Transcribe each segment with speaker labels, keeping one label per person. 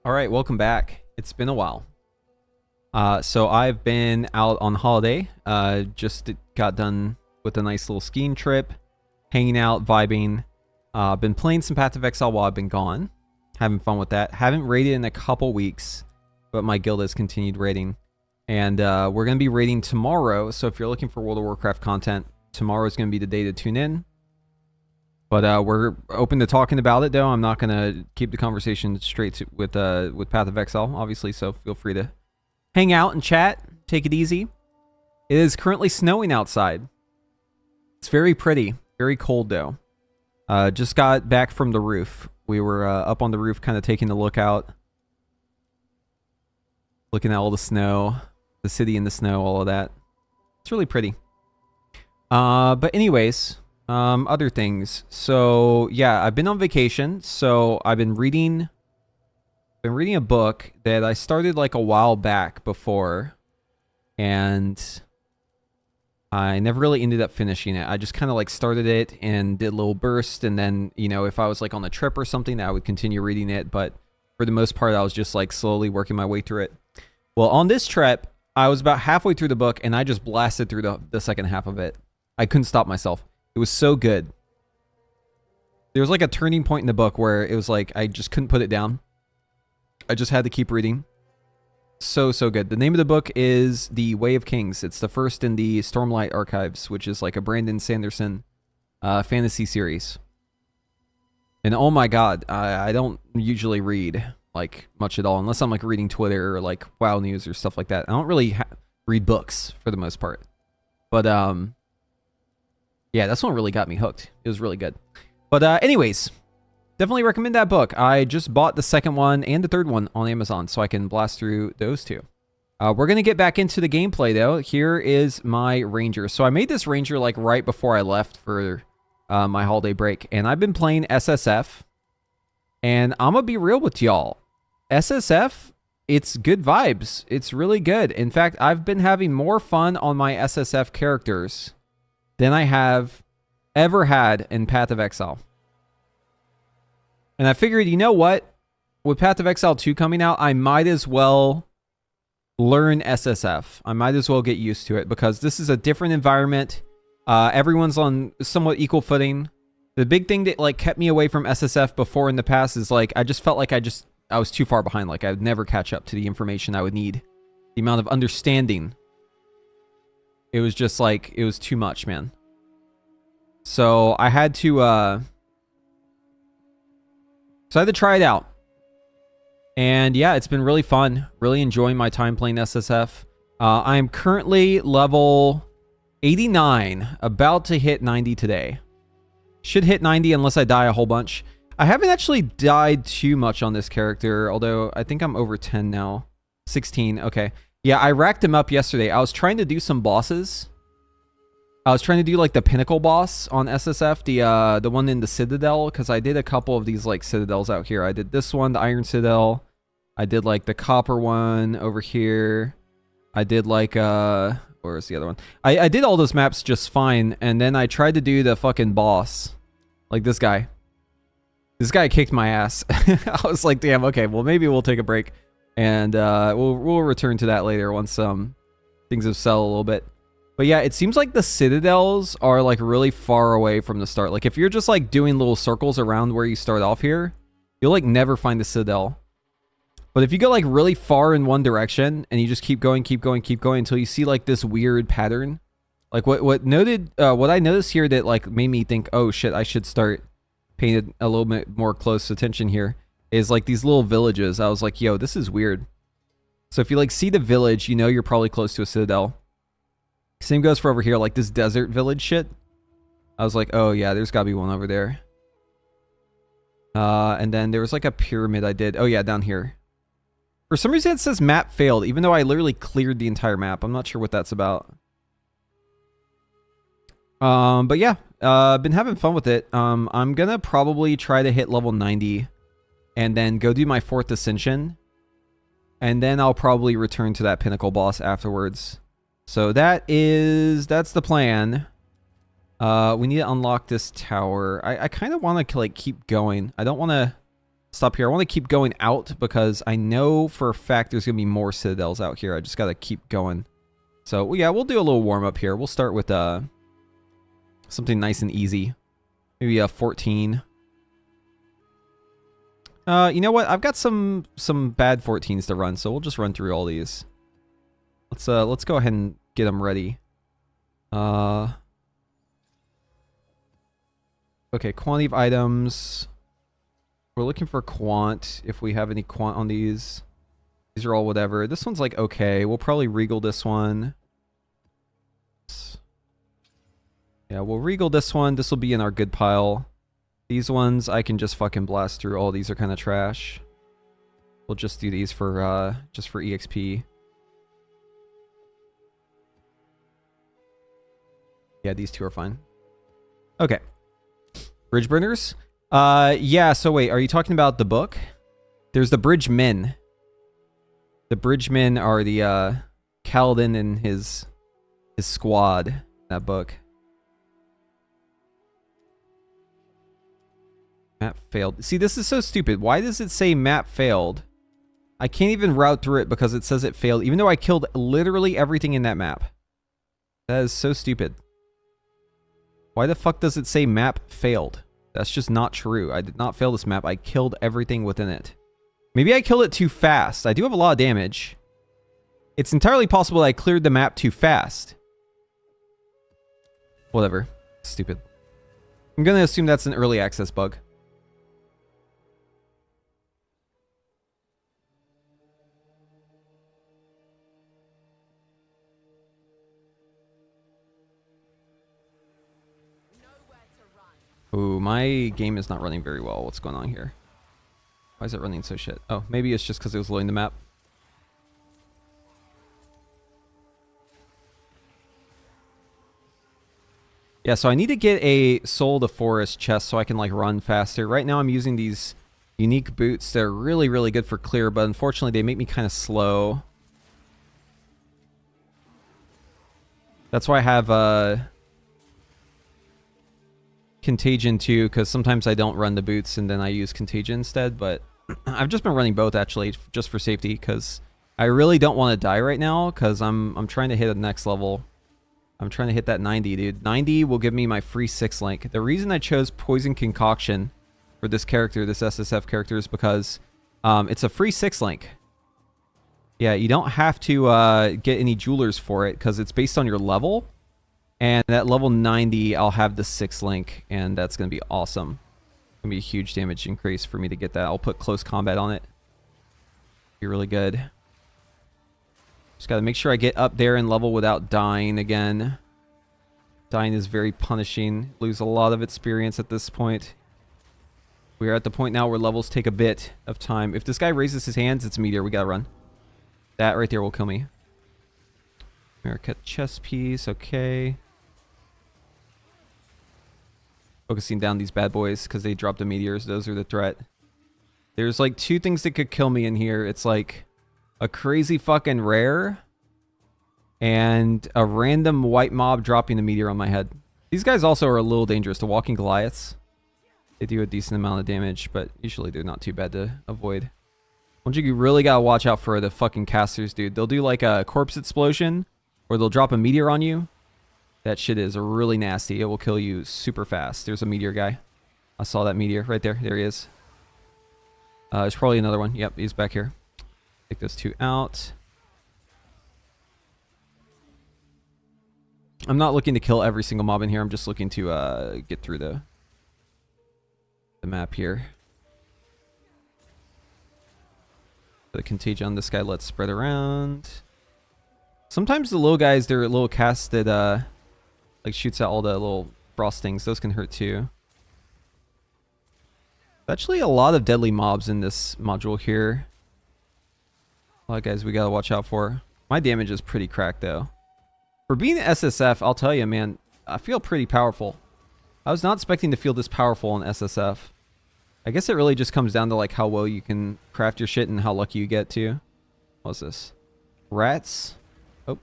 Speaker 1: All right, welcome back. It's been a while. So I've been out on holiday. Just got done with a nice little skiing trip, hanging out, vibing. Been playing some Path of Exile while I've been gone, having fun with that. Haven't raided in a couple weeks, but my guild has continued raiding. And we're going to be raiding tomorrow, so if you're looking for World of Warcraft content, tomorrow is going to be the day to tune in. But we're open to talking about it, though. I'm not going to keep the conversation straight with Path of Exile, obviously, so feel free to hang out and chat. Take it easy. It is currently snowing outside. It's very pretty. Very cold, though. Just got back from the roof. We were up on the roof kind of taking a look out. Looking at all the snow. The city in the snow, all of that. It's really pretty. But anyways... other things. So yeah, I've been on vacation. So I've been reading a book that I started like a while back before, and I never really ended up finishing it. I just kind of like started it and did a little burst, and then, you know, if I was like on a trip or something, I would continue reading it. But for the most part, I was just like slowly working my way through it. Well, on this trip, I was about halfway through the book, and I just blasted through the second half of it. I couldn't stop myself. It was so good. There was like a turning point in the book where it was like I just couldn't put it down. I just had to keep reading. So good. The name of the book is The Way of Kings. It's the first in the Stormlight Archives, which is like a Brandon Sanderson fantasy series. And oh my god, I don't usually read like much at all, unless I'm like reading Twitter or like WoW News or stuff like that. I don't really read books for the most part. But yeah, that's what really got me hooked. It was really good. But anyways, definitely recommend that book. I just bought the second one and the third one on Amazon, so I can blast through those two. We're going to get back into the gameplay, though. Here is my ranger. So I made this ranger like right before I left for my holiday break, and I've been playing SSF. And I'm going to be real with y'all. SSF, it's good vibes. It's really good. In fact, I've been having more fun on my SSF characters than I have ever had in Path of Exile. And I figured, you know what? With Path of Exile 2 coming out, I might as well learn SSF. I might as well get used to it, because this is a different environment. Everyone's on somewhat equal footing. The big thing that like kept me away from SSF before in the past is like I just felt like I was too far behind. Like I would never catch up to the information I would need. The amount of understanding. It was just like, it was too much, man. So I had to try it out. And yeah, it's been really fun. Really enjoying my time playing SSF. I am currently level 89, about to hit 90 today. Should hit 90 unless I die a whole bunch. I haven't actually died too much on this character, although I think I'm over 10 now. 16, okay. Yeah, I racked him up yesterday. I was trying to do some bosses. I was trying to do like the pinnacle boss on SSF, the one in the Citadel, because I did a couple of these like Citadels out here. I did this one, the Iron Citadel. I did like the copper one over here. I did like where's the other one? I did all those maps just fine, and then I tried to do the fucking boss. Like this guy. This guy kicked my ass. I was like, damn, okay, well maybe we'll take a break. And we'll return to that later once things have settled a little bit. But yeah, it seems like the Citadels are like really far away from the start. Like if you're just like doing little circles around where you start off here, you'll like never find the Citadel. But if you go like really far in one direction and you just keep going until you see like this weird pattern. Like what I noticed here that like made me think, oh shit, I should start paying a little bit more close attention here, is like these little villages. I was like, yo, this is weird. So if you like see the village, you know you're probably close to a Citadel. Same goes for over here, like this desert village shit. I was like, oh yeah, there's gotta be one over there. And then there was like a pyramid I did. Oh yeah, down here. For some reason it says map failed, even though I literally cleared the entire map. I'm not sure what that's about. But yeah, been having fun with it. I'm gonna probably try to hit level 90 and then go do my 4th ascension. And then I'll probably return to that pinnacle boss afterwards. So that's the plan. We need to unlock this tower. I kind of want to like keep going. I don't want to stop here. I want to keep going out because I know for a fact there's going to be more citadels out here. I just got to keep going. So, yeah, we'll do a little warm-up here. We'll start with something nice and easy. Maybe 14. You know what? I've got some bad 14s to run, so we'll just run through all these. Let's go ahead and get them ready. Okay, quantity of items. We're looking for quant, if we have any quant on these. These are all whatever. This one's like okay. We'll probably regal this one. Yeah, we'll regal this one. This will be in our good pile. These ones, I can just fucking blast through. All these are kind of trash. We'll just do these for, just for EXP. Yeah, these two are fine. Okay. Bridge burners? Yeah, so wait, are you talking about the book? There's the bridge men. The bridge men are the, Kaladin and his squad in that book. Map failed. See, this is so stupid. Why does it say map failed? I can't even route through it because it says it failed, even though I killed literally everything in that map. That is so stupid. Why the fuck does it say map failed? That's just not true. I did not fail this map. I killed everything within it. Maybe I killed it too fast. I do have a lot of damage. It's entirely possible that I cleared the map too fast. Whatever. Stupid. I'm gonna assume that's an early access bug. Ooh, my game is not running very well. What's going on here? Why is it running so shit? Oh, maybe it's just because it was loading the map. Yeah, so I need to get a Soul of the Forest chest so I can like run faster. Right now I'm using these unique boots. They're really, really good for clear, but unfortunately they make me kind of slow. That's why I have Contagion too, because sometimes I don't run the boots and then I use Contagion instead, but I've just been running both actually just for safety because I really don't want to die right now because I'm trying to hit the next level. I'm trying to hit that 90, dude. 90 will give me my free 6 link. The reason I chose Poison Concoction for this character, this SSF character, is because it's a free 6 link. Yeah, you don't have to get any jewelers for it because it's based on your level. And at level 90, I'll have the 6 link, and that's going to be awesome. It's going to be a huge damage increase for me to get that. I'll put close combat on it. Be really good. Just got to make sure I get up there in level without dying again. Dying is very punishing. Lose a lot of experience at this point. We are at the point now where levels take a bit of time. If this guy raises his hands, it's a meteor. We got to run. That right there will kill me. Cut chest piece. Okay. Focusing down these bad boys because they dropped the meteors. Those are the threat. There's like 2 things that could kill me in here. It's like a crazy fucking rare and a random white mob dropping a meteor on my head. These guys also are a little dangerous. The walking Goliaths. They do a decent amount of damage, but usually they're not too bad to avoid. One thing you really gotta watch out for the fucking casters, dude. They'll do like a corpse explosion or they'll drop a meteor on you. That shit is really nasty. It will kill you super fast. There's a meteor guy. I saw that meteor right there. There he is. There's probably another one. Yep, he's back here. Take those 2 out. I'm not looking to kill every single mob in here. I'm just looking to get through the map here. The contagion on this guy, let's spread around. Sometimes the little guys, they're little casts that like shoots out all the little frost things. Those can hurt too. Actually a lot of deadly mobs in this module here. A lot of guys we gotta watch out for. My damage is pretty cracked though. For being SSF, I'll tell you, man, I feel pretty powerful. I was not expecting to feel this powerful in SSF. I guess it really just comes down to like how well you can craft your shit and how lucky you get too. What's this? Rats? Oh.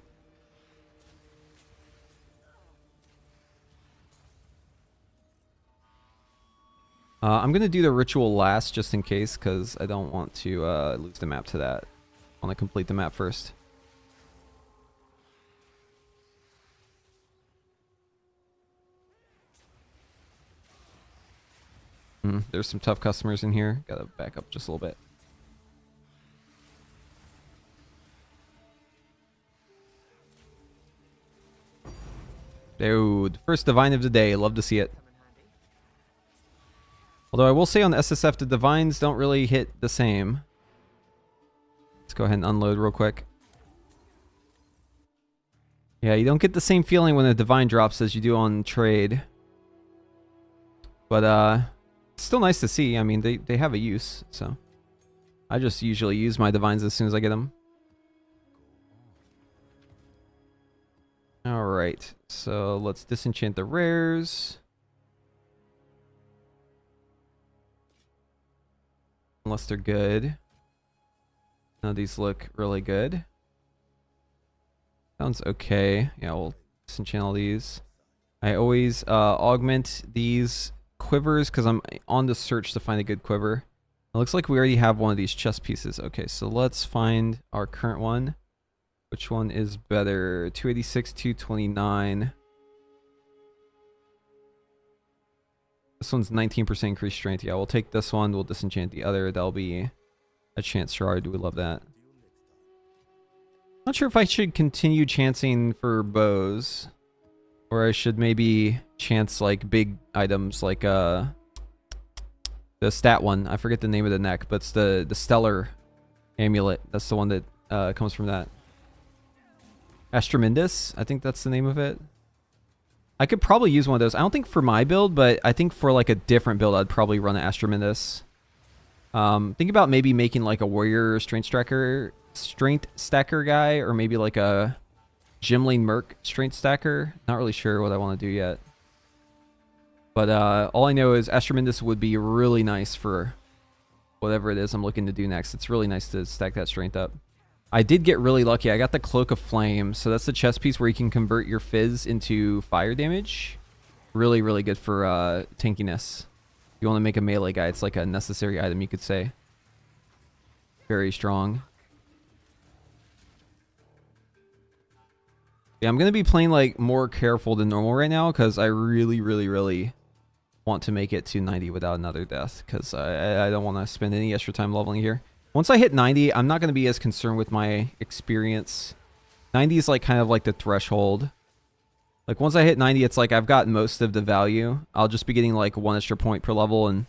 Speaker 1: I'm going to do the ritual last just in case, because I don't want to lose the map to that. I want to complete the map first. There's some tough customers in here. Gotta back up just a little bit. Dude, first divine of the day. Love to see it. Although I will say on the SSF, the divines don't really hit the same. Let's go ahead and unload real quick. Yeah, you don't get the same feeling when a divine drops as you do on trade. But it's still nice to see. I mean, they have a use, so I just usually use my divines as soon as I get them. Alright, so let's disenchant the rares. Unless they're good. None of these look really good. Sounds okay. Yeah, we'll disenchant all these. I always augment these quivers because I'm on the search to find a good quiver. It looks like we already have one of these chest pieces. Okay, so let's find our current one. Which one is better? 286, 229. This one's 19% increased strength. Yeah, we'll take this one. We'll disenchant the other. That'll be a chance shard. We love that. Not sure if I should continue chancing for bows. Or I should maybe chance like big items like the stat one. I forget the name of the neck, but it's the stellar amulet. That's the one that comes from that. Astromindus, I think that's the name of it. I could probably use one of those. I don't think for my build, but I think for like a different build, I'd probably run an Astromindus. Think about maybe making like a warrior strength stacker guy, or maybe like a Gimling Merc strength stacker. Not really sure what I want to do yet. But all I know is Astromindus would be really nice for whatever it is I'm looking to do next. It's really nice to stack that strength up. I did get really lucky. I got the Cloak of Flame. So that's the chest piece where you can convert your fizz into fire damage. Really, really good for tankiness. If you want to make a melee guy, it's like a necessary item, you could say. Very strong. Yeah, I'm going to be playing like more careful than normal right now because I really, really, really want to make it to 90 without another death because I don't want to spend any extra time leveling here. Once I hit 90, I'm not going to be as concerned with my experience. 90 is like kind of like the threshold. Like once I hit 90, it's like I've got most of the value. I'll just be getting like 1 extra point per level and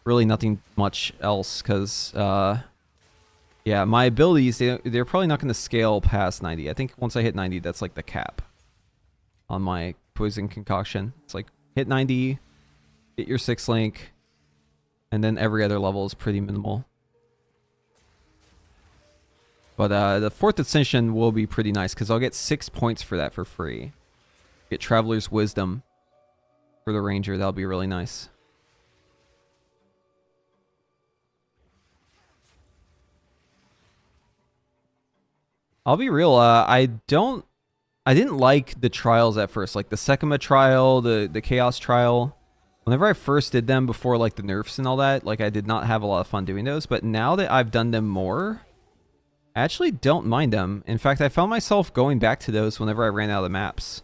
Speaker 1: really nothing much else because, yeah, my abilities, they're probably not going to scale past 90. I think once I hit 90, that's like the cap on my poison concoction. It's like hit 90, get your 6 link, and then every other level is pretty minimal. But the 4th Ascension will be pretty nice because I'll get 6 points for that for free. Get Traveler's Wisdom for the Ranger. That'll be really nice. I'll be real. I didn't like the trials at first, like the Sekima trial, the Chaos trial. Whenever I first did them before like the nerfs and all that, like I did not have a lot of fun doing those. But now that I've done them more, I actually don't mind them. In fact, I found myself going back to those whenever I ran out of maps.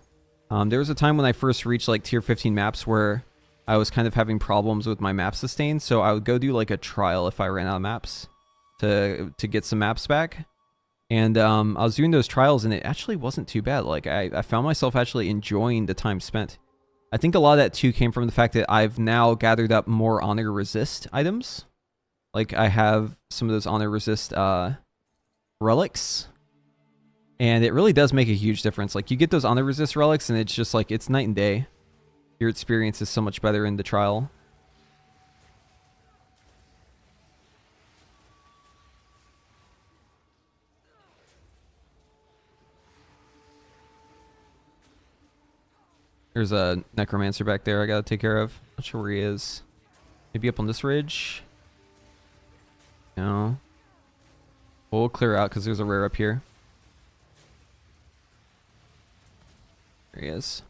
Speaker 1: There was a time when I first reached like tier 15 maps where I was kind of having problems with my map sustain, so I would go do like a trial if I ran out of maps to get some maps back. And I was doing those trials and it actually wasn't too bad. Like I found myself actually enjoying the time spent. I think a lot of that too came from the fact that I've now gathered up more honor resist items. Like I have some of those honor resist relics, and it really does make a huge difference. Like you get those honor resist relics and it's just like it's night and day. Your experience is so much better in the trial. There's a necromancer back there I gotta take care of. Not sure where he is. Maybe up on this ridge. No. We'll clear out because there's a rare up here. There he is.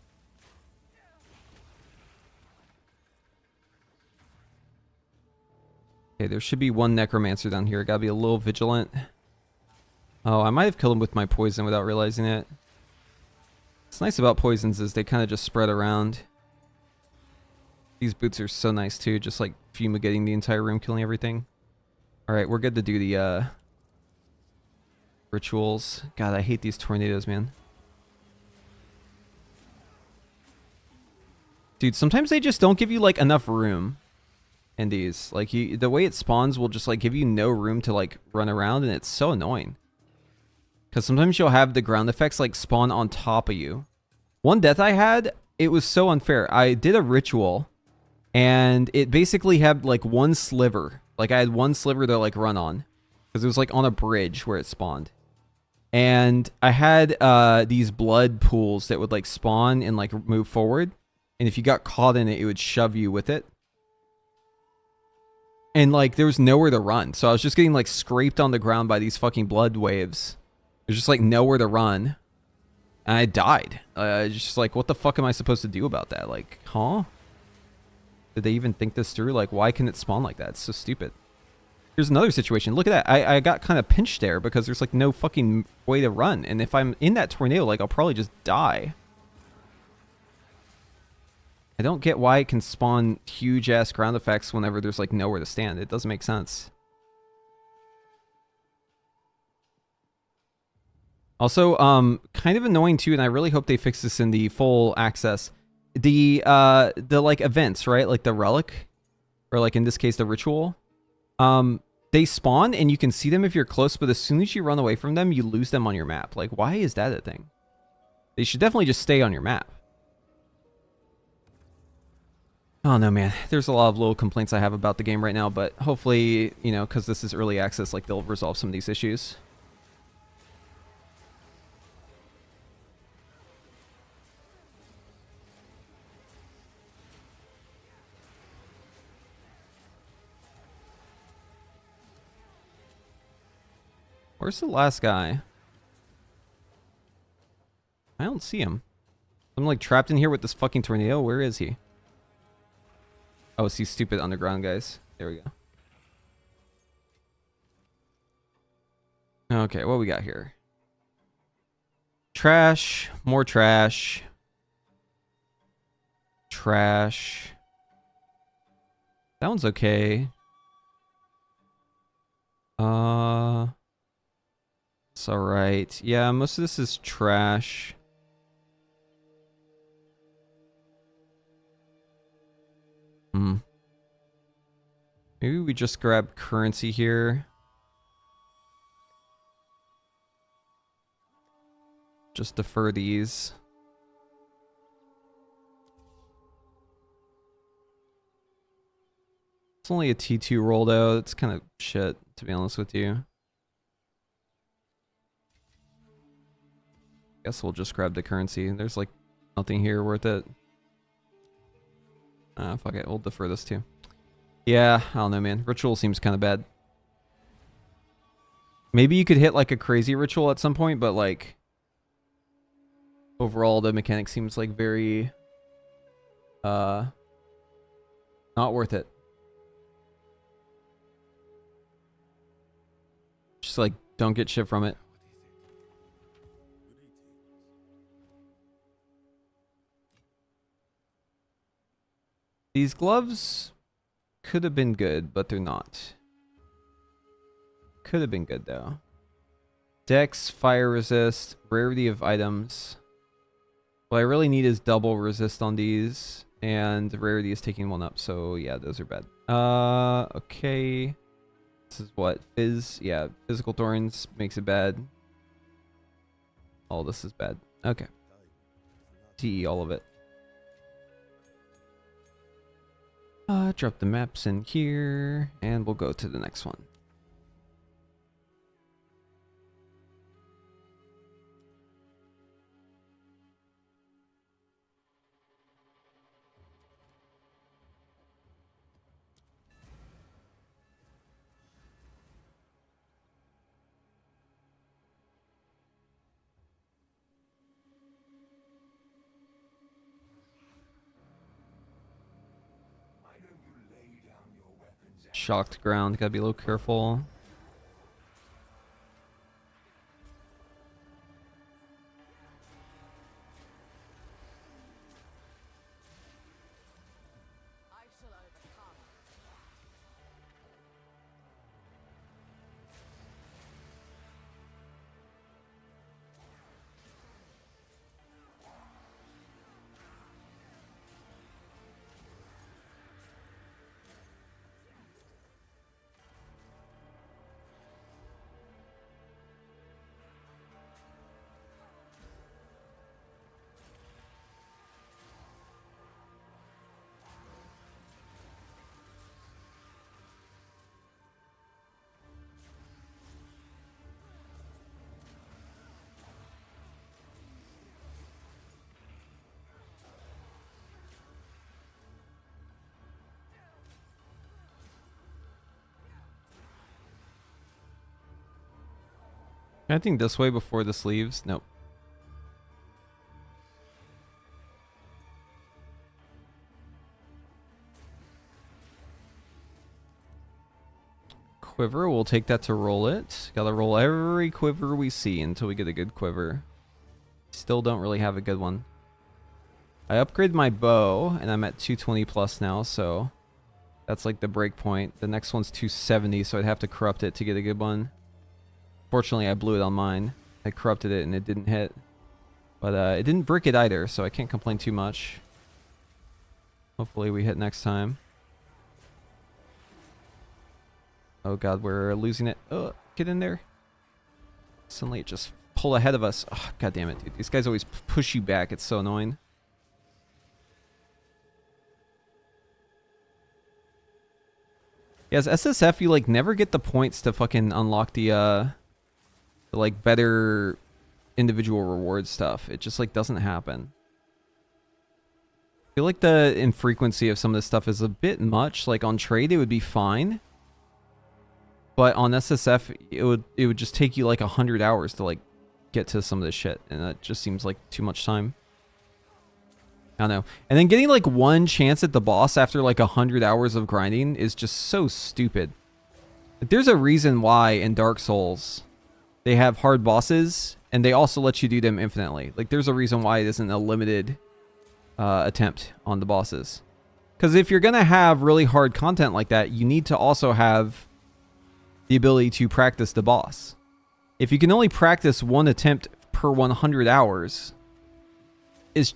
Speaker 1: Okay, there should be one necromancer down here. Gotta be a little vigilant. Oh, I might have killed him with my poison without realizing it. What's nice about poisons is they kind of just spread around. These boots are so nice too, just like fumigating the entire room, killing everything. Alright, we're good to do the rituals. God, I hate these tornadoes, man. Dude, sometimes they just don't give you like enough room in these. Like the way it spawns will just like give you no room to like run around, and it's so annoying. Because sometimes you'll have the ground effects like spawn on top of you. One death I had, it was so unfair. I did a ritual and it basically had like one sliver. Like I had one sliver to like run on. Because it was like on a bridge where it spawned. And I had these blood pools that would like spawn and like move forward. And if you got caught in it, it would shove you with it. And like there was nowhere to run. So I was just getting like scraped on the ground by these fucking blood waves. There's just like nowhere to run. And I died. Just like, what the fuck am I supposed to do about that? Like, huh? Did they even think this through? Like, why can it spawn like that? It's so stupid. Here's another situation. Look at that. I got kind of pinched there because there's like no fucking way to run. And if I'm in that tornado, like I'll probably just die. I don't get why it can spawn huge ass ground effects whenever there's like nowhere to stand. It doesn't make sense. Also, kind of annoying too, and I really hope they fix this in the full access. The like events, right? Like the relic, or like in this case the ritual. They spawn and you can see them if you're close, but as soon as you run away from them, you lose them on your map. Like, why is that a thing? They should definitely just stay on your map. Oh no, man. There's a lot of little complaints I have about the game right now, but hopefully, you know, because this is early access, like they'll resolve some of these issues. Where's the last guy? I don't see him. I'm like trapped in here with this fucking tornado. Where is he? Oh, it's these stupid underground guys. There we go. Okay, what we got here? Trash. More trash. Trash. That one's okay. It's alright. Yeah, most of this is trash. Maybe we just grab currency here. Just defer these. It's only a T2 roll though. It's kind of shit, to be honest with you. Guess we'll just grab the currency. There's like nothing here worth it. Fuck it. We'll defer this too. Yeah, I don't know, man. Ritual seems kind of bad. Maybe you could hit like a crazy ritual at some point, but like overall the mechanic seems like very not worth it. Just like don't get shit from it. These gloves could have been good, but they're not. Could have been good though. Dex, fire resist, rarity of items. What I really need is double resist on these, and rarity is taking one up, so yeah, those are bad. Okay. This is what? Fizz? Yeah, physical thorns makes it bad. All this is bad. Okay. TE all of it. Drop the maps in here, and we'll go to the next one. shocked ground. Gotta be a little careful. Can I think this way before this leaves? Nope. Quiver, we'll take that to roll it. Gotta roll every quiver we see until we get a good quiver. Still don't really have a good one. I upgraded my bow, and I'm at 220 plus now, so that's like the break point. The next one's 270, so I'd have to corrupt it to get a good one. Fortunately, I blew it on mine. I corrupted it and it didn't hit. But it didn't brick it either, so I can't complain too much. Hopefully we hit next time. Oh god, we're losing it. Oh, get in there. Suddenly it just pulled ahead of us. Oh, god damn it, dude. These guys always push you back. It's so annoying. Yeah, as SSF, you like never get the points to fucking unlock the like better individual reward stuff. It just like doesn't happen. I feel like the infrequency of some of this stuff is a bit much. Like on trade it would be fine, but on SSF it would just take you like 100 hours to like get to some of this shit, and that just seems like too much time. I don't know. And then getting like one chance at the boss after like 100 hours of grinding is just so stupid. Like, there's a reason why in Dark Souls they have hard bosses, and they also let you do them infinitely. Like, there's a reason why it isn't a limited attempt on the bosses. Because if you're going to have really hard content like that, you need to also have the ability to practice the boss. If you can only practice one attempt per 100 hours,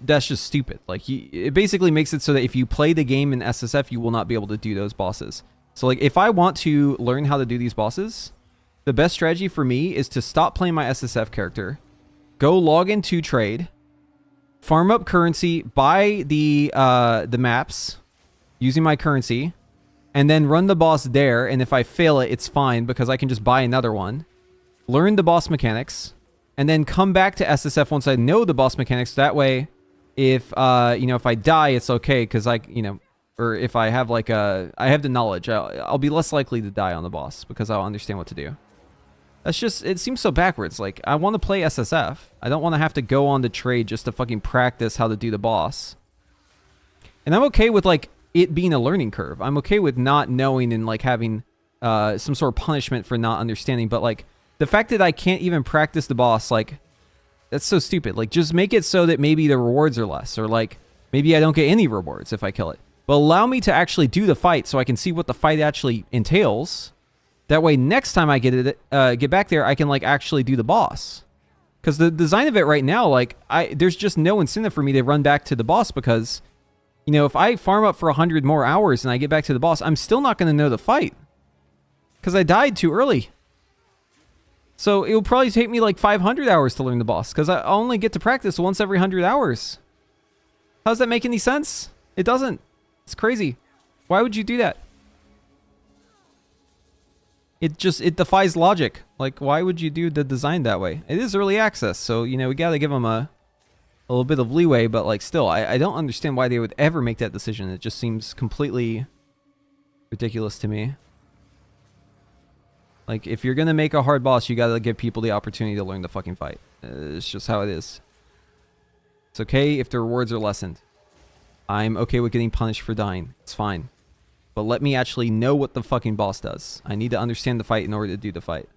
Speaker 1: that's just stupid. Like, it basically makes it so that if you play the game in SSF, you will not be able to do those bosses. So, like, if I want to learn how to do these bosses, the best strategy for me is to stop playing my SSF character, go log into trade, farm up currency, buy the maps using my currency, and then run the boss there. And if I fail it, it's fine because I can just buy another one, learn the boss mechanics, and then come back to SSF once I know the boss mechanics. That way, if if I die, it's okay because or if I have like I have the knowledge, I'll be less likely to die on the boss because I'll understand what to do. That's just, it seems so backwards. Like, I want to play SSF. I don't want to have to go on the trade just to fucking practice how to do the boss. And I'm okay with, like, it being a learning curve. I'm okay with not knowing and, like, having some sort of punishment for not understanding. But, like, the fact that I can't even practice the boss, like, that's so stupid. Like, just make it so that maybe the rewards are less. Or, like, maybe I don't get any rewards if I kill it. But allow me to actually do the fight so I can see what the fight actually entails. That way, next time I get back there, I can like actually do the boss. Because the design of it right now, like there's just no incentive for me to run back to the boss because, if I farm up for 100 more hours and I get back to the boss, I'm still not going to know the fight because I died too early. So it will probably take me like 500 hours to learn the boss because I only get to practice once every 100 hours. How does that make any sense? It doesn't. It's crazy. Why would you do that? It defies logic. Like, why would you do the design that way? It is early access, so, we gotta give them a little bit of leeway, but, like, still, I don't understand why they would ever make that decision. It just seems completely ridiculous to me. Like, if you're gonna make a hard boss, you gotta give people the opportunity to learn the fucking fight. It's just how it is. It's okay if the rewards are lessened. I'm okay with getting punished for dying. It's fine. But let me actually know what the fucking boss does. I need to understand the fight in order to do the fight.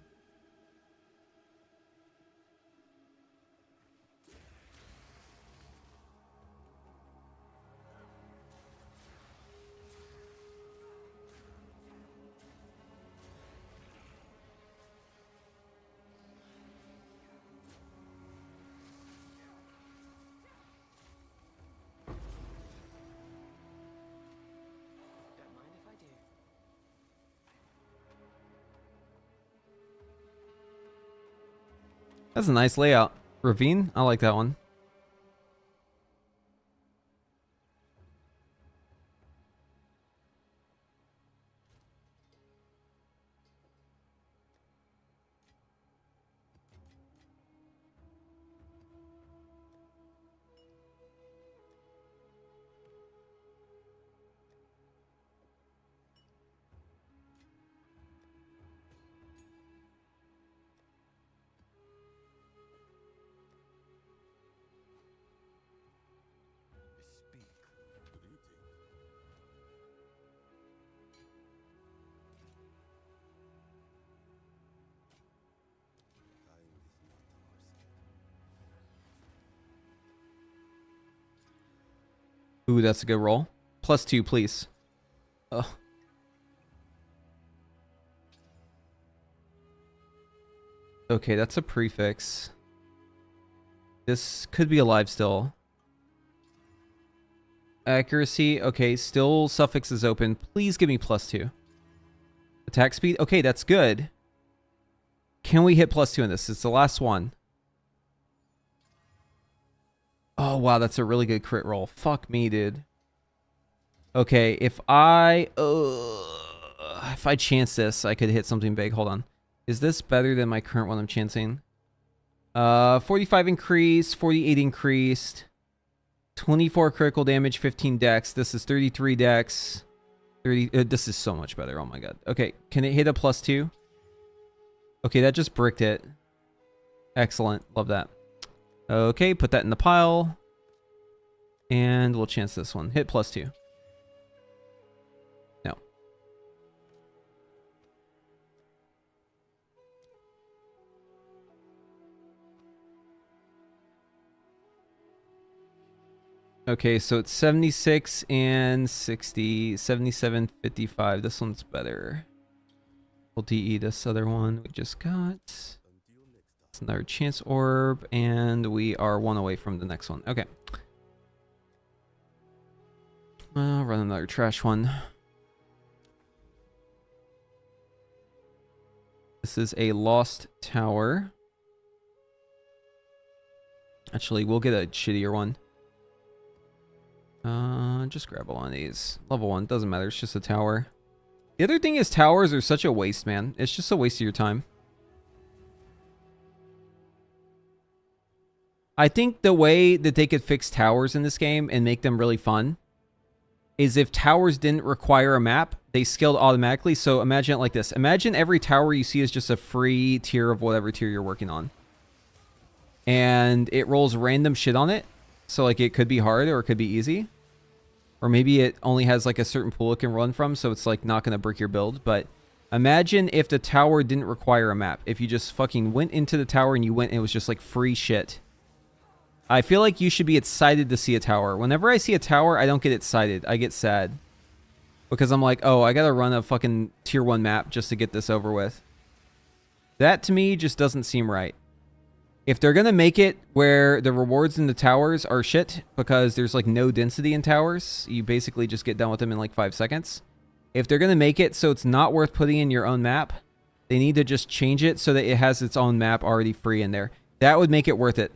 Speaker 1: That's a nice layout. Ravine? I like that one. Ooh, that's a good roll. +2, please. Ugh. Okay, that's a prefix. This could be alive still. Accuracy. Okay, still suffix is open. Please give me +2. Attack speed. Okay, that's good. Can we hit +2 in this? It's the last one. Oh, wow, that's a really good crit roll. Fuck me, dude. Okay, if I chance this, I could hit something big. Hold on. Is this better than my current one I'm chancing? 45 increased, 48 increased, 24 critical damage, 15 dex. This is 33 dex. 30. This is so much better. Oh my god. Okay, can it hit a +2? Okay, that just bricked it. Excellent. Love that. Okay, put that in the pile. And we'll chance this one. Hit +2. No. Okay, so it's 76 and 60. 77, 55. This one's better. We'll DE this other one we just got. It's another chance orb, and we are one away from the next one. Okay. Run another trash one. This is a lost tower. Actually, we'll get a shittier one. Just grab one of these. Level 1, doesn't matter, it's just a tower. The other thing is towers are such a waste, man. It's just a waste of your time. I think the way that they could fix towers in this game and make them really fun is if towers didn't require a map, they scaled automatically. So imagine it like this. Imagine every tower you see is just a free tier of whatever tier you're working on. And it rolls random shit on it. So like it could be hard or it could be easy. Or maybe it only has like a certain pool it can run from, so it's like not going to brick your build. But imagine if the tower didn't require a map. If you just fucking went into the tower and you went and it was just like free shit. I feel like you should be excited to see a tower. Whenever I see a tower, I don't get excited. I get sad. Because I'm like, oh, I gotta run a fucking tier 1 map just to get this over with. That to me just doesn't seem right. If they're gonna make it where the rewards in the towers are shit, because there's like no density in towers, you basically just get done with them in like 5 seconds. If they're gonna make it so it's not worth putting in your own map, they need to just change it so that it has its own map already free in there. That would make it worth it.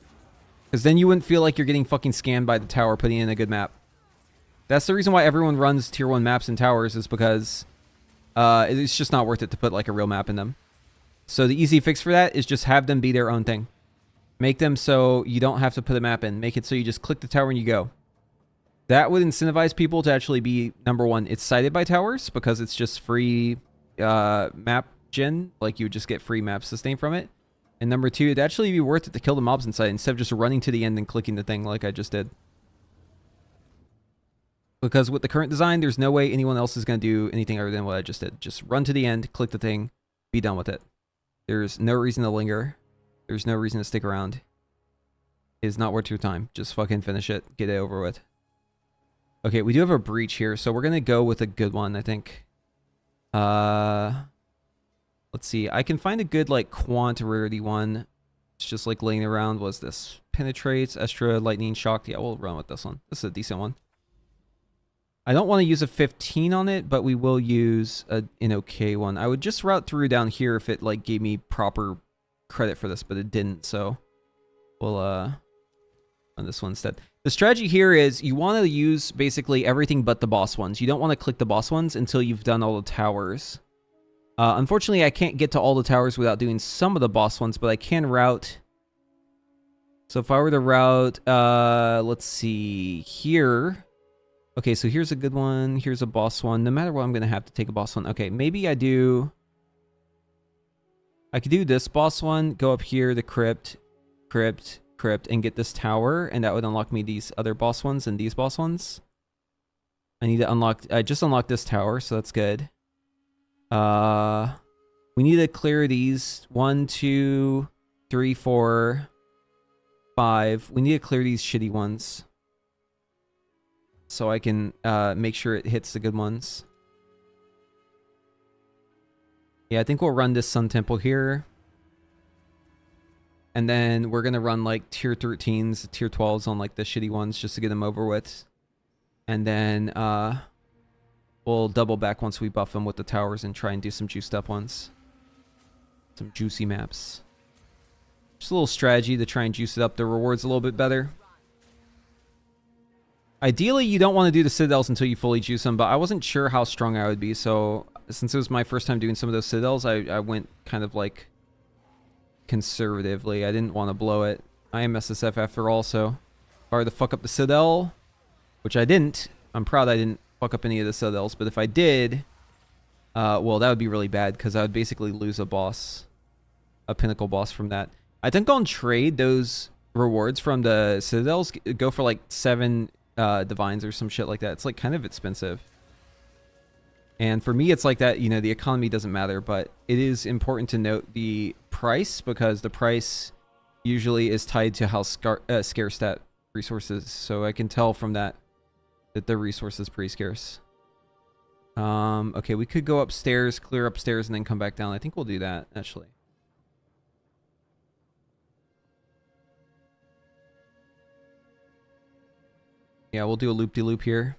Speaker 1: Because then you wouldn't feel like you're getting fucking scammed by the tower putting in a good map. That's the reason why everyone runs tier 1 maps in towers, is because it's just not worth it to put like a real map in them. So the easy fix for that is just have them be their own thing. Make them so you don't have to put a map in. Make it so you just click the tower and you go. That would incentivize people to actually be, number one, excited by towers, because it's just free map gen. Like you would just get free map sustain from it. And number two, it'd actually be worth it to kill the mobs inside instead of just running to the end and clicking the thing like I just did. Because with the current design, there's no way anyone else is going to do anything other than what I just did. Just run to the end, click the thing, be done with it. There's no reason to linger. There's no reason to stick around. It is not worth your time. Just fucking finish it. Get it over with. Okay, we do have a breach here, so we're going to go with a good one, I think. Let's see. I can find a good, like, quant rarity one. It's just, like, laying around. What's this? Penetrates, Extra, Lightning, Shock. Yeah, we'll run with this one. This is a decent one. I don't want to use a 15 on it, but we will use an okay one. I would just route through down here if it, like, gave me proper credit for this, but it didn't, so we'll, run this one instead. The strategy here is you want to use basically everything but the boss ones. You don't want to click the boss ones until you've done all the towers. Unfortunately, I can't get to all the towers without doing some of the boss ones, but I can route. So if I were to route, let's see, here. Okay, so here's a good one. Here's a boss one. No matter what, I'm going to have to take a boss one. Okay, maybe I do. I could do this boss one, go up here, the crypt, and get this tower, and that would unlock me these other boss ones and these boss ones. I need to unlock, I just unlocked this tower, so that's good. We need to clear these 1, 2, 3, 4, 5. We need to clear these shitty ones so I can make sure it hits the good ones. Yeah, I think we'll run this Sun Temple here. And then we're going to run like tier 13s, tier 12s on like the shitty ones just to get them over with. And then we'll double back once we buff them with the towers and try and do some juiced up ones. Some juicy maps. Just a little strategy to try and juice it up the rewards a little bit better. Ideally, you don't want to do the citadels until you fully juice them, but I wasn't sure how strong I would be, so since it was my first time doing some of those citadels, I went kind of like conservatively. I didn't want to blow it. I am SSF after all, so if I were to fuck up the citadel, which I didn't, I'm proud I didn't fuck up any of the citadels, but if I did, well, that would be really bad because I would basically lose a boss, a pinnacle boss from that. I think on trade, those rewards from the citadels go for like 7 divines or some shit like that. It's like kind of expensive. And for me, it's like that, you know, the economy doesn't matter, but it is important to note the price because the price usually is tied to how scarce that resource is. So I can tell from that the resource is pretty scarce. Okay, we could go upstairs, clear upstairs, and then come back down. I think we'll do that, actually. Yeah, we'll do a loop-de-loop here.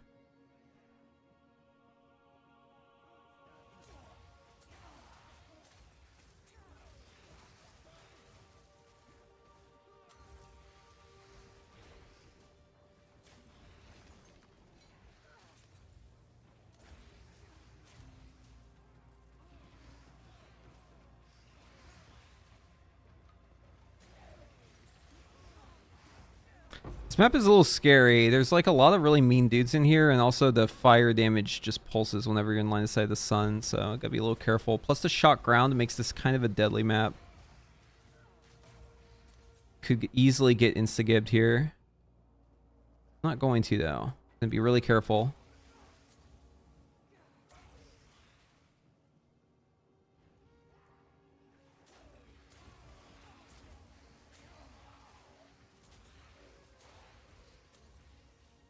Speaker 1: This map is a little scary. There's like a lot of really mean dudes in here, and also the fire damage just pulses whenever you're in line of sight of the sun, so gotta be a little careful. Plus the shock ground makes this kind of a deadly map. Could easily get insta-gibbed here. Not going to though. Gonna be really careful.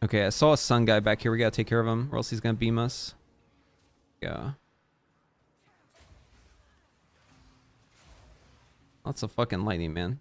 Speaker 1: Okay, I saw a sun guy back here. We gotta take care of him, or else he's gonna beam us. Yeah. Lots of fucking lightning, man.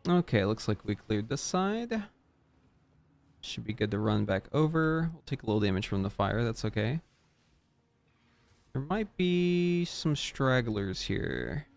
Speaker 1: Okay, looks like we cleared this side. Should be good to run back over. We'll take a little damage from the fire, that's okay. There might be some stragglers here.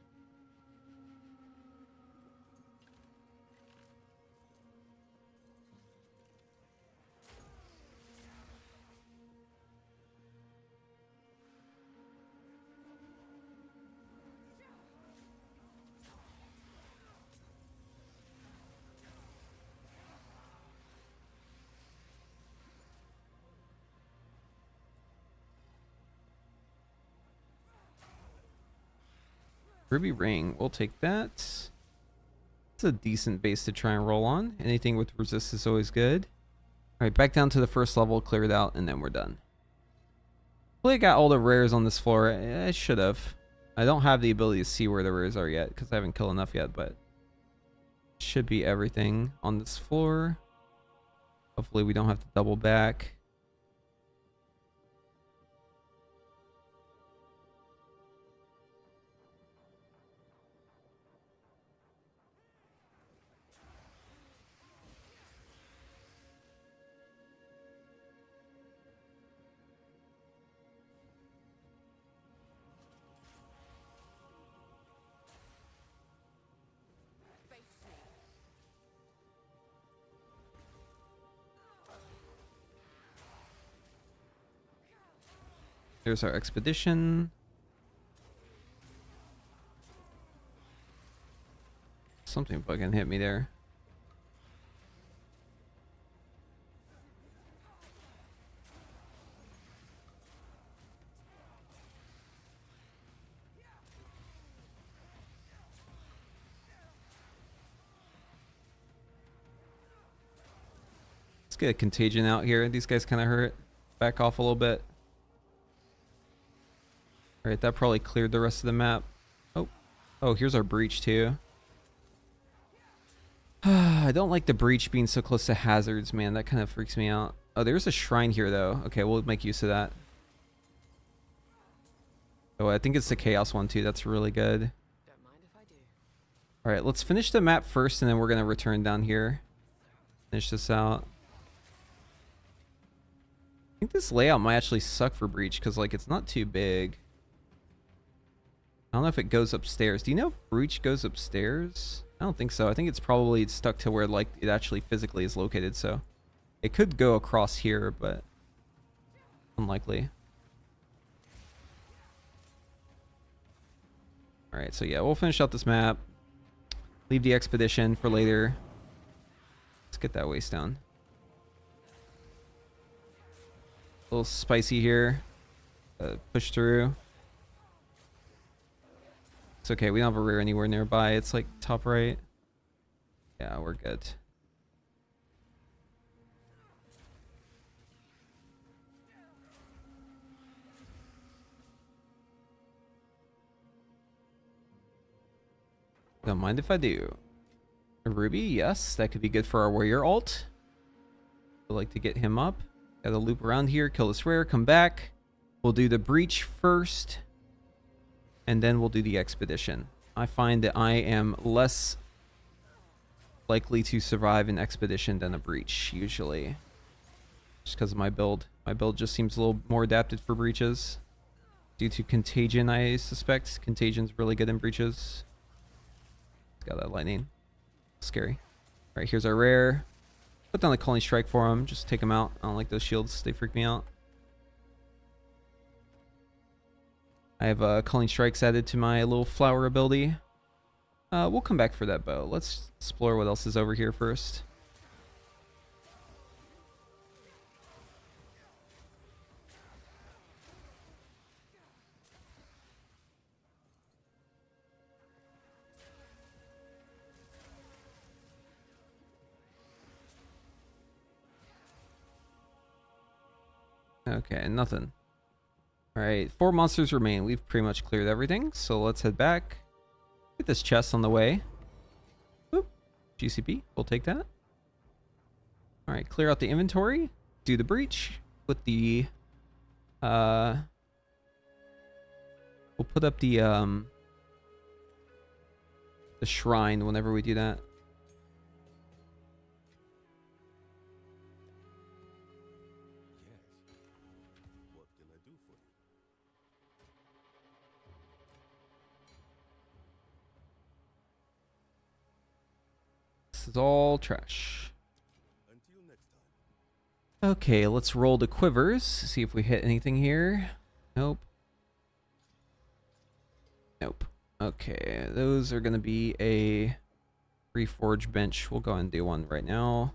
Speaker 1: Ruby ring, we'll take that. It's a decent base to try and roll on. Anything with resist is always good. Alright, back down to the first level, clear it out, and then we're done. Hopefully I got all the rares on this floor. I should have. I don't have the ability to see where the rares are yet, because I haven't killed enough yet, but should be everything on this floor. Hopefully we don't have to double back. There's our expedition. Something fucking hit me there. Let's get a contagion out here. These guys kind of hurt. Back off a little bit. Alright, that probably cleared the rest of the map. Oh, here's our breach too. I don't like the breach being so close to hazards, man. That kind of freaks me out. Oh, there's a shrine here though. Okay, we'll make use of that. Oh, I think it's the chaos one too. That's really good.
Speaker 2: Don't mind if I do.
Speaker 1: Alright, let's finish the map first and then we're gonna return down here. Finish this out. I think this layout might actually suck for breach because like it's not too big. I don't know if it goes upstairs. Do you know if breach goes upstairs? I don't think so. I think it's probably stuck to where like it actually physically is located, so it could go across here, but unlikely. Alright, so yeah, we'll finish out this map. Leave the expedition for later. Let's get that waste down. A little spicy here. Push through. It's okay, we don't have a rear anywhere nearby. It's like top right. Yeah, we're good. Don't mind if I do. A ruby, yes, that could be good for our warrior ult. I'd like to get him up. Gotta loop around here, kill this rare, come back. We'll do the breach first. And then we'll do the expedition. I find that I am less likely to survive an expedition than a breach, usually. Just because of my build. My build just seems a little more adapted for breaches. Due to contagion, I suspect. Contagion's really good in breaches. It's got that lightning. Scary. Alright, here's our rare. Put down the calling strike for him. Just take him out. I don't like those shields. They freak me out. I have calling strikes added to my little flower ability. We'll come back for that bow. Let's explore what else is over here first. Okay, nothing. Alright, 4 monsters remain. We've pretty much cleared everything, so let's head back. Get this chest on the way. Oop, GCP, we'll take that. Alright, clear out the inventory. Do the breach. Put the... we'll put up the shrine whenever we do that. This is all trash.
Speaker 3: Until next time.
Speaker 1: Okay, let's roll the quivers. See if we hit anything here. Nope. Nope. Okay, those are going to be a reforge bench. We'll go ahead and do one right now.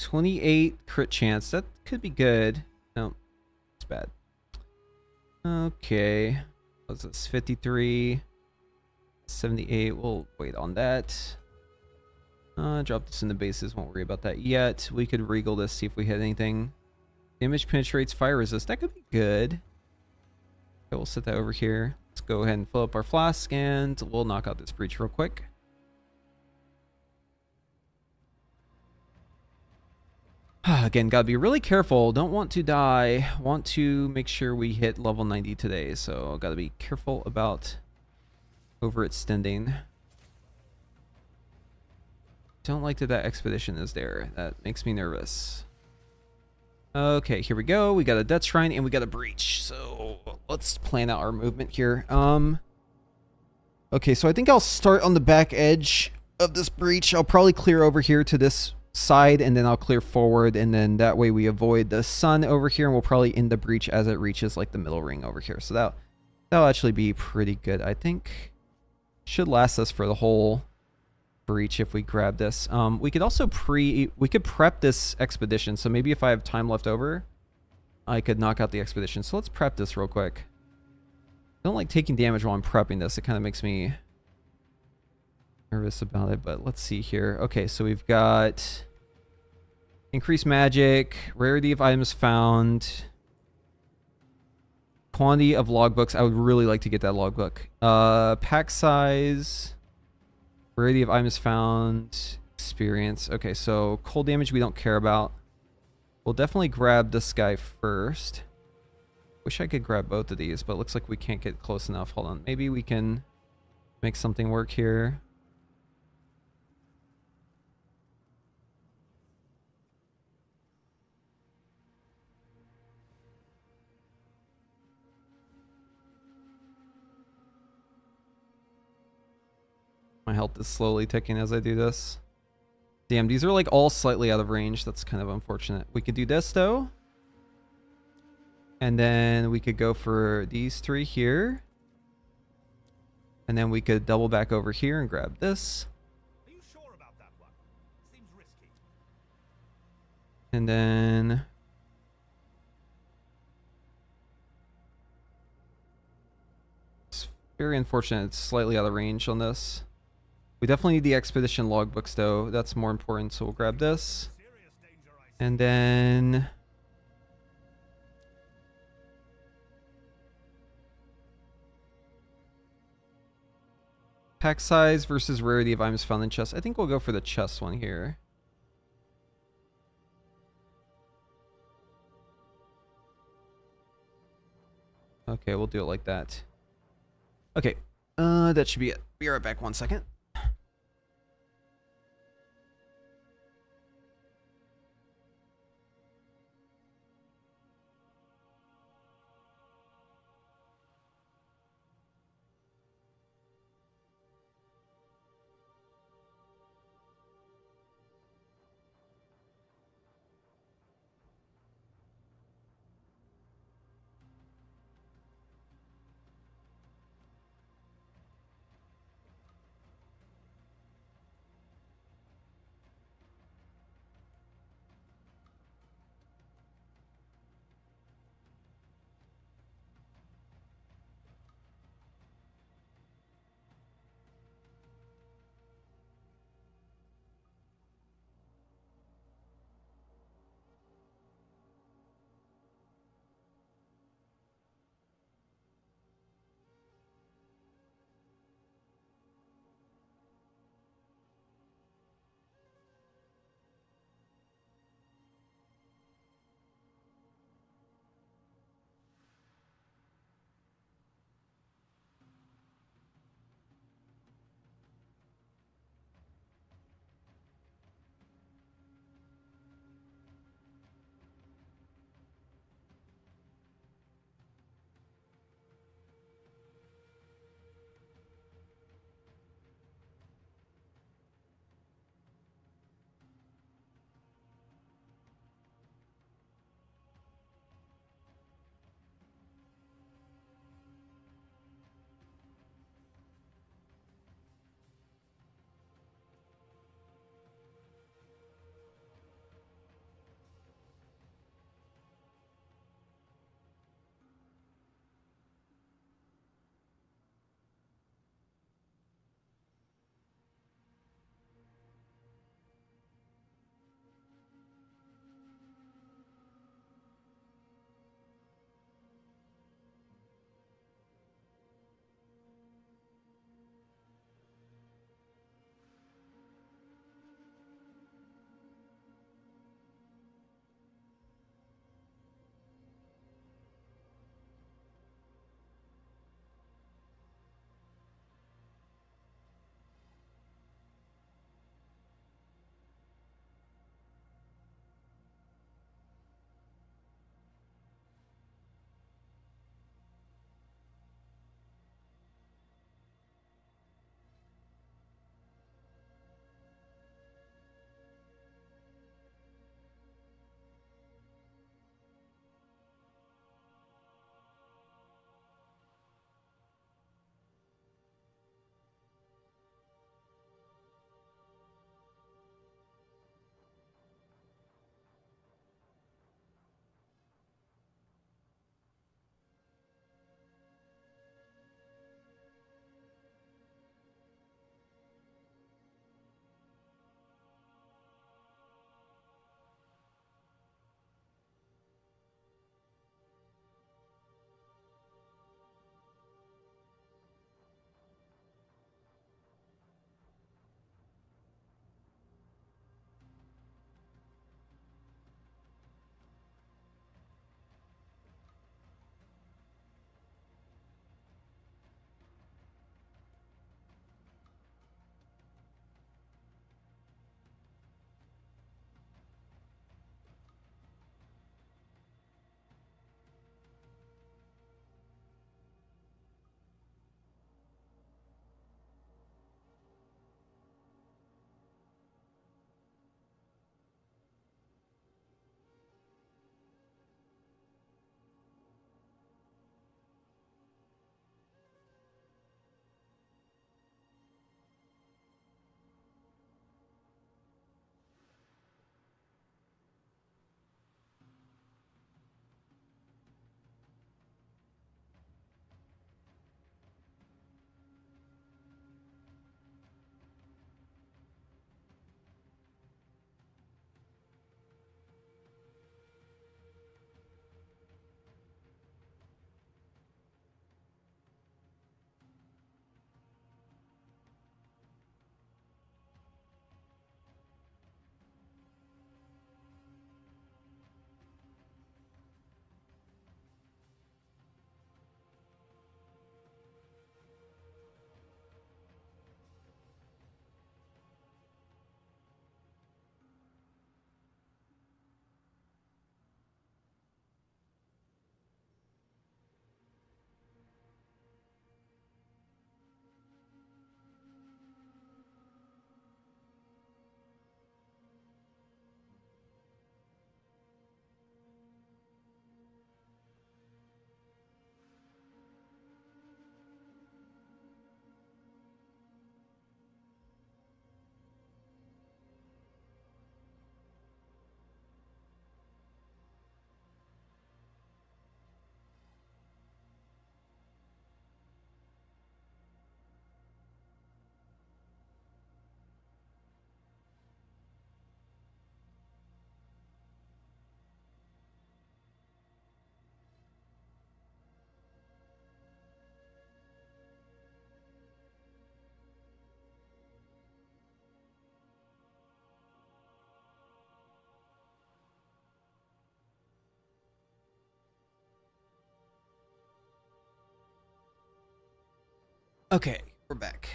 Speaker 1: 28 crit chance. That could be good. No, it's bad. Okay. What's this? 53. 78. We'll wait on that. Drop this in the bases. Won't worry about that yet. We could regal this, see if we hit anything. Damage penetrates fire resist. That could be good. Okay, we'll set that over here. Let's go ahead and fill up our flask and we'll knock out this breach real quick. Again, gotta be really careful. Don't want to die. Want to make sure we hit level 90 today. So gotta be careful about overextending. Don't like that expedition is there. That makes me nervous. Okay, here we go. We got a death shrine and we got a breach. So let's plan out our movement here. Okay, so I think I'll start on the back edge of this breach. I'll probably clear over here to this side and then I'll clear forward, and then that way we avoid the sun over here, and we'll probably end the breach as it reaches like the middle ring over here. So that'll actually be pretty good. I think should last us for the whole breach if we grab this. We could also we could prep this expedition, so maybe if I have time left over I could knock out the expedition. So let's prep this real quick. I don't like taking damage while I'm prepping this. It kind of makes me nervous about it, but let's see here. Okay, so we've got increased magic, rarity of items found, quantity of logbooks. I would really like to get that logbook. Pack size, rarity of items found, experience. Okay, so cold damage we don't care about. We'll definitely grab this guy first. Wish I could grab both of these, but it looks like we can't get close enough. Hold on, maybe we can make something work here. My health is slowly ticking as I do this. Damn, these are like all slightly out of range. That's kind of unfortunate. We could do this though. And then we could go for these three here. And then we could double back over here and grab this.
Speaker 3: Are you sure about that one? Seems risky.
Speaker 1: And then it's very unfortunate. It's slightly out of range on this. We definitely need the expedition logbooks though. That's more important. So we'll grab this.
Speaker 3: Serious danger, I see.
Speaker 1: And then pack size versus rarity of items found in chests. I think we'll go for the chest one here. Okay, we'll do it like that. Okay, that should be it. Be right back 1 second. Okay, we're back.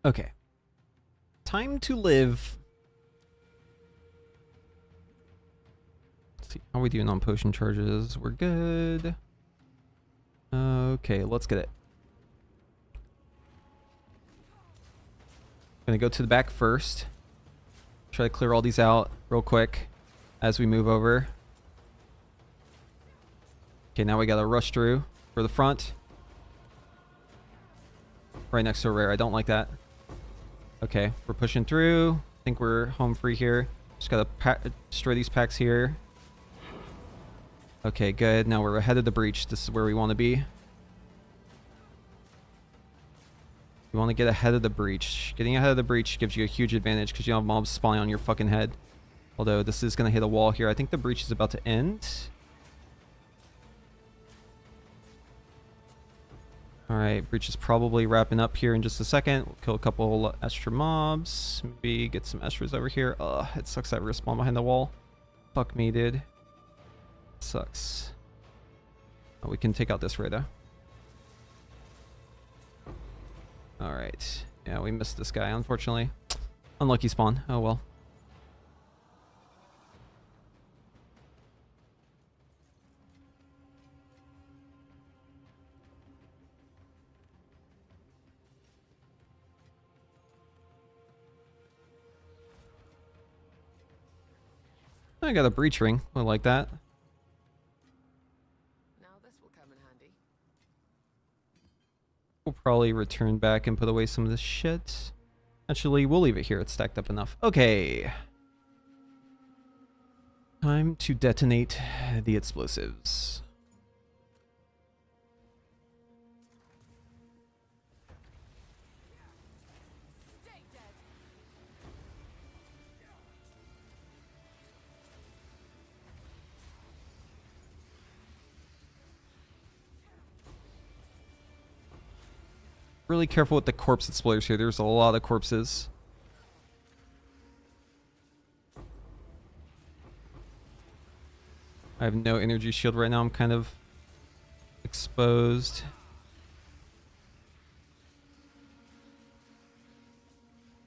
Speaker 1: Okay. Time to live. Let's see. How are we doing on potion charges? We're good. Okay, let's get it. Gonna go to the back first. Try to clear all these out real quick as we move over. Okay, now we gotta rush through for the front. Right next to a rare. I don't like that. Okay, we're pushing through. I think we're home free here. Just gotta destroy these packs here. Okay, good. Now we're ahead of the breach. This is where we want to be. You want to get ahead of the breach. Getting ahead of the breach gives you a huge advantage because you don't have mobs spawning on your fucking head. Although this is going to hit a wall here. I think the breach is about to end. Alright, breach is probably wrapping up here in just a second. We'll kill a couple extra mobs. Maybe get some extras over here. Ugh, it sucks that respawn behind the wall. Fuck me, dude. Sucks. Oh, we can take out this radar. Alright. Yeah, we missed this guy, unfortunately. Unlucky spawn. Oh well. I got a breach ring. I like that.
Speaker 2: Now this will come in handy.
Speaker 1: We'll probably return back and put away some of this shit. Actually, we'll leave it here. It's stacked up enough. Okay. Time to detonate the explosives.
Speaker 2: Stay dead.
Speaker 1: Really careful with the corpse exploders here. There's a lot of corpses. I have no energy shield right now. I'm kind of exposed.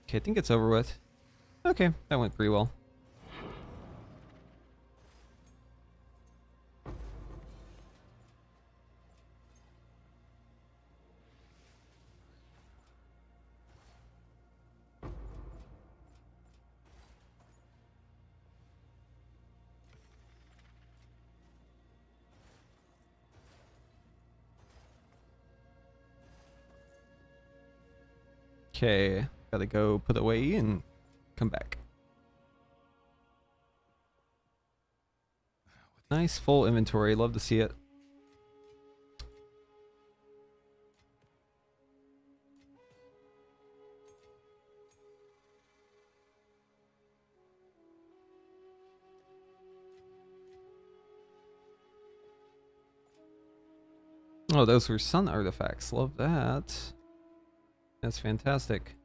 Speaker 1: Okay, I think it's over with. Okay, that went pretty well. Okay, gotta go put it away and come back. Nice full inventory. Love to see it. Oh, those were sun artifacts. Love that. That's fantastic.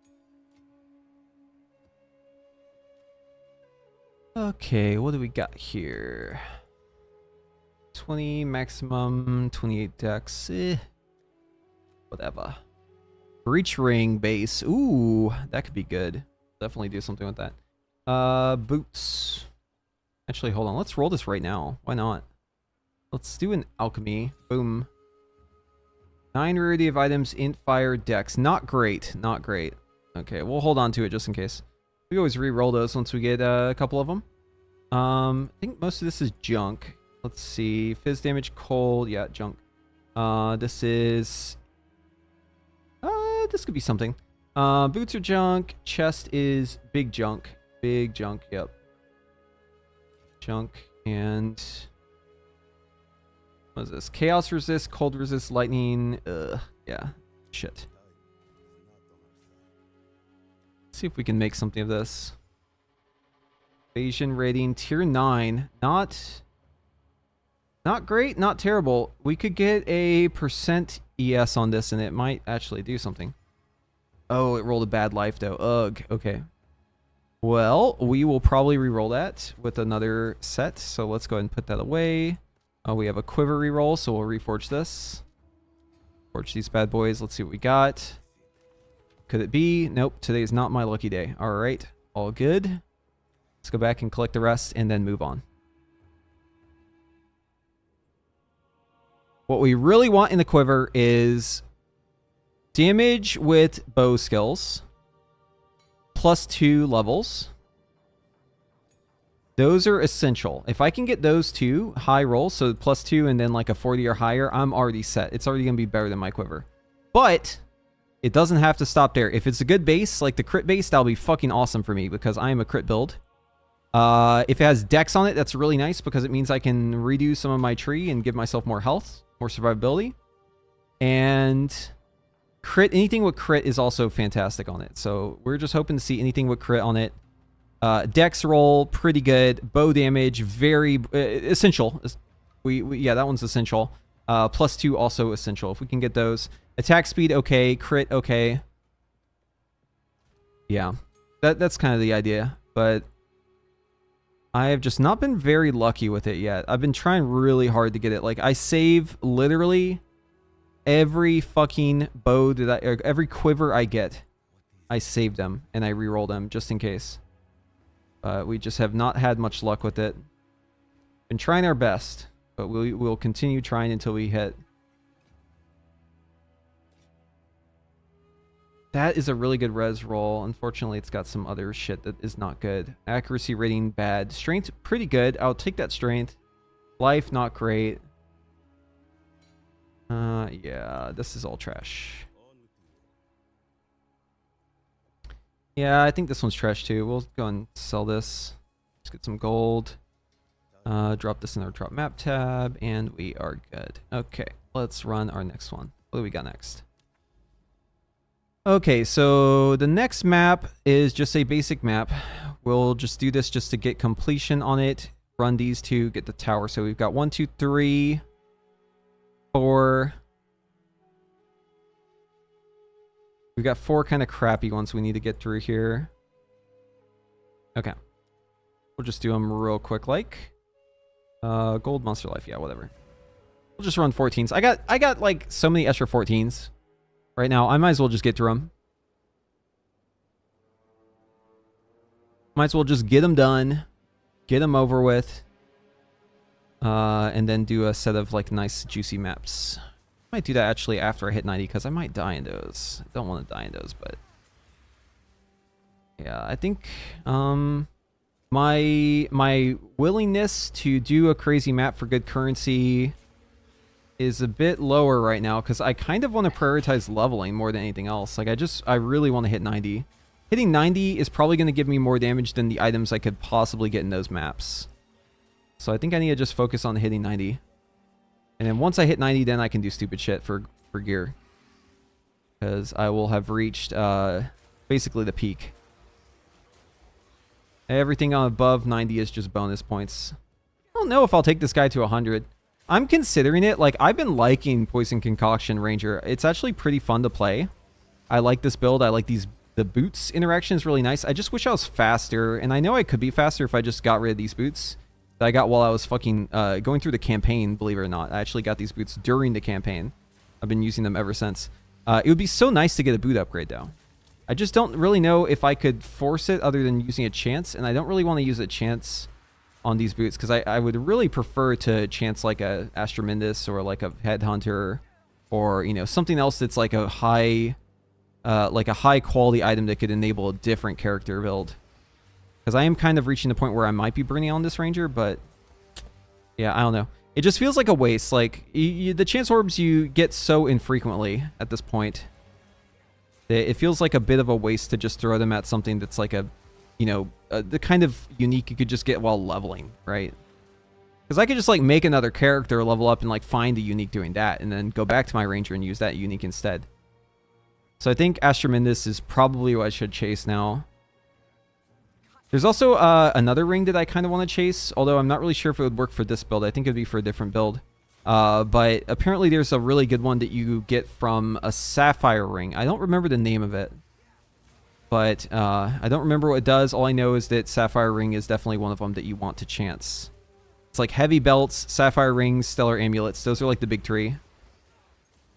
Speaker 1: Okay, what do we got here? 20 maximum, 28 dex. Whatever. Breach ring base. Ooh, that could be good. Definitely do something with that. Boots. Actually, hold on. Let's roll this right now. Why not? Let's do an alchemy. Boom. 9 rarity of items, int, fire, dex. Not great. Not great. Okay, we'll hold on to it just in case. We always re-roll those once we get a couple of them. I think most of this is junk. Let's see. Fizz damage, cold. Yeah, junk. This is... this could be something. Boots are junk. Chest is big junk. Big junk, yep. Junk. And... what is this? Chaos resist, cold resist, lightning. Yeah. Shit. Let's see if we can make something of this. Evasion rating, tier 9. Not great, not terrible. We could get a % ES on this and it might actually do something. Oh, it rolled a bad life though. Ugh. Okay. Well, we will probably re-roll that with another set. So let's go ahead and put that away. We have a quiver reroll, so we'll reforge this. Forge these bad boys. Let's see what we got. Could it be? Nope. Today is not my lucky day. All right. All good. Let's go back and collect the rest and then move on. What we really want in the quiver is damage with bow skills. +2 levels. Those are essential. If I can get those two high rolls, so +2 and then like a 40 or higher, I'm already set. It's already going to be better than my quiver. But it doesn't have to stop there. If it's a good base, like the crit base, that'll be fucking awesome for me because I am a crit build. If it has dex on it, that's really nice because it means I can redo some of my tree and give myself more health, more survivability. And crit, anything with crit is also fantastic on it. So we're just hoping to see anything with crit on it. Dex roll, pretty good. Bow damage, very essential. Yeah, that one's essential. +2 also essential. If we can get those. Attack speed, okay. Crit, okay. Yeah, that's kind of the idea. But I have just not been very lucky with it yet. I've been trying really hard to get it. Like, I save literally every fucking bow that or every quiver I get. I save them and I reroll them just in case. We just have not had much luck with it. Been trying our best, but we'll continue trying until we hit. That is a really good res roll. Unfortunately, it's got some other shit that is not good. Accuracy rating, bad. Strength, pretty good. I'll take that strength. Life, not great. Yeah, this is all trash. Yeah, I think this one's trash too. We'll go and sell this. Let's get some gold. Drop this in our drop map tab, and we are good. Okay, let's run our next one. What do we got next? Okay, so the next map is just a basic map. We'll just do this just to get completion on it. Run these two, get the tower. So we've got 1, 2, 3, 4. We've got 4 kind of crappy ones we need to get through here. Okay. We'll just do them real quick like. Gold monster life, yeah, whatever. We'll just run 14s. I got like so many extra 14s right now. I might as well just get through them. Might as well just get them done. Get them over with. And then do a set of like nice juicy maps. I might do that actually after I hit 90 because I might die in those. I don't want to die in those, but yeah, I think my willingness to do a crazy map for good currency is a bit lower right now because I kind of want to prioritize leveling more than anything else. Like I really want to hit 90. Hitting 90 is probably going to give me more damage than the items I could possibly get in those maps. So I think I need to just focus on hitting 90. And then once I hit 90, then I can do stupid shit for gear. Because I will have reached basically the peak. Everything on above 90 is just bonus points. I don't know if I'll take this guy to 100. I'm considering it. Like, I've been liking Poison Concoction Ranger. It's actually pretty fun to play. I like this build. I like these the boots interaction is really nice. I just wish I was faster, and I know I could be faster if I just got rid of these boots that I got while I was fucking going through the campaign, believe it or not. I actually got these boots during the campaign. I've been using them ever since. It would be so nice to get a boot upgrade, though. I just don't really know if I could force it other than using a chance, and I don't really want to use a chance on these boots, because I would really prefer to chance like a Astromindus or like a Headhunter, or, you know, something else that's like a high quality item that could enable a different character build. Because I am kind of reaching the point where I might be burning on this ranger, but yeah, I don't know. It just feels like a waste. Like, the chance orbs you get so infrequently at this point that it feels like a bit of a waste to just throw them at something that's like a, you know, the kind of unique you could just get while leveling, right? Because I could just like make another character level up and like find a unique doing that, and then go back to my ranger and use that unique instead. So I think Astromindus is probably what I should chase now. There's also another ring that I kind of want to chase, although I'm not really sure if it would work for this build. I think it would be for a different build. But apparently there's a really good one that you get from a sapphire ring. I don't remember the name of it, but I don't remember what it does. All I know is that sapphire ring is definitely one of them that you want to chance. It's like heavy belts, sapphire rings, stellar amulets. Those are like the big three.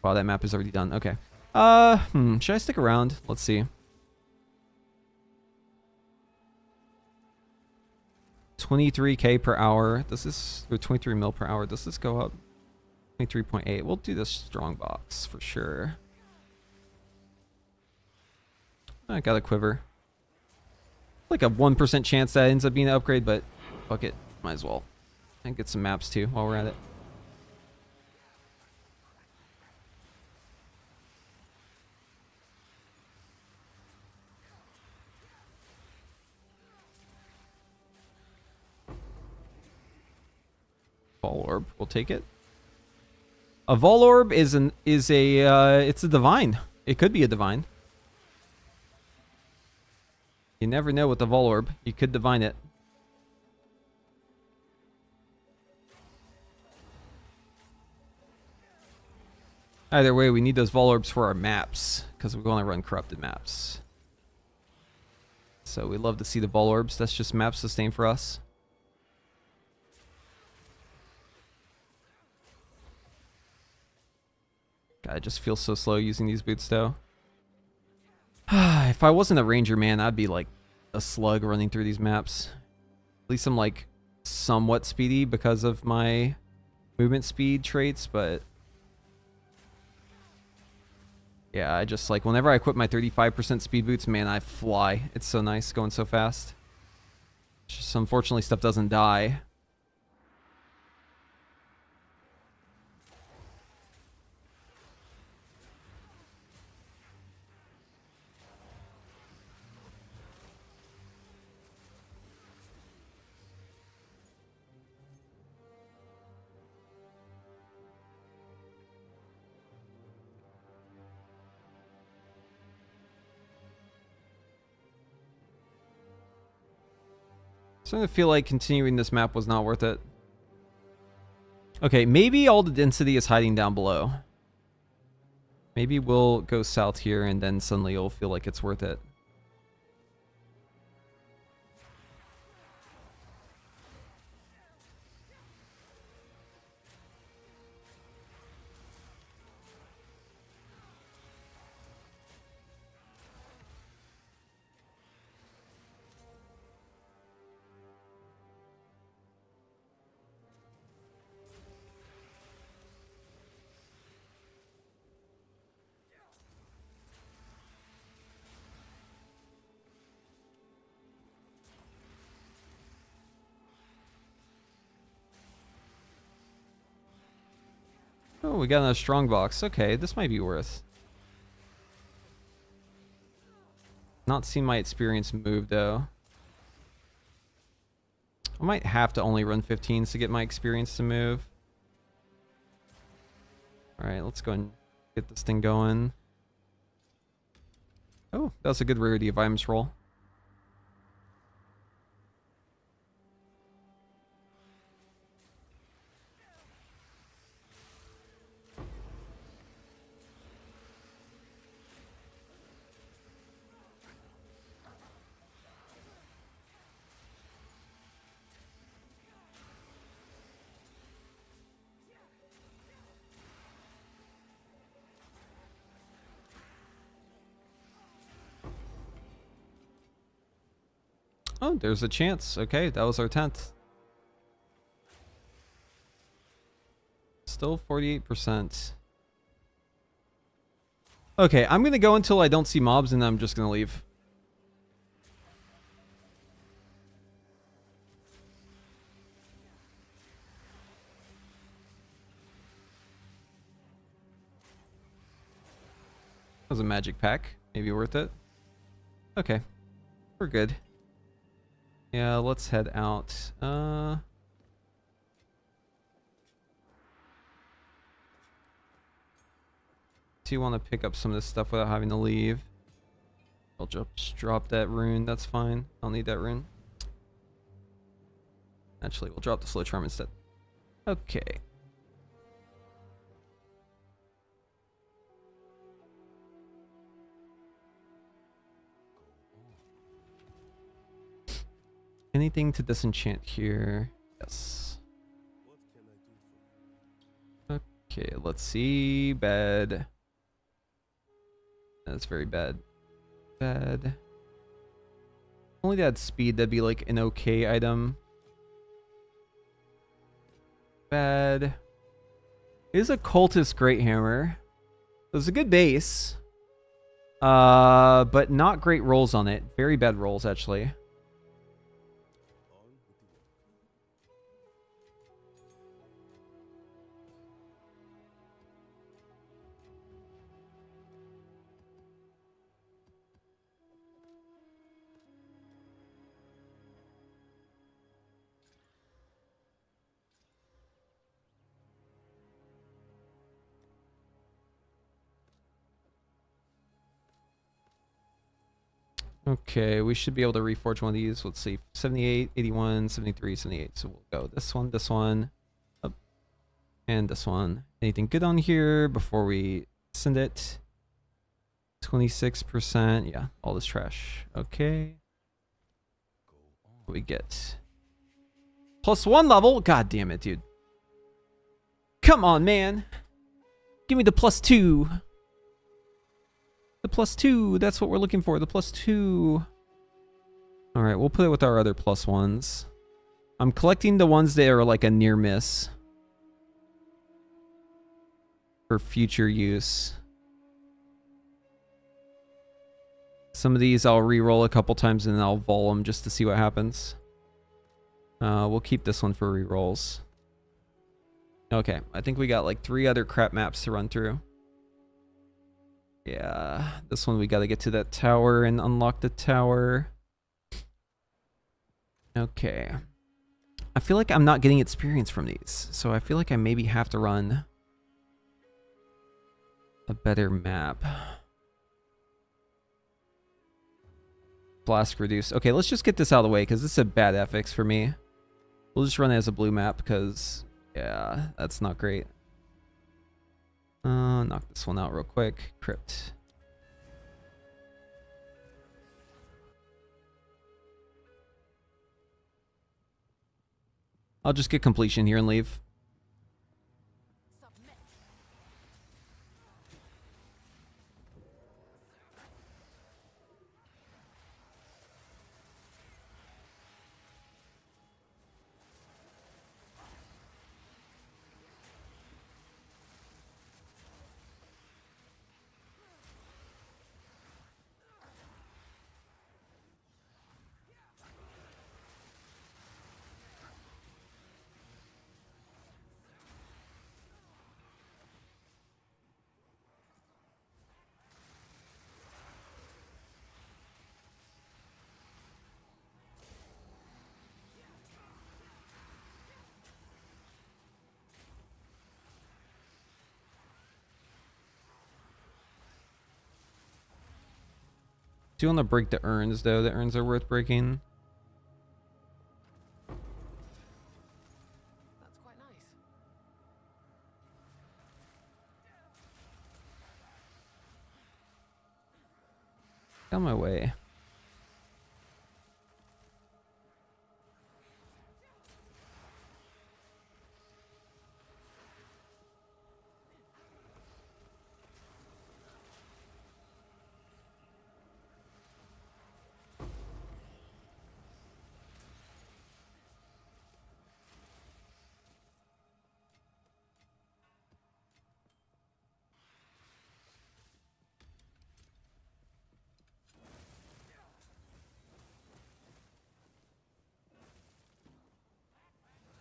Speaker 1: Wow, that map is already done. Okay. Should I stick around? Let's see. 23k per hour. Does this, or 23 mil per hour? Does this go up? 23.8. We'll do the strong box for sure. I got a quiver. Like a 1% chance that ends up being an upgrade, but fuck it. Might as well. And get some maps too while we're at it. Vol orb, we'll take it. A Vol orb is it's a divine. It could be a divine. You never know with the Vol orb. You could divine it. Either way, we need those Vol orbs for our maps, because we want to run corrupted maps. So we love to see the Vol orbs. That's just map sustain for us. God, I just feel so slow using these boots, though. If I wasn't a ranger, man, I'd be like a slug running through these maps. At least I'm like somewhat speedy because of my movement speed traits, but yeah, I just like, whenever I equip my 35% speed boots, man, I fly. It's so nice going so fast. It's just unfortunately stuff doesn't die. Starting to feel like continuing this map was not worth it. Okay, maybe all the density is hiding down below. Maybe we'll go south here and then suddenly you'll feel like it's worth it. Oh, we got another strong box. Okay, this might be worth. Not seen my experience move, though. I might have to only run 15s to get my experience to move. Alright, let's go and get this thing going. Oh, that's a good rarity of items roll. Oh, there's a chance. Okay, that was our 10th. Still 48%. Okay, I'm gonna go until I don't see mobs and then I'm just gonna leave. That was a magic pack. Maybe worth it. Okay. We're good. Yeah, let's head out. Do you want to pick up some of this stuff without having to leave? I'll just drop that rune. That's fine. I'll need that rune. Actually, we'll drop the slow charm instead. Okay. Anything to disenchant here? Yes. Okay, let's see. Bad. That's very bad. Bad. Only that speed, that'd be like an okay item. Bad. It is a cultist great hammer. It was a good base. But not great rolls on it. Very bad rolls actually. Okay, we should be able to reforge one of these. Let's see. 78, 81, 73, 78. So we'll go this one, up, and this one. Anything good on here before we send it? 26%. Yeah, all this trash. Okay. What we get? +1 level? God damn it, dude. Come on, man. Give me the +2. The +2, that's what we're looking for, the +2. Alright, we'll put it with our other +1s. I'm collecting the ones that are like a near miss. For future use. Some of these I'll re-roll a couple times and then I'll vol them just to see what happens. We'll keep this one for re-rolls. Okay, I think we got like 3 other crap maps to run through. Yeah, this one we gotta get to that tower and unlock the tower. Okay. I feel like I'm not getting experience from these, so I feel like I maybe have to run a better map. Flask reduce. Okay, let's just get this out of the way because this is a bad FX for me. We'll just run it as a blue map because, yeah, that's not great. Knock this one out real quick. Crypt. I'll just get completion here and leave.
Speaker 2: Submit.
Speaker 1: Do you want to break the urns, though? The urns are worth breaking.
Speaker 2: That's quite nice.
Speaker 1: On my way.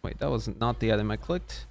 Speaker 1: Wait, that was not the item I clicked.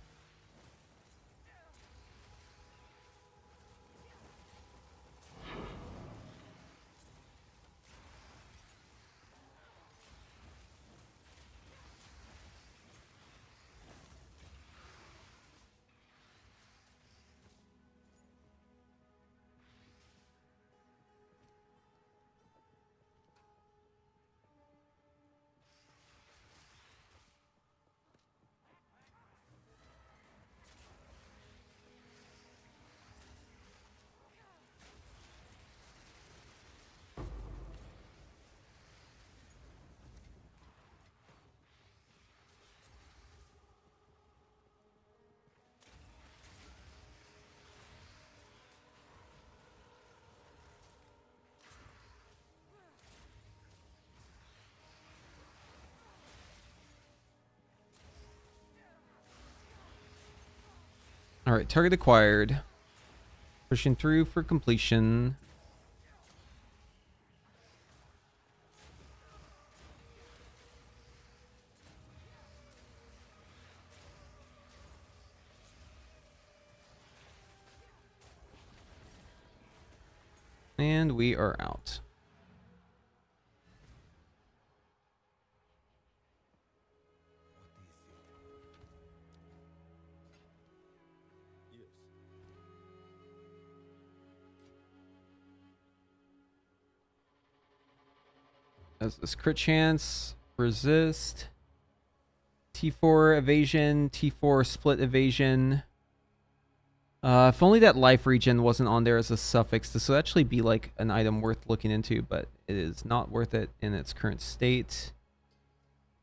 Speaker 1: All right, target acquired. Pushing through for completion. And we are out. Has this crit chance, resist, T4 evasion, T4 split evasion. If only that life regen wasn't on there as a suffix, this would actually be like an item worth looking into, but it is not worth it in its current state.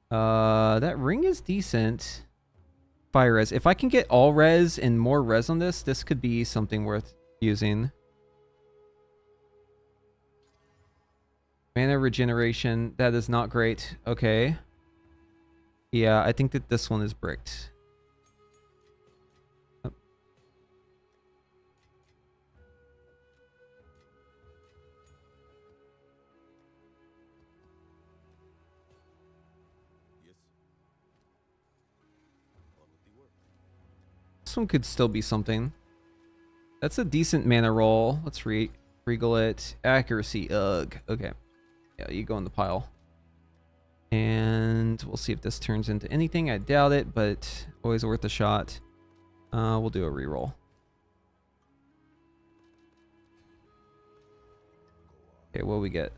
Speaker 1: That ring is decent. Fire res. If I can get all res and more res on this, this could be something worth using. Mana regeneration. That is not great. Okay. Yeah, I think that this one is bricked. Oh. This one could still be something. That's a decent mana roll. Let's regal it. Accuracy. Ugh. Okay. Yeah, you go in the pile. And we'll see if this turns into anything. I doubt it, but always worth a shot. We'll do a reroll. Okay, what we get?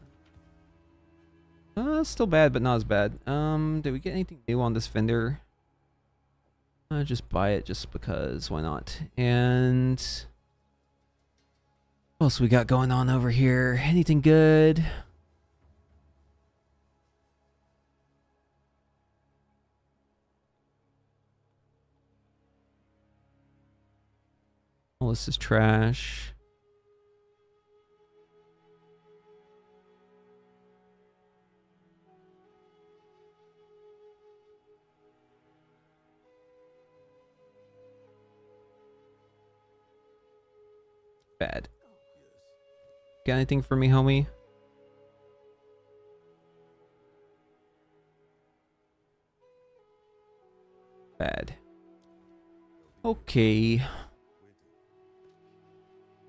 Speaker 1: Still bad, but not as bad. Did we get anything new on this vendor? Just buy it just because. Why not? And what else we got going on over here? Anything good? All this is trash. Bad. Got anything for me, homie? Bad. Okay.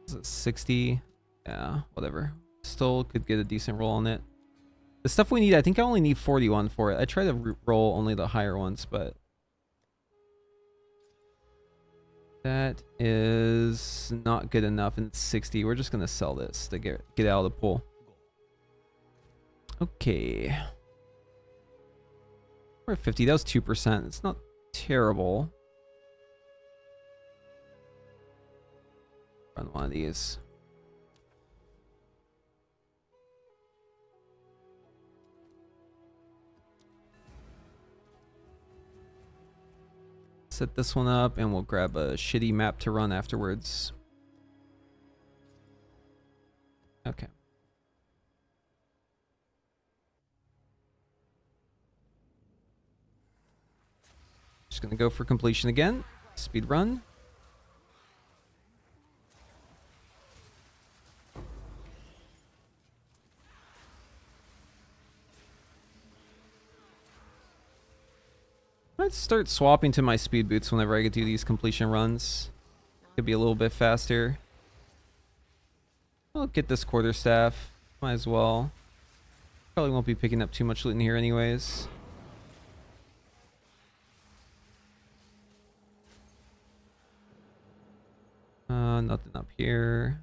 Speaker 1: Is it 60? Yeah, whatever. Still could get a decent roll on it. The stuff we need, I think I only need 41 for it. I try to roll only the higher ones, but that is not good enough, and it's 60. We're just gonna sell this to get out of the pool. Okay. We're at 50. That was 2%. It's not terrible. Run one of these. Set this one up, and we'll grab a shitty map to run afterwards. Okay. Just gonna go for completion again. Speed run. might start swapping to my speed boots whenever I get to these completion runs. Could be a little bit faster. I'll get this quarterstaff. Might as well. Probably won't be picking up too much loot in here anyways. Nothing up here.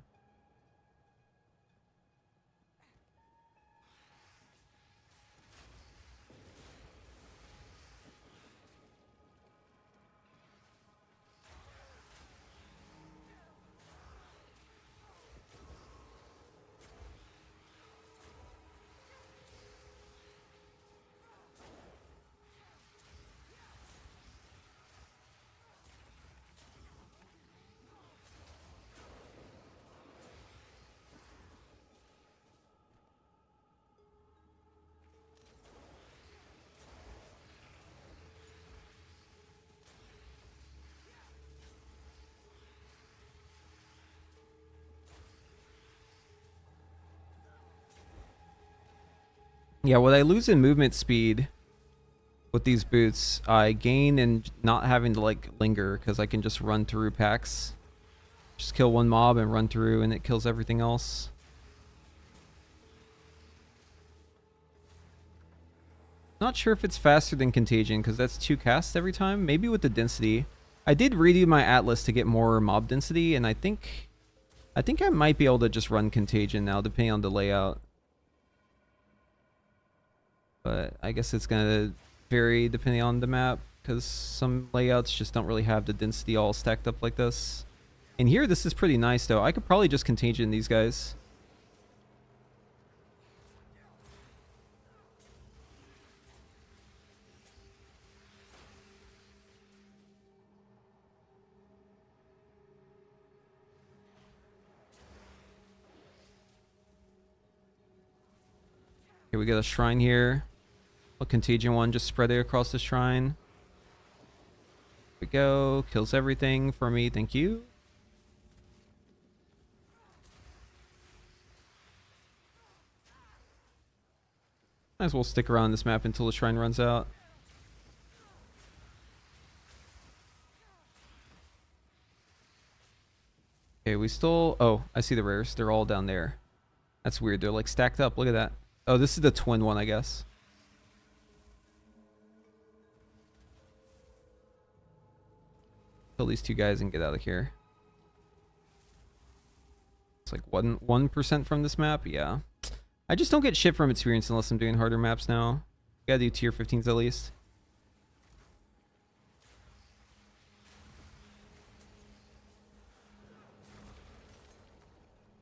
Speaker 1: Yeah, what I lose in movement speed with these boots, I gain in not having to like linger because I can just run through packs. Just kill one mob and run through and it kills everything else. Not sure if it's faster than Contagion because that's 2 casts every time. Maybe with the density. I did redo my atlas to get more mob density and I think I might be able to just run Contagion now depending on the layout. But I guess it's gonna vary depending on the map because some layouts just don't really have the density all stacked up like this. And here this is pretty nice though. I could probably just Contagion these guys. Okay, we got a shrine here. A Contagion one, just spread it across the shrine. Here we go. Kills everything for me, thank you. Might as well stick around this map until the shrine runs out. Okay, we still... Oh, I see the rares. They're all down there. That's weird. They're like stacked up. Look at that. Oh, this is the twin one, I guess. Kill these 2 guys and get out of here. It's like 1% from this map. Yeah. I just don't get shit from experience unless I'm doing harder maps now. Gotta do tier 15s at least.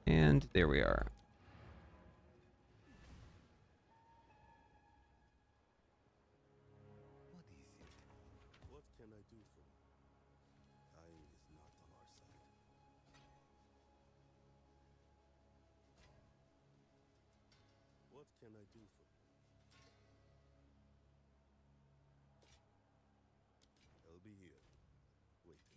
Speaker 1: And there we are.
Speaker 4: What can I do for you? Time is not on our side. What can I do for you? I'll be here, waiting.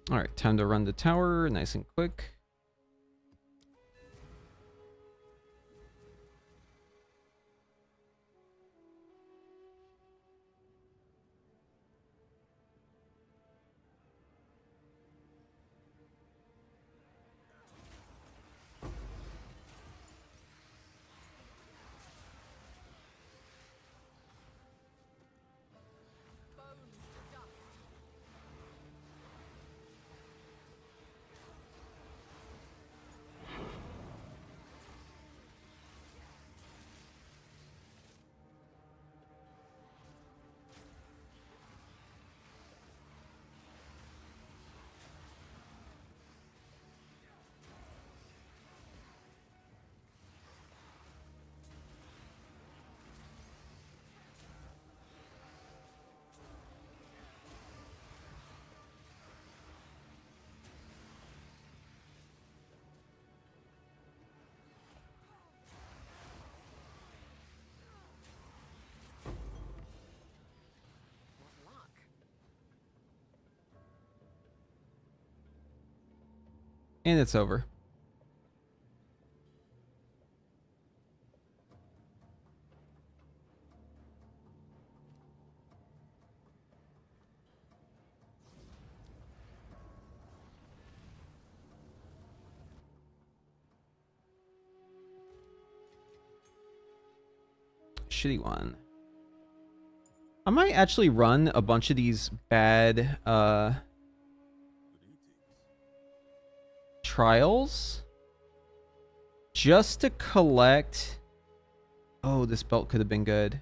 Speaker 1: All right, time to run the tower nice and quick.
Speaker 2: Bones to dust. What luck.
Speaker 1: And it's over. shitty one. I might actually run a bunch of these bad trials just to collect. Oh, this belt could have been good.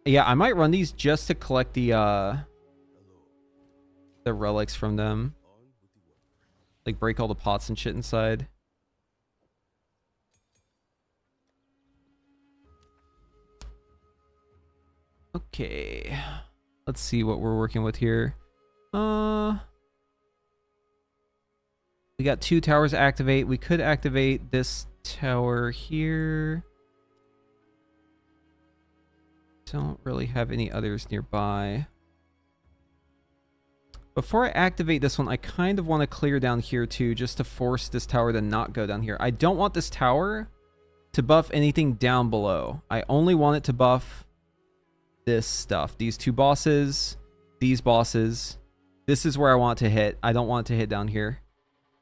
Speaker 1: Yeah, I might run these just to collect the relics from them. Like break all the pots and shit inside. Okay. Let's see what we're working with here. We got 2 towers to activate. We could activate this tower here. Don't really have any others nearby. Before I activate this one, I kind of want to clear down here too, just to force this tower to not go down here. I don't want this tower to buff anything down below. I only want it to buff this stuff. These 2 bosses, these bosses. This is where I want it to hit. I don't want it to hit down here.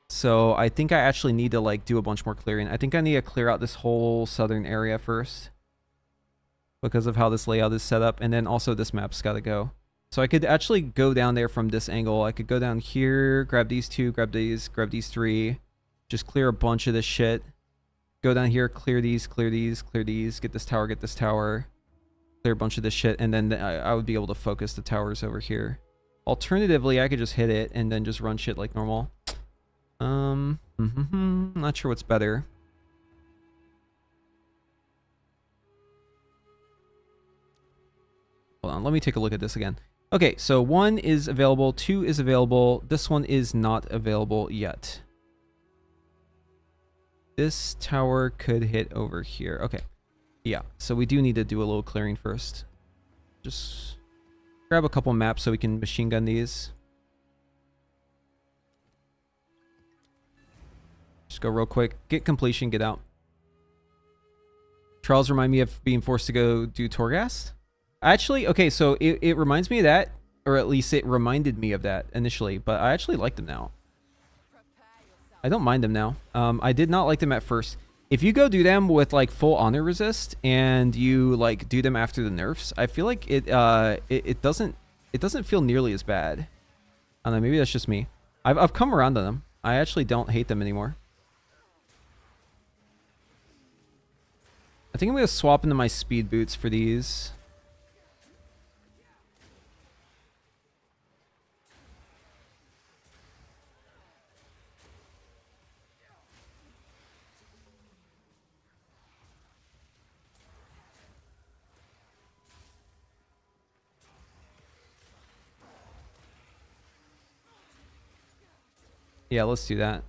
Speaker 1: So I think I actually need to like do a bunch more clearing. I think I need to clear out this whole southern area first, because of how this layout is set up. And then also this map's got to go. So I could actually go down there from this angle. I could go down here, grab these 2, grab these 3. Just clear a bunch of this shit. Go down here, clear these, clear these, clear these. Get this tower, clear a bunch of this shit. And then I would be able to focus the towers over here. Alternatively, I could just hit it and then just run shit like normal. Not sure what's better. Hold on, let me take a look at this again. Okay, so 1 is available, 2 is available. This one is not available yet. This tower could hit over here. Okay. Yeah, so we do need to do a little clearing first. Just grab a couple maps so we can machine gun these. Just go real quick. Get completion, get out. Trials remind me of being forced to go do Torghast. Actually, okay, so it reminds me of that, or at least it reminded me of that initially, but I actually like them now. I don't mind them now. I did not like them at first. If you go do them with like full honor resist and you like do them after the nerfs, I feel like it doesn't feel nearly as bad. I don't know, maybe that's just me. I've come around on them. I actually don't hate them anymore. I think I'm gonna swap into my speed boots for these. Yeah, let's do that. I'm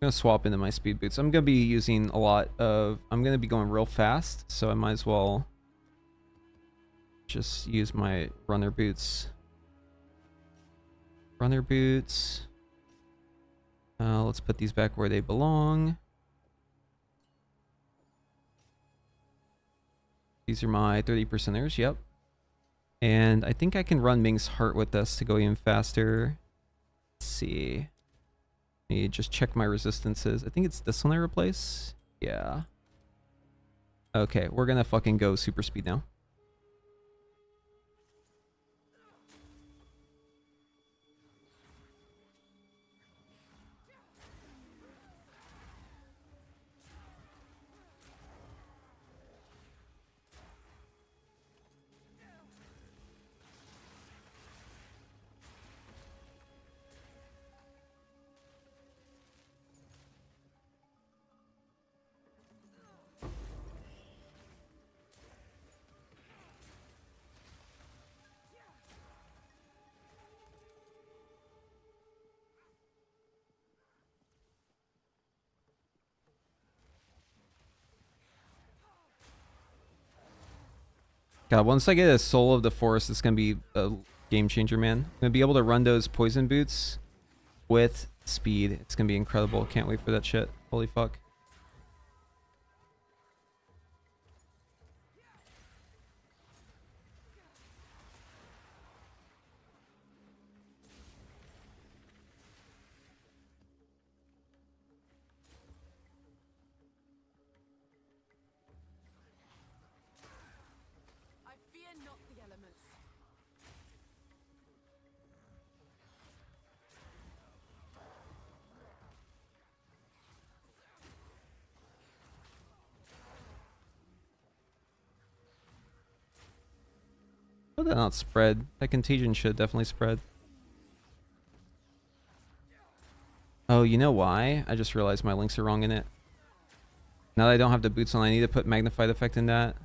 Speaker 1: gonna swap into my speed boots. I'm gonna be using a lot of... I'm gonna be going real fast, so I might as well just use my runner boots. Runner boots. Let's put these back where they belong. These are my 30%ers, yep. And I think I can run Ming's Heart with this to go even faster. Let's see. Let me just check my resistances. I think it's this one I replace. Yeah. Okay, we're gonna fucking go super speed now. God, once I get a Soul of the Forest, it's going to be a game changer, man. I'm going to be able to run those poison boots with speed. It's going to be incredible. Can't wait for that shit. Holy fuck. How did that not spread? That contagion should definitely spread. Oh, you know why? I just realized my links are wrong in it. Now that I don't have the boots on, I need to put magnified effect in that.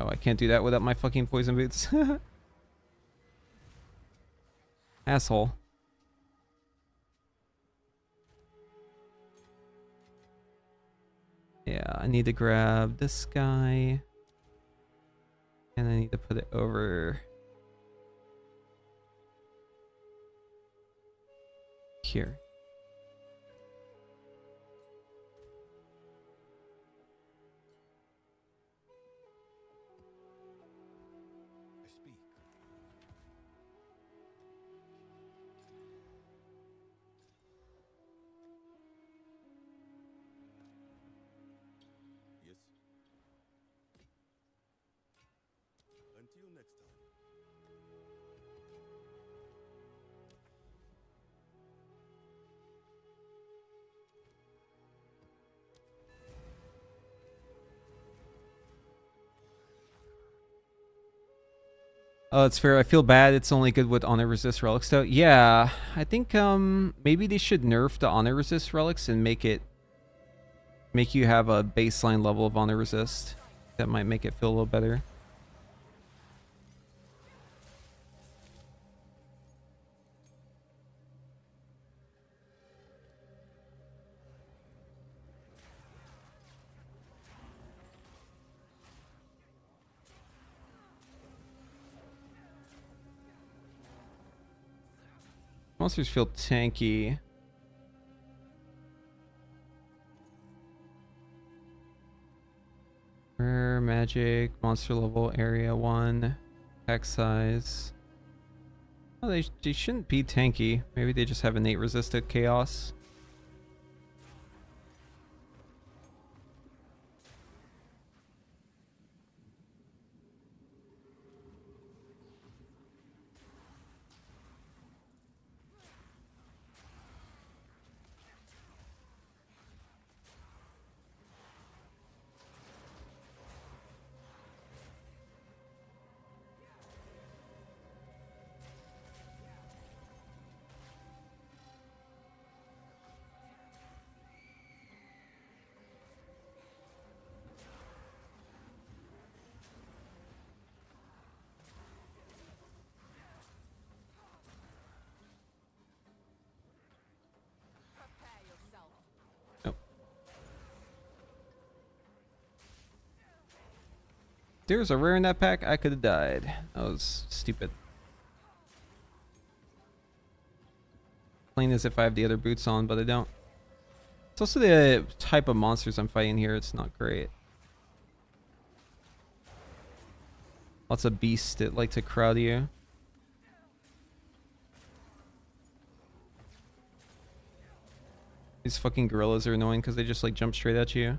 Speaker 1: Oh, I can't do that without my fucking poison boots. Asshole. Yeah, I need to grab this guy. And I need to put it over here.
Speaker 4: I speak. Yes. Until next time.
Speaker 1: Oh, it's fair. I feel bad. It's only good with honor resist relics though. Yeah, I think maybe they should nerf the honor resist relics and make you have a baseline level of honor resist. That might make it feel a little better. Monsters feel tanky. Rare magic, monster level, area 1, pack size. Oh, they shouldn't be tanky. Maybe they just have innate resisted chaos.
Speaker 2: Prepare yourself.
Speaker 1: Nope. There's a rare in that pack. I could have died. That was stupid. Plain as if I have the other boots on, but I don't. It's also the type of monsters I'm fighting here. It's not great. Lots of beasts that like to crowd you. These fucking gorillas are annoying because they just like jump straight at you.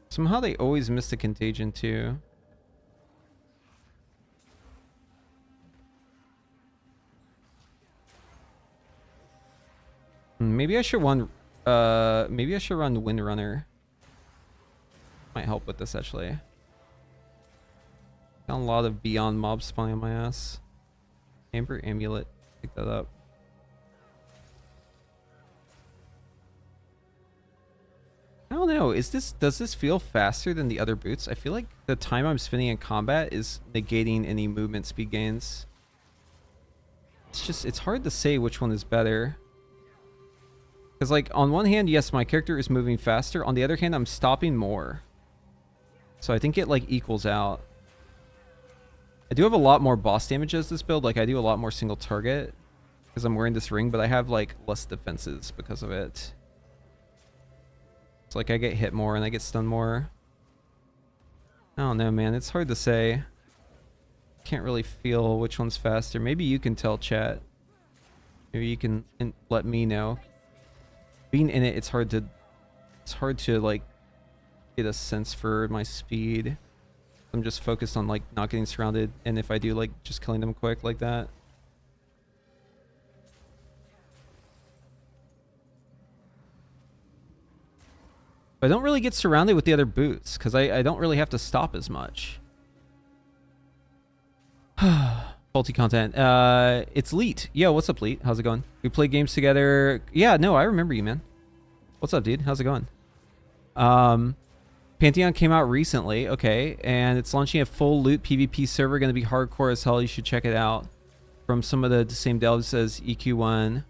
Speaker 1: Somehow they always miss the contagion too. Maybe I should run Windrunner. Might help with this actually. Got a lot of beyond mobs spawning on my ass. Amber Amulet. Pick that up. I don't know. Does this feel faster than the other boots? I feel like the time I'm spending in combat is negating any movement speed gains. It's hard to say which one is better. Because like on one hand, yes, my character is moving faster. On the other hand, I'm stopping more. So I think it like equals out. I do have a lot more boss damage as this build. Like, I do a lot more single target because I'm wearing this ring, but I have, like, less defenses because of it. It's like I get hit more and I get stunned more. I don't know, man. It's hard to say. Can't really feel which one's faster. Maybe you can tell, chat. Maybe you can let me know. Being in it, it's hard to like get a sense for my speed. I'm just focused on like not getting surrounded, and if I do, like just killing them quick like that. But I don't really get surrounded with the other boots because I don't really have to stop as much. Faulty content. It's Leet. Yo, what's up, Leet? How's it going? We play games together. Yeah, no, I remember you, man. What's up, dude? How's it going? Pantheon came out recently. Okay, and it's launching a full loot PvP server. Going to be hardcore as hell. You should check it out. From some of the same devs as EQ1.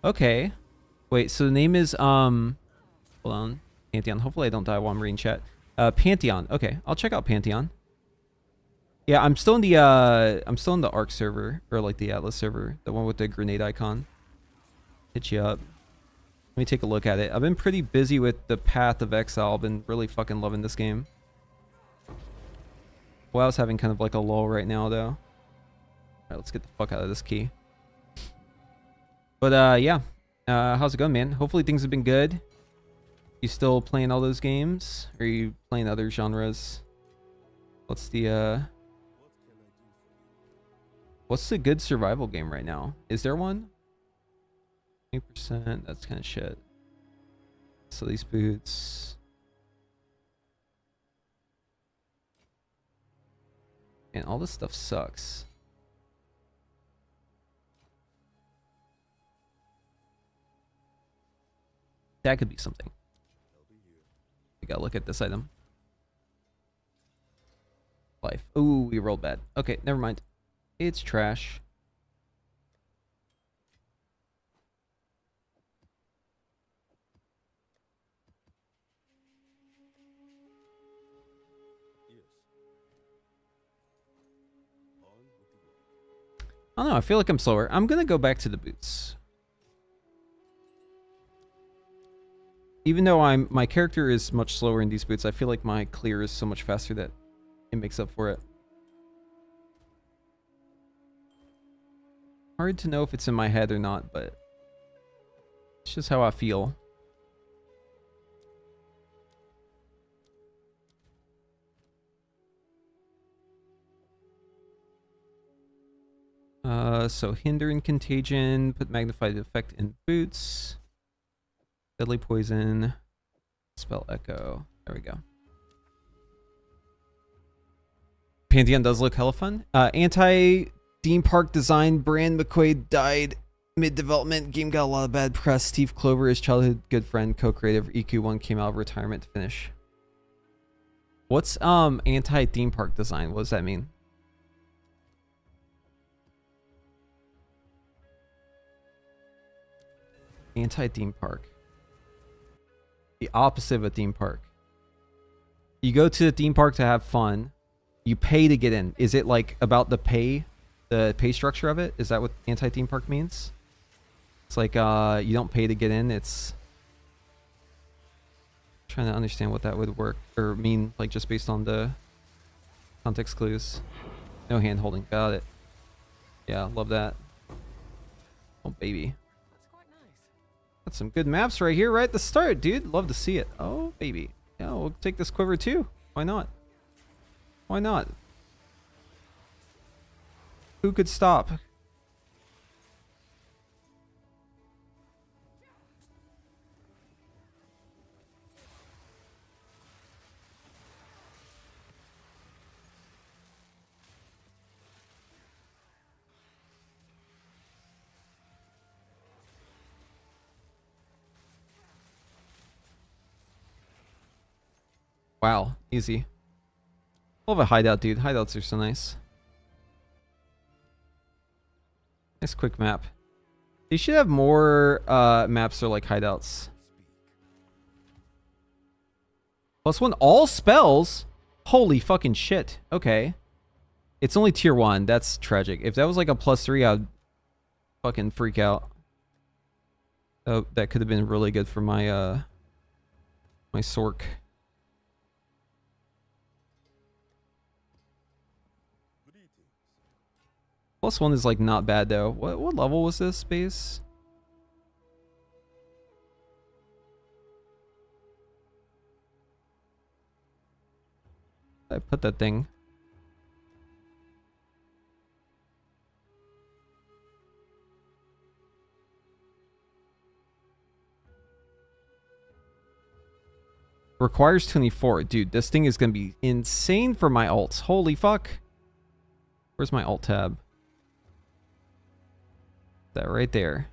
Speaker 1: Okay. Wait, so the name is hold on. Pantheon. Hopefully I don't die while I'm reading chat. Pantheon. Okay, I'll check out Pantheon. Yeah, I'm still in the Arc server, or like the Atlas server, the one with the grenade icon. Hit you up. Let me take a look at it. I've been pretty busy with the Path of Exile. I've been really fucking loving this game. WoW's having kind of like a lull right now, though. All right, let's get the fuck out of this key. But yeah, how's it going, man? Hopefully things have been good. You still playing all those games, or are you playing other genres? What's the what's the good survival game right now? Is there one? 8%. That's kind of shit. So these boots. And all this stuff sucks. That could be something. We gotta look at this item. Life. Ooh, we rolled bad. Okay, never mind. It's trash.
Speaker 4: Yes. On with the road.
Speaker 1: I don't know. I feel like I'm slower. I'm gonna go back to the boots. Even though my character is much slower in these boots, I feel like my clear is so much faster that it makes up for it. Hard to know if it's in my head or not, but it's just how I feel. So hinder and contagion, put magnified effect in boots. Deadly poison, spell echo. There we go. Pantheon does look hella fun. Anti-theme park design, Brand McQuaid died mid-development. Game got a lot of bad press. Steve Clover, his childhood good friend, co-creator of EQ1, came out of retirement to finish. What's anti-theme park design? What does that mean? Anti-theme park. The opposite of a theme park. You go to the theme park to have fun. You pay to get in. Is it like about the pay structure of it? Is that what anti-theme park means? It's like you don't pay to get in. It's trying to understand what that would work or mean, like just based on the context clues. No hand holding. Got it. Yeah, love that. Oh baby. Got some good maps right here, right at the start, dude. Love to see it. Oh, baby. Yeah, we'll take this quiver too. Why not? Why not? Who could stop? Wow, easy. Love a hideout, dude. Hideouts are so nice. Nice quick map. They should have more maps that are like hideouts. +1 all spells? Holy fucking shit. Okay. It's only tier 1. That's tragic. If that was like a +3, I'd fucking freak out. Oh, that could have been really good for my my Sork. +1 is like not bad though. What level was this base? I put that thing. Requires 24. Dude, this thing is gonna be insane for my alts. Holy fuck. Where's my alt tab? That right there.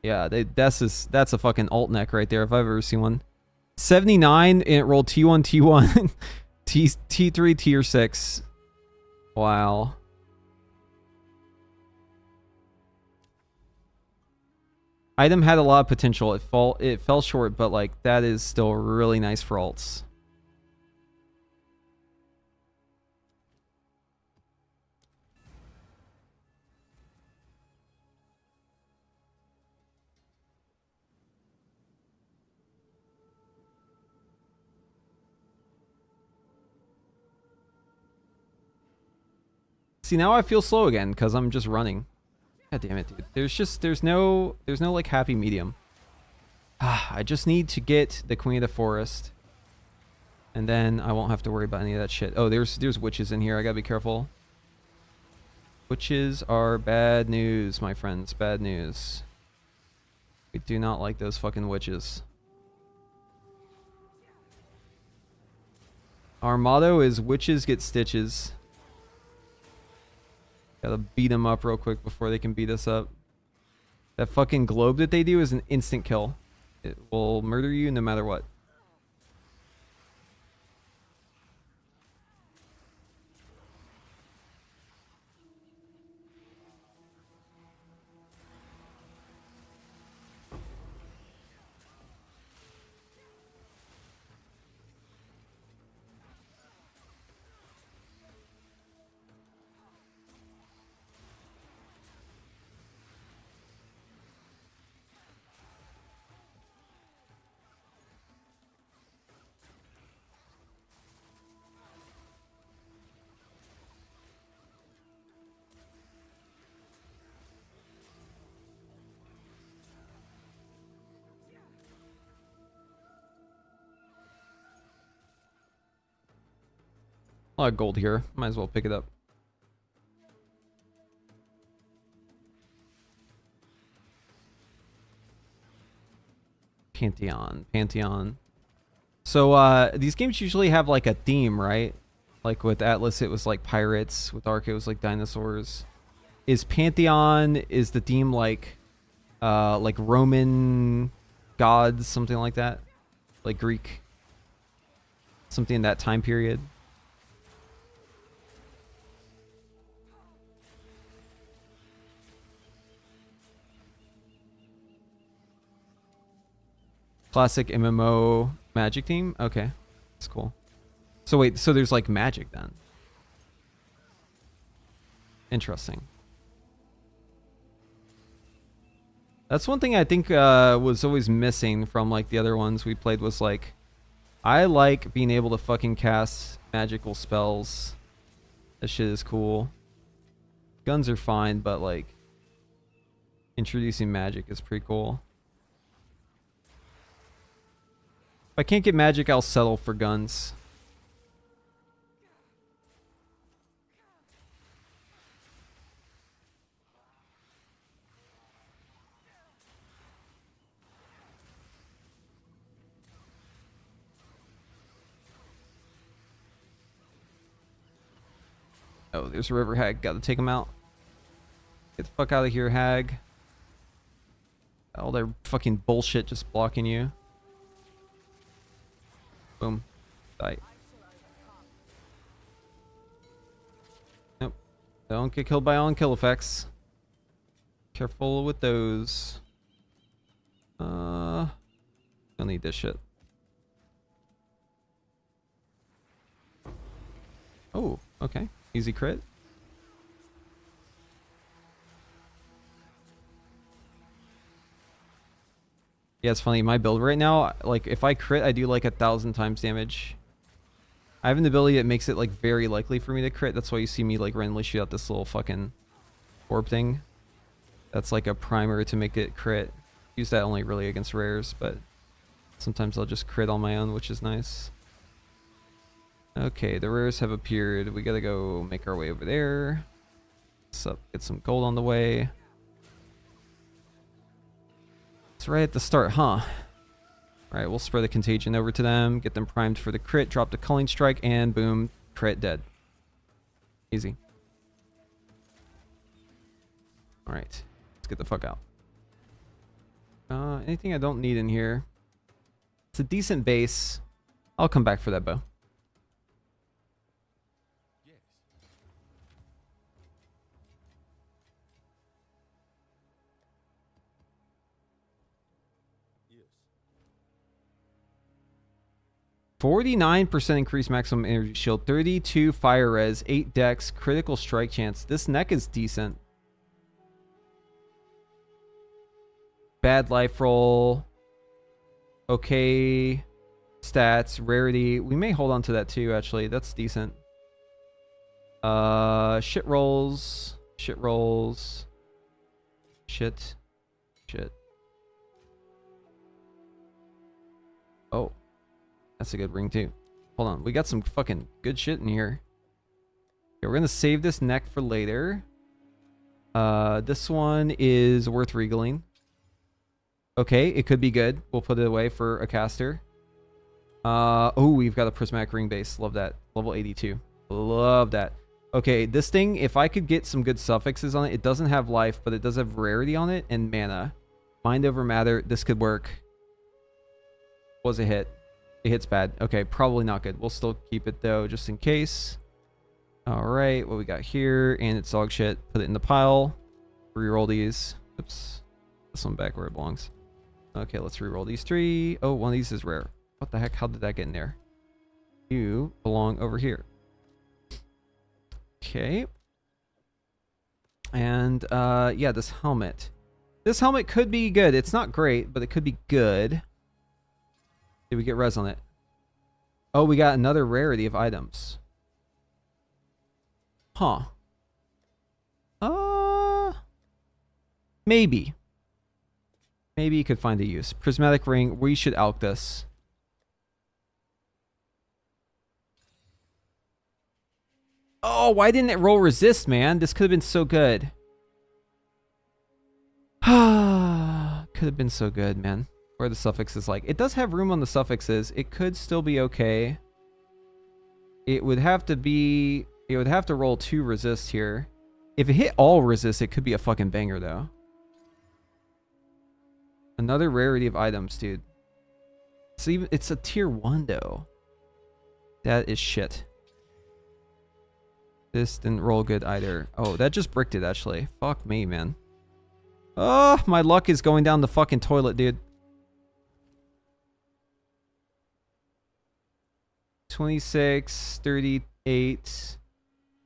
Speaker 1: Yeah, that's a fucking alt neck right there if I've ever seen one. 79 and it rolled T1, T1, T3, tier 6. Wow. Item had a lot of potential. It fell short, but like that is still really nice for alts. See, now I feel slow again because I'm just running. God damn it, dude. There's no like happy medium. I just need to get the Queen of the Forest. And then I won't have to worry about any of that shit. Oh, there's witches in here. I gotta be careful. Witches are bad news, my friends. Bad news. We do not like those fucking witches. Our motto is witches get stitches. Gotta beat them up real quick before they can beat us up. That fucking globe that they do is an instant kill. It will murder you no matter what. A lot of gold here. Might as well pick it up. Pantheon. So these games usually have like a theme, right? Like with Atlas it was like pirates, with Ark it was like dinosaurs. Is Pantheon, is the theme like Roman gods, something like that? Like Greek? Something in that time period? Classic MMO magic team? Okay. That's cool. So wait, so there's like magic then. Interesting. That's one thing I think was always missing from like the other ones we played was like, I like being able to fucking cast magical spells. That shit is cool. Guns are fine, but like introducing magic is pretty cool. If I can't get magic, I'll settle for guns. Oh, there's a river hag. Gotta take him out. Get the fuck out of here, hag. All their fucking bullshit just blocking you. Boom. Die. Nope. Don't get killed by on-kill effects. Careful with those. Don't need this shit. Oh. Okay, easy crit. Yeah, it's funny. My build right now, like if I crit, I do like 1,000 times damage. I have an ability that makes it like very likely for me to crit. That's why you see me like randomly shoot out this little fucking orb thing. That's like a primer to make it crit. Use that only really against rares, but sometimes I'll just crit on my own, which is nice. Okay, the rares have appeared. We gotta go make our way over there. So get some gold on the way. It's right at the start, huh? Alright, we'll spread the contagion over to them, get them primed for the crit, drop the culling strike, and boom, crit dead. Easy. Alright, let's get the fuck out. Anything I don't need in here? It's a decent base. I'll come back for that bow.
Speaker 4: Yes. Yes.
Speaker 1: 49% increased maximum energy shield, 32 fire res, 8 dex, critical strike chance. This neck is decent. Bad life roll. Okay. Stats, rarity. We may hold on to that too, actually. That's decent. Shit rolls. Shit rolls. Shit. Shit. Oh. That's a good ring too. Hold on. We got some fucking good shit in here. Okay, we're gonna save this neck for later. This one is worth regaling. Okay, it could be good. We'll put it away for a caster. Oh, we've got a prismatic ring base. Love that. Level 82. Love that. Okay, this thing, if I could get some good suffixes on it, it doesn't have life, but it does have rarity on it and mana. Mind over matter. This could work. Was a hit. It hits bad. Okay, probably not good. We'll still keep it though, just in case. Alright, what we got here, and it's dog shit. Put it in the pile. Reroll these. Oops. This one back where it belongs. Okay, let's reroll these 3. Oh, one of these is rare. What the heck? How did that get in there? You belong over here. Okay. And, yeah, this helmet. This helmet could be good. It's not great, but it could be good. Did we get res on it? Oh, we got another rarity of items. Huh. Maybe. Maybe you could find a use. Prismatic ring. We should alch this. Oh, why didn't it roll resist, man? This could have been so good. Could have been so good, man. Where the suffixes like. It does have room on the suffixes. It could still be okay. It would have to be... It would have to roll 2 resist here. If it hit all resist, it could be a fucking banger, though. Another rarity of items, dude. It's a tier 1, though. That is shit. This didn't roll good either. Oh, that just bricked it, actually. Fuck me, man. Oh, my luck is going down the fucking toilet, dude. 26, 38.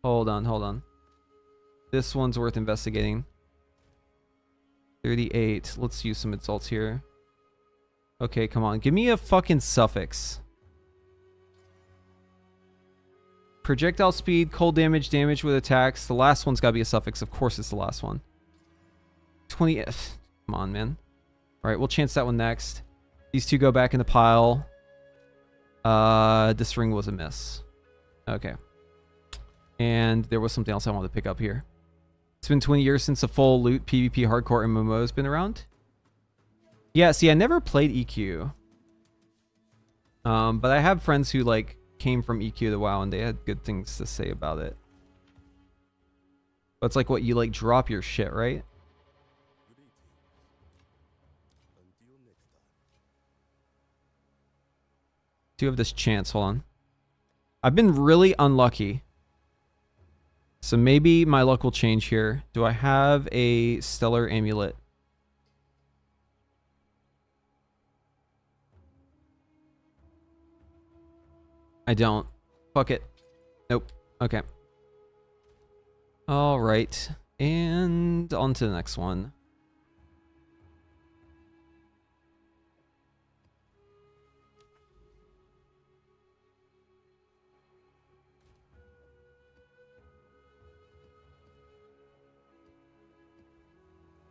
Speaker 1: Hold on. This one's worth investigating. 38. Let's use some exalts here. Okay, come on. Give me a fucking suffix. Projectile speed, cold damage, damage with attacks. The last one's gotta be a suffix. Of course it's the last one. 20. Come on, man. Alright, we'll chance that one next. These 2 go back in the pile. This ring was a miss. Okay. And there was something else I wanted to pick up here. It's been 20 years since a full loot PvP hardcore MMO has been around. Yeah, see, I never played EQ. But I have friends who, like, came from EQ to WoW, and they had good things to say about it. But it's like what, you, like, drop your shit, right?
Speaker 4: Greetings. Until next time.
Speaker 1: Do you have this chance? Hold on. I've been really unlucky. So maybe my luck will change here. Do I have a stellar amulet? I don't. Fuck it. Nope. Okay. All right, and on to the next one.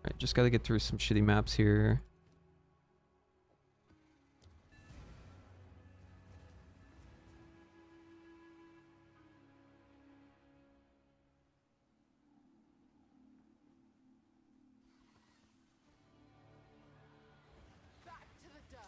Speaker 1: All right, just got to get through some shitty maps here.
Speaker 2: Back to the dirt.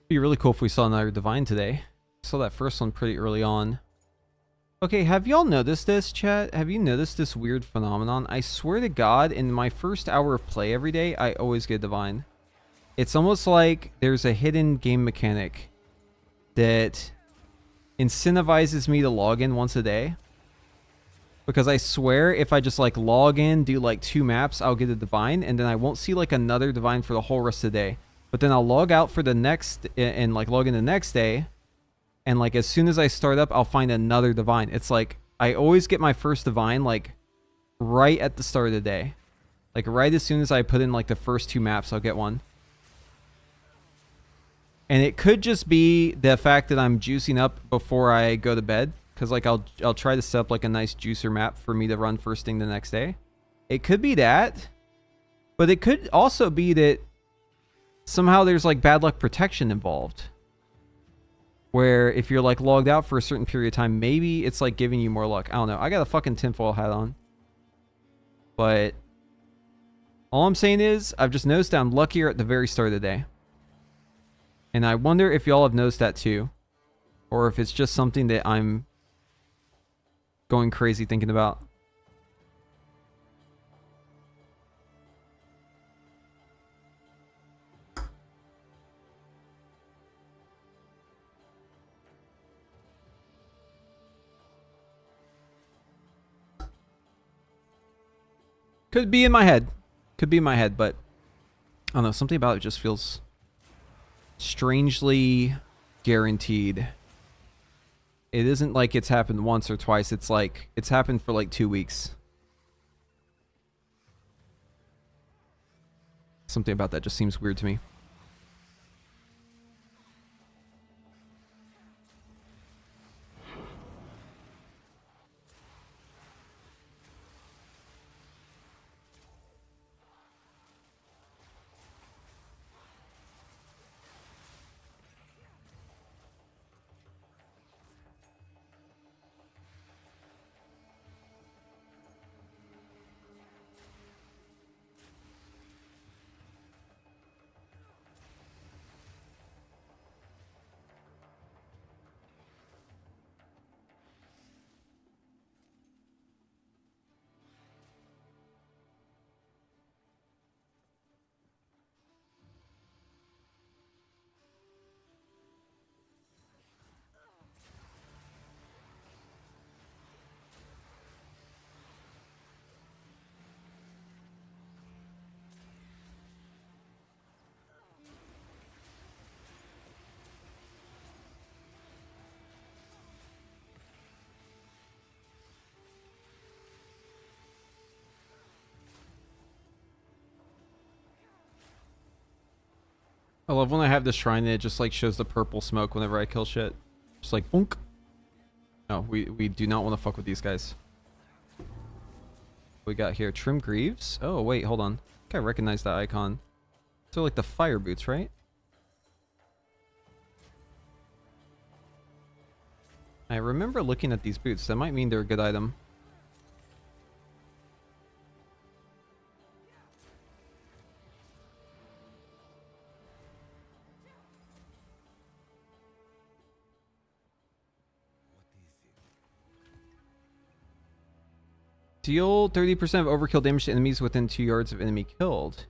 Speaker 1: Be really cool if we saw another divine today. Saw that first one pretty early on. Okay, have y'all noticed this, chat? Have you noticed this weird phenomenon? I swear to God, in my first hour of play every day, I always get divine. It's almost like there's a hidden game mechanic that incentivizes me to log in once a day. Because I swear if I just like log in, do like 2 maps, I'll get a divine, and then I won't see like another divine for the whole rest of the day. But then I'll log out for the next, and like log in the next day, and like as soon as I start up, I'll find another divine. It's like I always get my first divine like right at the start of the day. Like right as soon as I put in like the first 2 maps, I'll get one. And it could just be the fact that I'm juicing up before I go to bed, because like I'll try to set up like a nice juicer map for me to run first thing the next day. It could be that, but it could also be that somehow there's like bad luck protection involved, where if you're like logged out for a certain period of time, maybe it's like giving you more luck. I don't know. I got a fucking tinfoil hat on, but all I'm saying is I've just noticed that I'm luckier at the very start of the day, and I wonder if y'all have noticed that too, or if it's just something that I'm going crazy thinking about. Could be in my head. Could be in my head, but I don't know. Something about it just feels strangely guaranteed. It isn't like it's happened once or twice. It's like it's happened for like 2 weeks. Something about that just seems weird to me. I love when I have the shrine and it just like shows the purple smoke whenever I kill shit. Just like boonk. No, we do not want to fuck with these guys. We got here Trim Greaves. Oh wait, hold on. I think I recognize that icon. So like the fire boots, right? I remember looking at these boots. That might mean they're a good item. Deal 30% of overkill damage to enemies within 2 yards of enemy killed.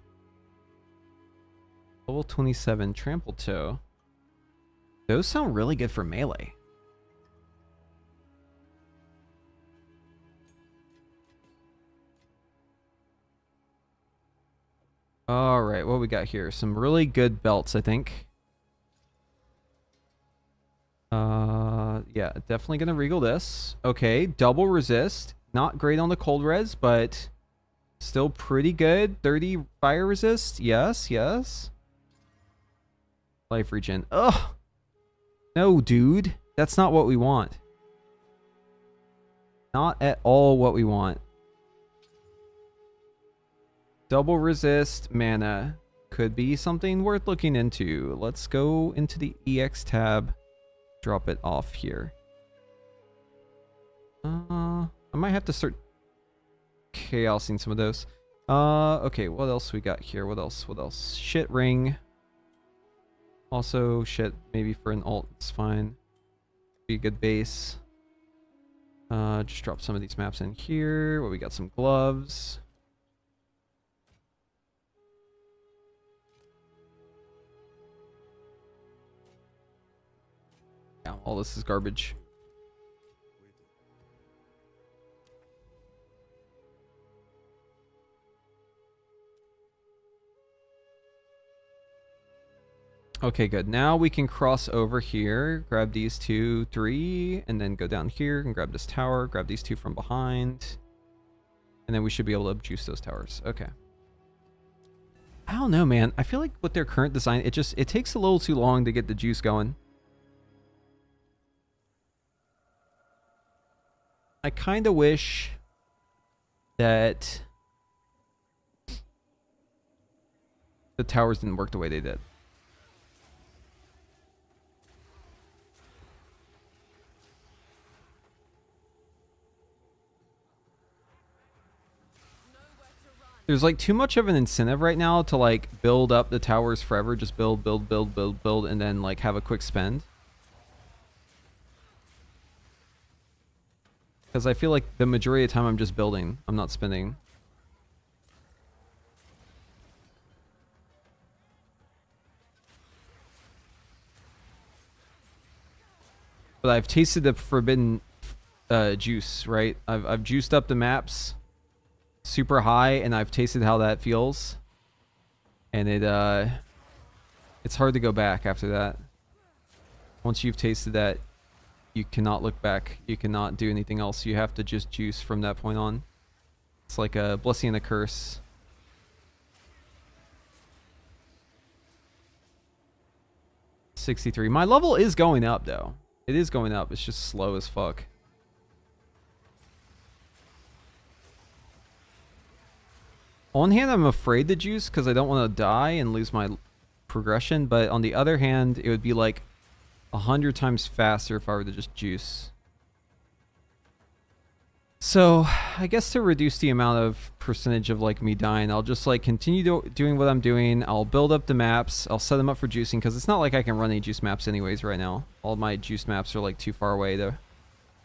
Speaker 1: Level 27, Trample Toe. Those sound really good for melee. Alright, what we got here? Some really good belts, I think. Yeah, definitely gonna regal this. Okay, double resist. Not great on the cold res, but still pretty good. 30 fire resist. Yes, yes. Life regen. Ugh. No, dude. That's not what we want. Not at all what we want. Double resist mana could be something worth looking into. Let's go into the EX tab. Drop it off here. I might have to start chaosing some of those. Okay, what else we got here? What else? What else? Shit ring. Also, shit, maybe for an ult, it's fine. Be a good base. Just drop some of these maps in here. Well, we got some gloves. Yeah, all this is garbage. Okay, good. Now we can cross over here, grab these 2, 3, and then go down here and grab this tower, grab these 2 from behind. And then we should be able to juice those towers. Okay. I don't know, man. I feel like with their current design, it takes a little too long to get the juice going. I kind of wish that the towers didn't work the way they did. There's like too much of an incentive right now to like build up the towers forever. Just build, build, build, build, build, and then like have a quick spend. Because I feel like the majority of the time I'm just building. I'm not spending. But I've tasted the forbidden juice, right? I've juiced up the maps super high, and I've tasted how that feels. And it's hard to go back after that. Once you've tasted that, you cannot look back. You cannot do anything else. You have to just juice from that point on. It's like a blessing and a curse. $63. My level is going up, though. It is going up. It's just slow as fuck. On hand, I'm afraid to juice because I don't want to die and lose my progression. But on the other hand, it would be like 100 times faster if I were to just juice. So I guess to reduce the amount of percentage of like me dying, I'll just like continue doing what I'm doing. I'll build up the maps. I'll set them up for juicing because it's not like I can run any juice maps anyways right now. All my juice maps are like too far away to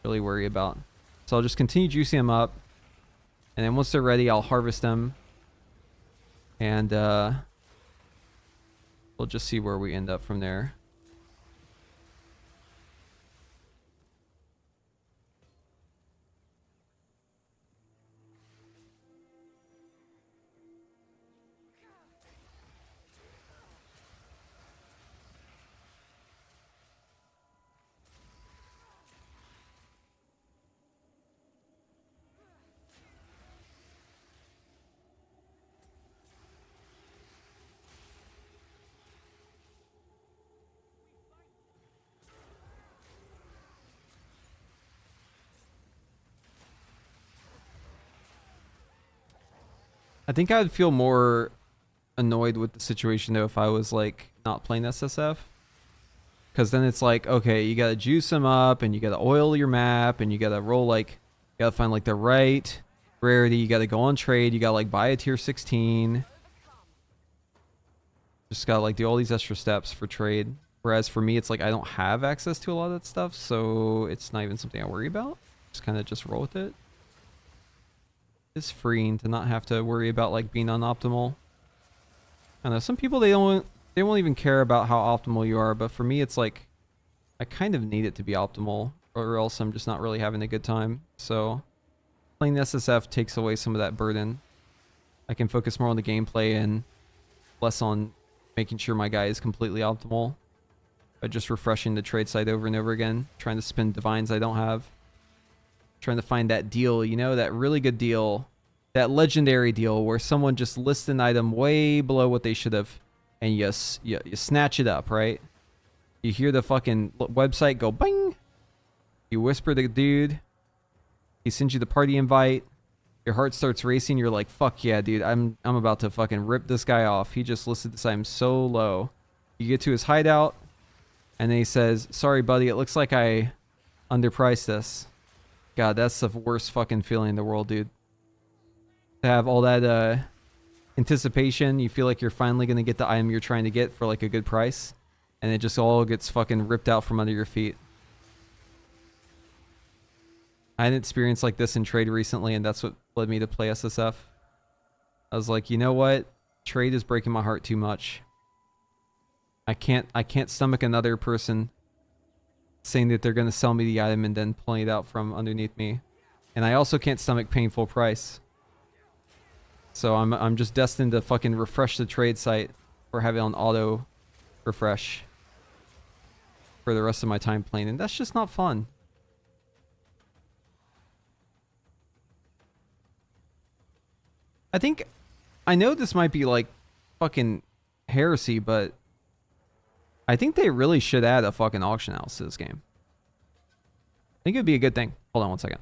Speaker 1: really worry about. So I'll just continue juicing them up. And then once they're ready, I'll harvest them. And we'll just see where we end up from there. I think I would feel more annoyed with the situation though if I was like not playing SSF. Because then it's like, okay, you gotta juice them up and you gotta oil your map and you gotta roll like, you gotta find like the right rarity. You gotta go on trade. You gotta like buy a tier 16. Just gotta like do all these extra steps for trade. Whereas for me, it's like I don't have access to a lot of that stuff. So it's not even something I worry about. Just kind of just roll with it. It's freeing to not have to worry about like being unoptimal. I know some people they won't even care about how optimal you are, but for me it's like I kind of need it to be optimal or else I'm just not really having a good time. So playing SSF takes away some of that burden. I can focus more on the gameplay and less on making sure my guy is completely optimal by just refreshing the trade site over and over again, trying to spin divines I don't have, trying to find that deal, you know, that really good deal, that legendary deal where someone just lists an item way below what they should have, and you snatch it up, right? You hear the fucking website go bing. You whisper to the dude. He sends you the party invite. Your heart starts racing. You're like, fuck yeah, dude. I'm about to fucking rip this guy off. He just listed this item so low. You get to his hideout, and then he says, sorry, buddy. It looks like I underpriced this. God, that's the worst fucking feeling in the world, dude. To have all that anticipation, you feel like you're finally going to get the item you're trying to get for like a good price, and it just all gets fucking ripped out from under your feet. I had an experience like this in trade recently, and that's what led me to play SSF. I was like, you know what? Trade is breaking my heart too much. I can't stomach another person saying that they're going to sell me the item and then pulling it out from underneath me. And I also can't stomach paying full price. So I'm just destined to fucking refresh the trade site or have it on auto refresh for the rest of my time playing, and that's just not fun. I know this might be like fucking heresy, but I think they really should add a fucking auction house to this game. I think it'd be a good thing. Hold on one second.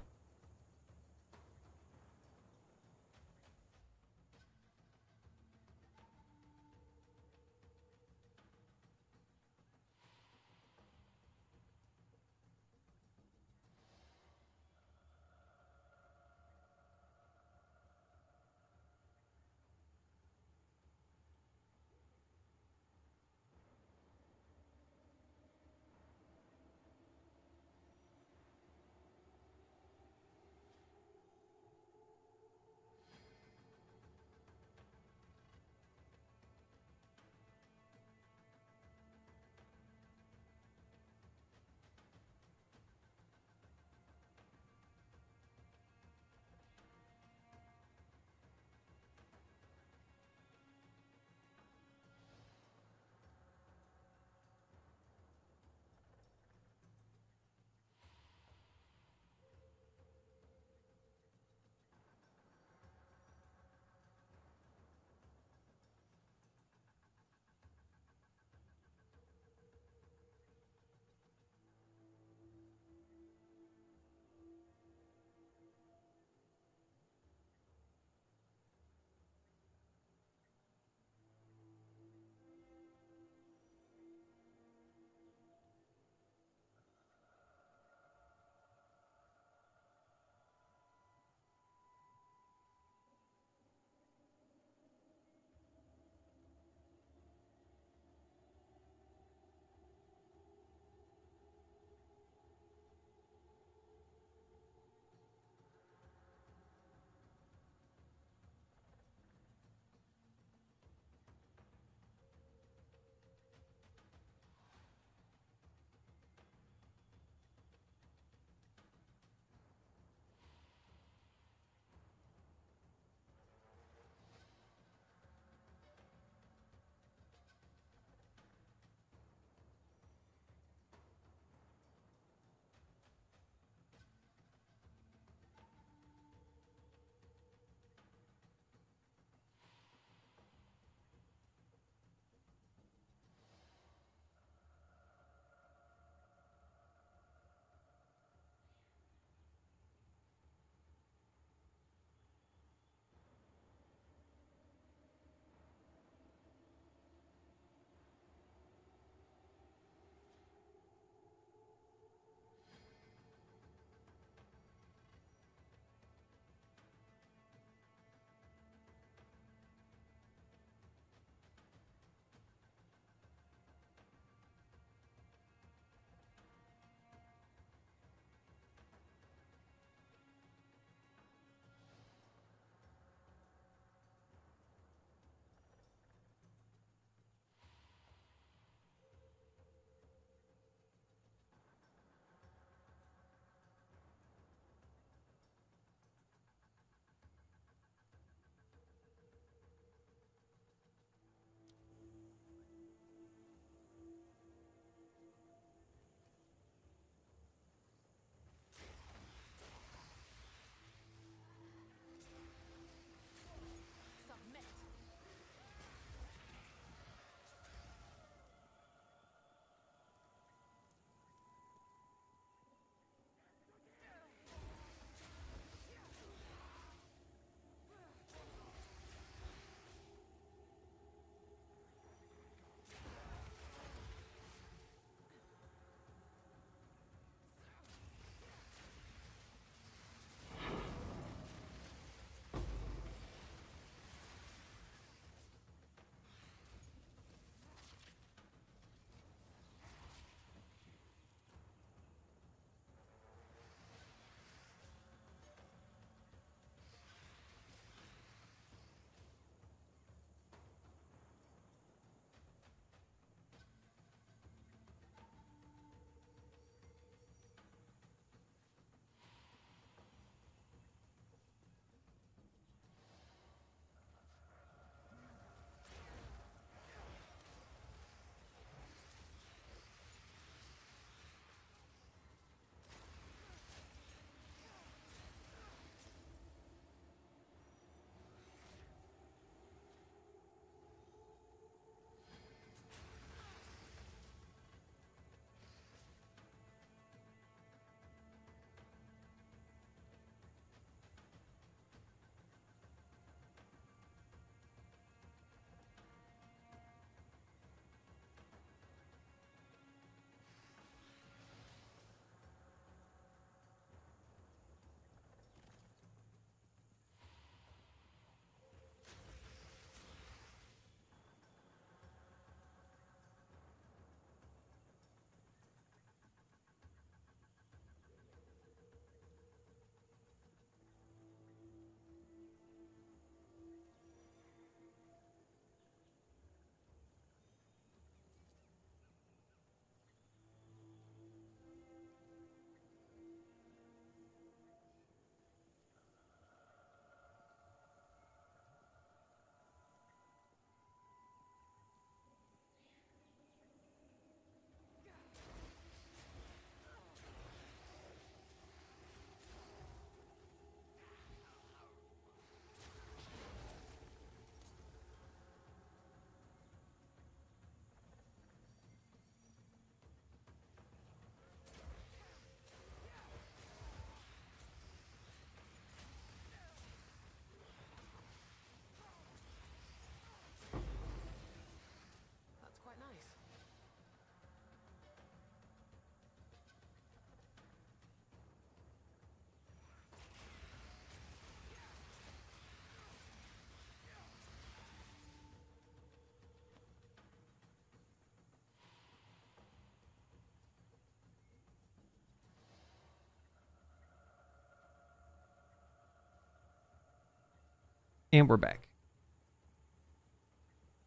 Speaker 1: And we're back.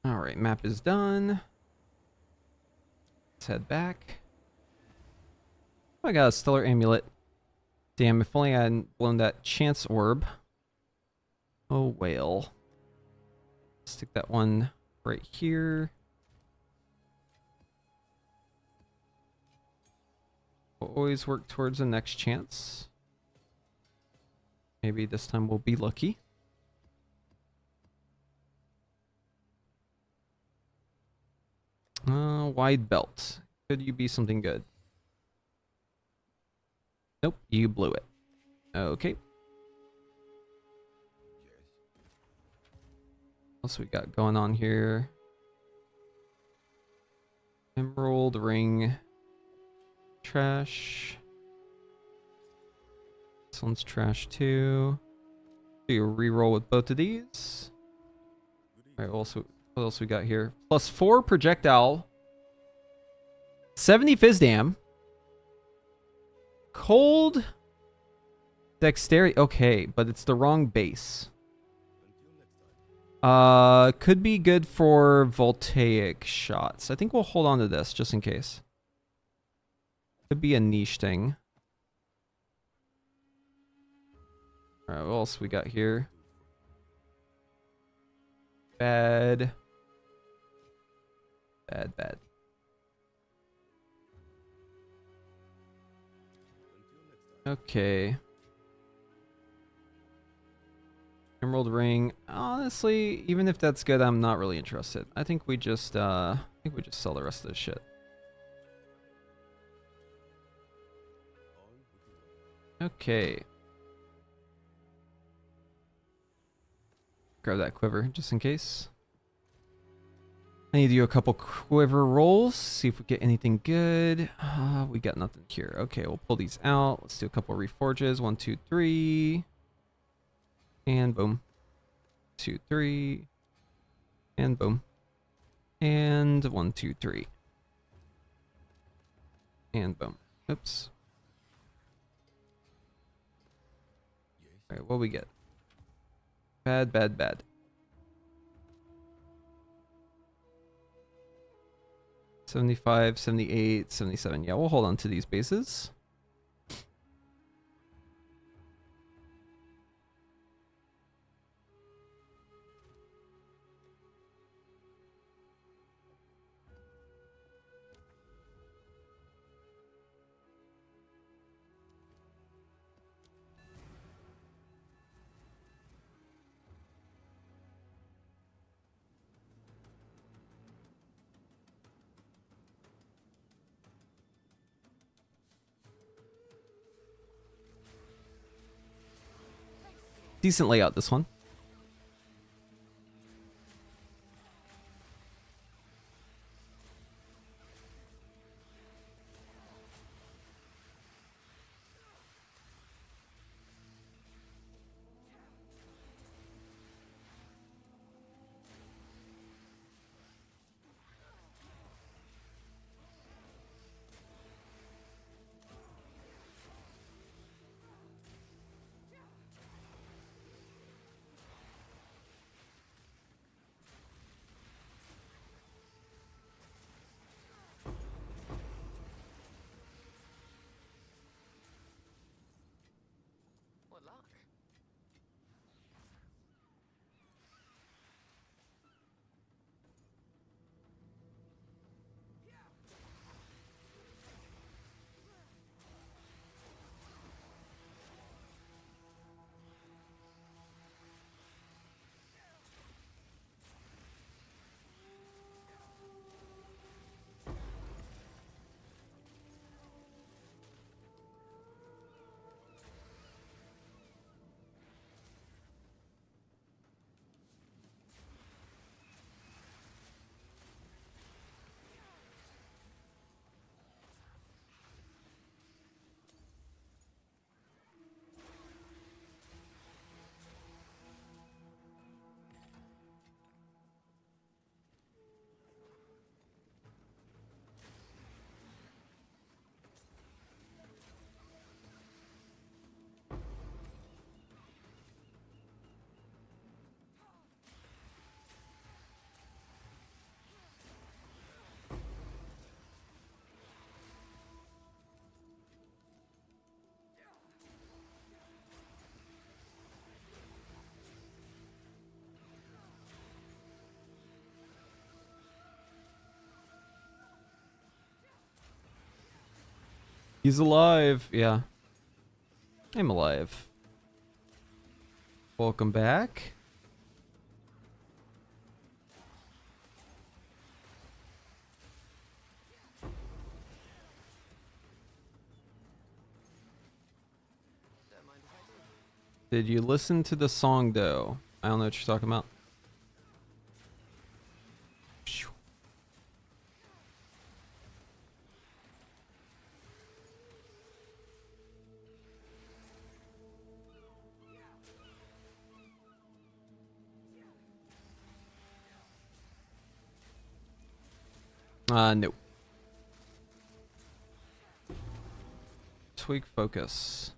Speaker 1: Alright, map is done. Let's head back. Oh, I got a stellar amulet. Damn, if only I hadn't blown that chance orb. Oh, well. Stick that one right here. We'll always work towards the next chance. Maybe this time we'll be lucky. Wide belt. Could you be something good? Nope, you blew it. Okay. What else we got going on here? Emerald ring. Trash. This one's trash too. Do a reroll with both of these. Alright, also, what else we got here? +4 projectile. 70 Fizdam. Cold dexterity. Okay, but it's the wrong base. Could be good for voltaic shots. I think we'll hold on to this just in case. Could be a niche thing. Alright, what else we got here? Bad. Bad. Okay. Emerald ring. Honestly, even if that's good, I'm not really interested. I think we just sell the rest of this shit. Okay. Grab that quiver just in case. I need to do a couple quiver rolls, see if we get anything good. We got nothing here. Okay, we'll pull these out. Let's do a couple reforges. 1, 2, 3. And boom. 2, 3. And boom. And 1, 2, 3. And boom. Oops. Alright, what we get? Bad. 75, 78, 77. Yeah, we'll hold on to these bases. Decent layout, this one. He's alive. Yeah. I'm alive. Welcome back. Did you listen to the song though? I don't know what you're talking about. No. Tweak focus.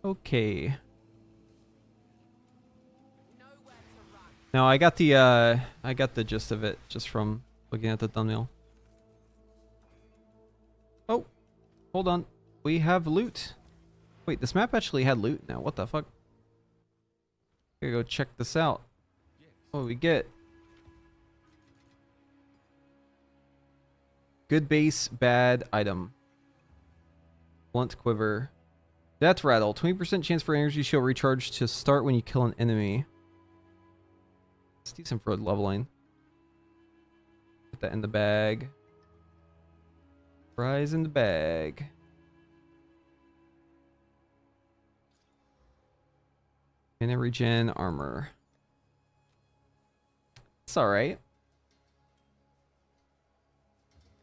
Speaker 1: Okay.
Speaker 2: Nowhere to run.
Speaker 1: Now I got the gist of it just from looking at the thumbnail. Oh, hold on. We have loot. Wait, this map actually had loot now. What the fuck? Gotta go check this out. What do we get? Good base, bad item. Blunt quiver. Death rattle. 20% chance for energy shield recharge to start when you kill an enemy. It's decent for leveling. Put that in the bag. Fries in the bag. Mana regen armor. It's alright.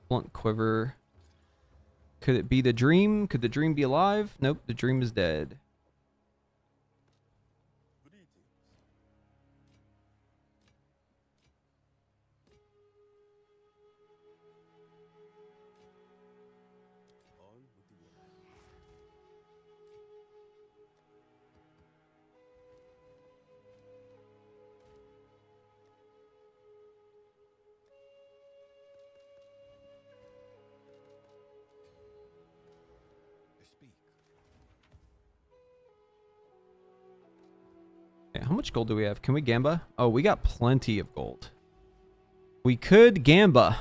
Speaker 1: Blunt quiver. Could it be the dream? Could the dream be alive? Nope, the dream is dead.
Speaker 4: Greetings. On with the work. Speak.
Speaker 1: Okay, how much gold do we have? Can we Gamba? Oh, we got plenty of gold. We could Gamba.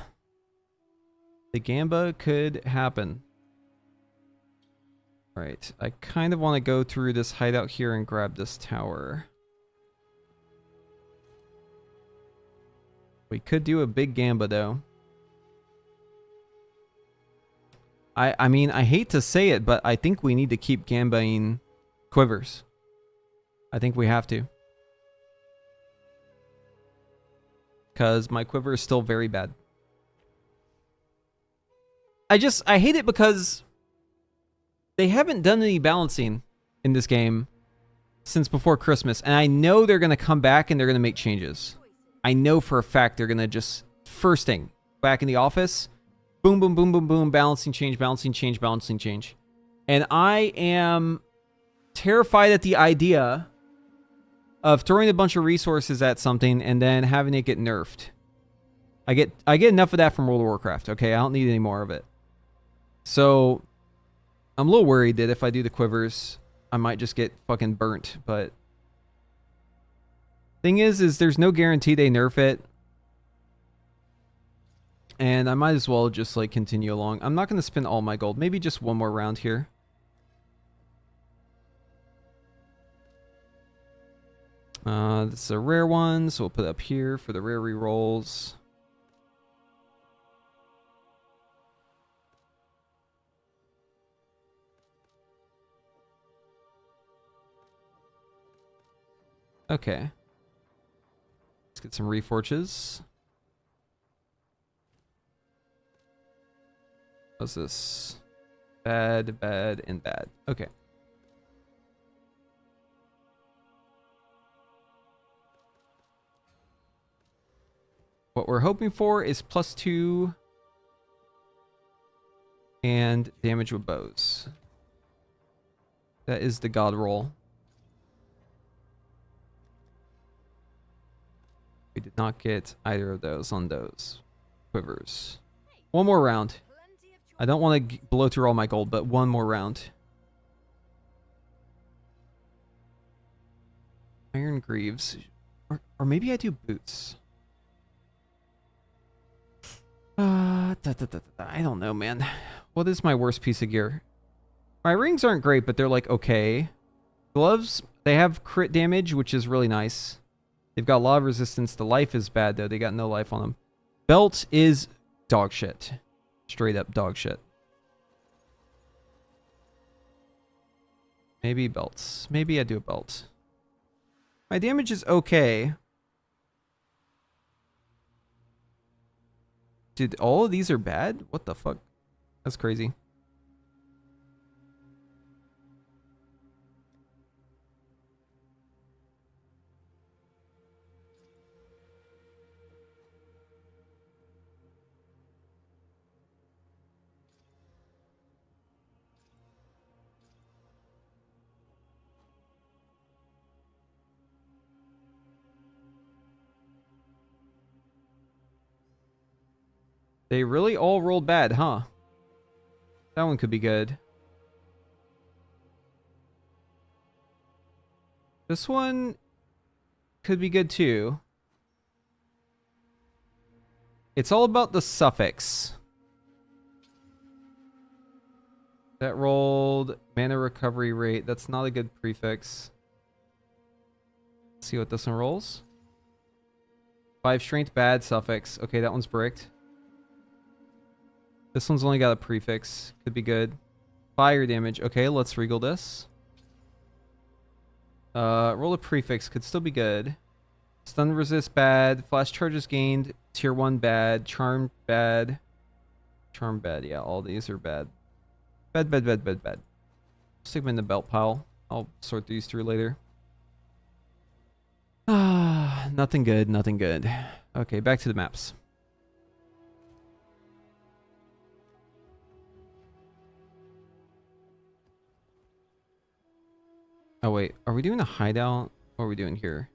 Speaker 1: The Gamba could happen. Right, I kind of want to go through this hideout here and grab this tower. We could do a big Gamba though. I mean, I hate to say it, but I think we need to keep Gambaing quivers. I think we have to. Because my quiver is still very bad. I hate it because they haven't done any balancing in this game since before Christmas. And I know they're going to come back and they're going to make changes. I know for a fact they're going to just, first thing, back in the office, boom, boom, boom, boom, boom, balancing change, balancing change, balancing change. And I am terrified at the idea of throwing a bunch of resources at something and then having it get nerfed. I get enough of that from World of Warcraft, okay? I don't need any more of it. So, I'm a little worried that if I do the quivers, I might just get fucking burnt, but thing is there's no guarantee they nerf it. And I might as well just like continue along. I'm not going to spend all my gold. Maybe just one more round here. This is a rare one, so we'll put it up here for the rare rerolls. Okay. Let's get some reforges. What's this? Bad, bad, and bad. Okay. What we're hoping for is +2 and damage with bows. That is the god roll. We did not get either of those on those quivers. One more round. I don't want to blow through all my gold, but one more round. Iron Greaves. Or maybe I do boots. I don't know, man. What is my worst piece of gear? My rings aren't great, but they're like okay. Gloves, they have crit damage, which is really nice. They've got a lot of resistance. The life is bad, though. They got no life on them. Belt is dog shit. Straight up dog shit. Maybe belts. Maybe I do a belt. My damage is okay. Dude, all of these are bad? What the fuck? That's crazy. They really all rolled bad, huh? That one could be good. This one could be good too. It's all about the suffix. That rolled mana recovery rate. That's not a good prefix. Let's see what this one rolls. 5 strength, bad suffix. Okay, that one's bricked. This one's only got a prefix. Could be good. Fire damage. Okay, let's regal this. Roll a prefix. Could still be good. Stun resist bad. Flash charges gained. Tier 1 bad. Charm bad. Charm bad. Yeah, all these are bad. Bad, bad, bad, bad, bad. Stick them in the belt pile. I'll sort these through later. Ah, nothing good. Nothing good. Okay, back to the maps. Oh wait, are we doing a hideout? What are we doing here?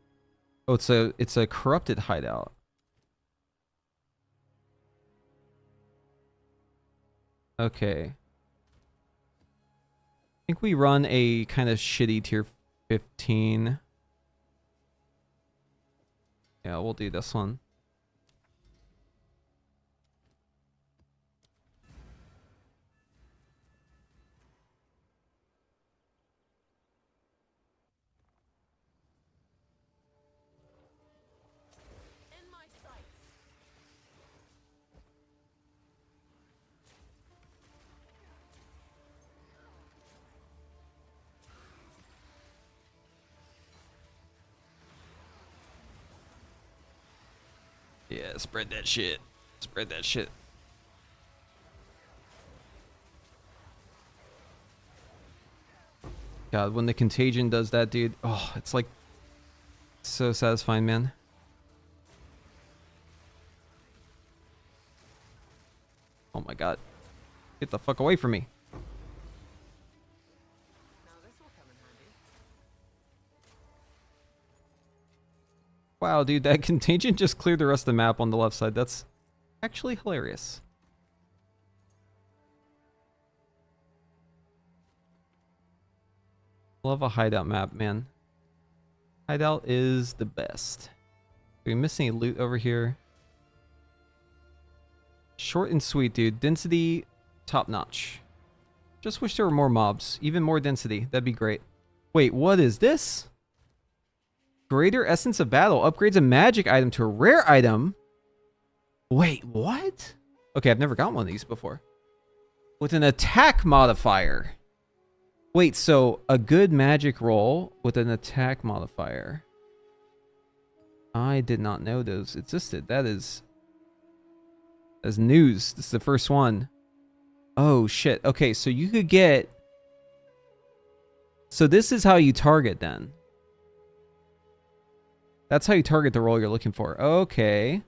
Speaker 1: Oh, it's a corrupted hideout. Okay. I think we run a kind of shitty tier 15. Yeah, we'll do this one.
Speaker 2: In my sights.
Speaker 1: Yeah, spread that shit. Spread that shit. God, when the contagion does that, dude, oh, it's like so satisfying, man. Oh my god. Get the fuck away from me.
Speaker 2: Now this will come in handy.
Speaker 1: Wow, dude, that contagion just cleared the rest of the map on the left side. That's actually hilarious. Love a hideout map, man. Hideout is the best. Are we missing any loot over here? Short and sweet, dude. Density, top notch. Just wish there were more mobs. Even more density. That'd be great. Wait, what is this? Greater Essence of Battle. Upgrades a magic item to a rare item. Wait, what? Okay, I've never gotten one of these before. With an attack modifier. Wait, so a good magic roll with an attack modifier. I did not know those existed. That's news. This is the first one. Oh, shit. Okay, so you could get... So this is how you target, then. That's how you target the roll you're looking for. Okay.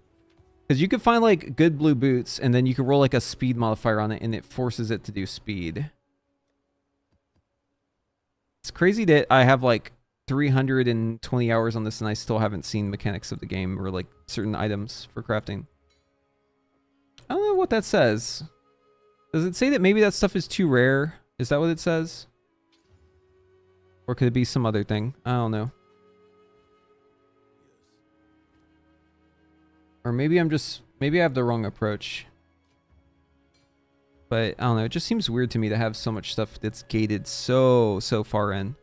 Speaker 1: Because you could find, like, good blue boots, and then you could roll, like, a speed modifier on it, and it forces it to do speed. It's crazy that I have, like, 320 hours on this, and I still haven't seen mechanics of the game, or, like, certain items for crafting. I don't know what that says. Does it say that maybe that stuff is too rare? Is that what it says? Or could it be some other thing? I don't know. Or maybe I'm just... Maybe I have the wrong approach. But I don't know, it just seems weird to me to have so much stuff that's gated so far in.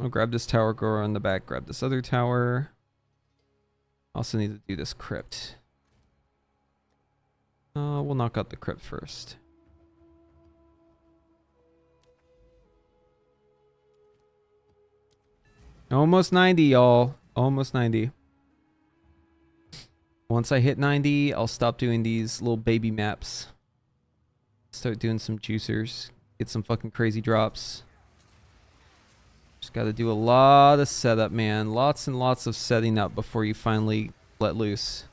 Speaker 1: I'll grab this tower, go around the back, grab this other tower. Also need to do this crypt. We'll knock out the crypt first. Almost 90, y'all. Almost 90. Once I hit 90, I'll stop doing these little baby maps. Start doing some juicers. Get some fucking crazy drops. Just gotta do a lot of setup, man. Lots and lots of setting up before you finally let loose.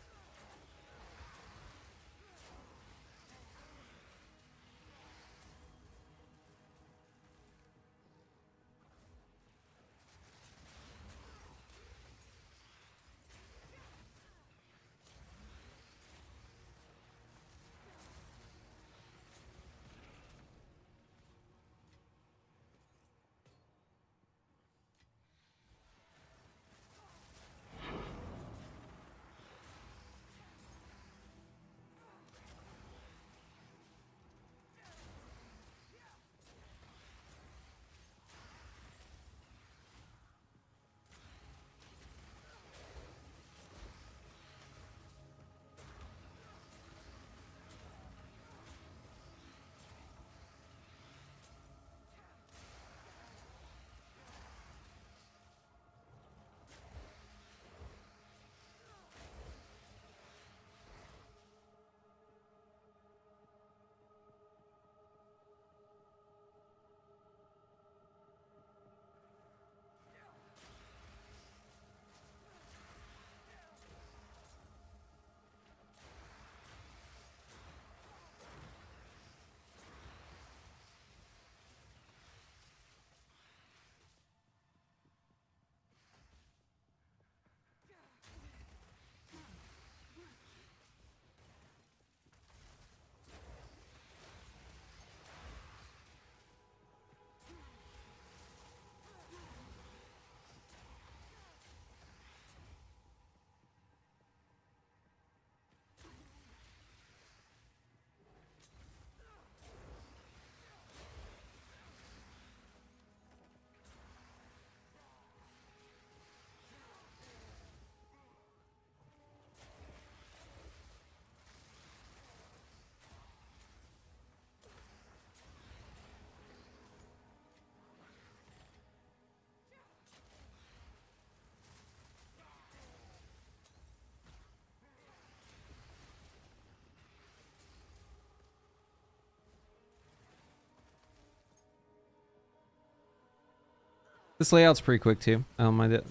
Speaker 1: This layout's pretty quick too. I don't mind it.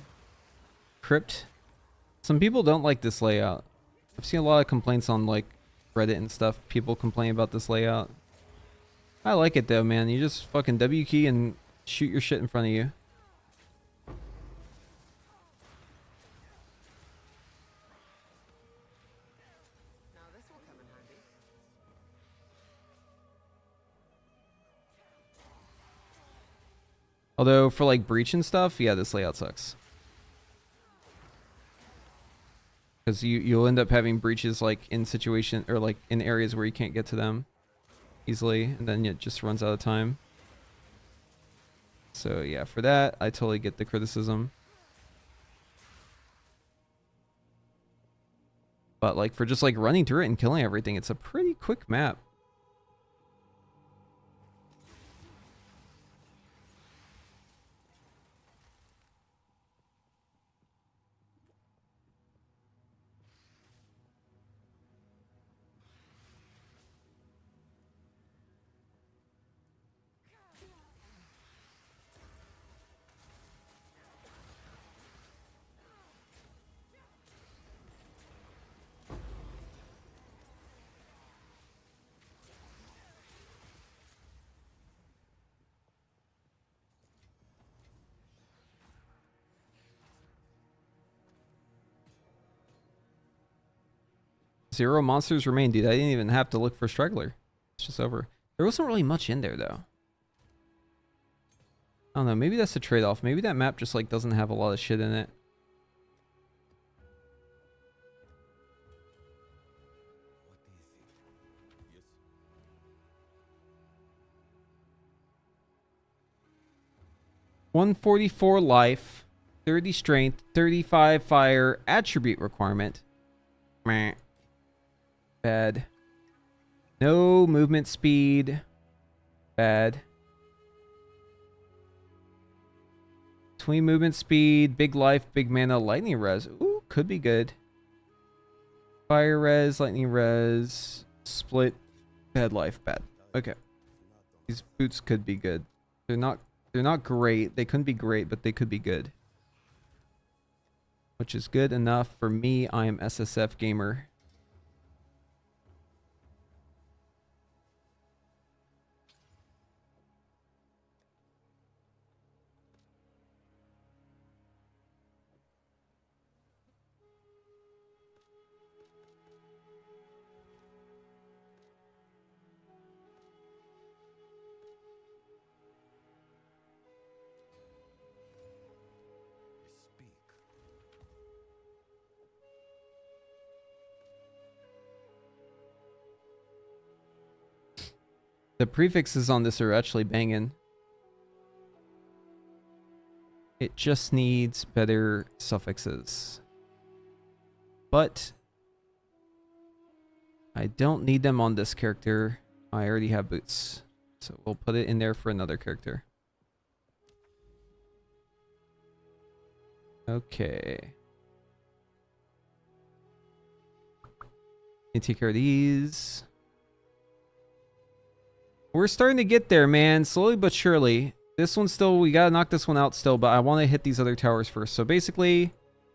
Speaker 1: Crypt. Some people don't like this layout. I've seen a lot of complaints on like Reddit and stuff. People complain about this layout. I like it though, man. You just fucking W key and shoot your shit in front of you.
Speaker 2: Now this will come in handy.
Speaker 1: Although for like breach and stuff, yeah, this layout sucks. Because you'll end up having breaches like in situation or like in areas where you can't get to them easily, and then it just runs out of time. So yeah, for that, I totally get the criticism. But like for just like running through it and killing everything, it's a pretty quick map. 0 monsters remain, dude. I didn't even have to look for Straggler. It's just over. There wasn't really much in there, though. I don't know. Maybe that's a trade-off. Maybe that map just, like, doesn't have a lot of shit in it.
Speaker 4: Yes.
Speaker 1: 144 life, 30 strength, 35 fire, attribute requirement. Meh. Bad. No movement speed. Bad. Between movement speed, big life, big mana, lightning res. Ooh, could be good. Fire res, lightning res, split, bad life, bad. Okay. These boots could be good. They're not great. They couldn't be great, but they could be good. Which is good enough for me. I am SSF gamer.
Speaker 4: Speak.
Speaker 1: The prefixes on this are actually banging. It just needs better suffixes. But I don't need them on this character. I already have boots. So we'll put it in there for another character. Okay. Need to take care of these. We're starting to get there, man. Slowly but surely. This one still, we gotta knock this one out still, but I want to hit these other towers first. So basically,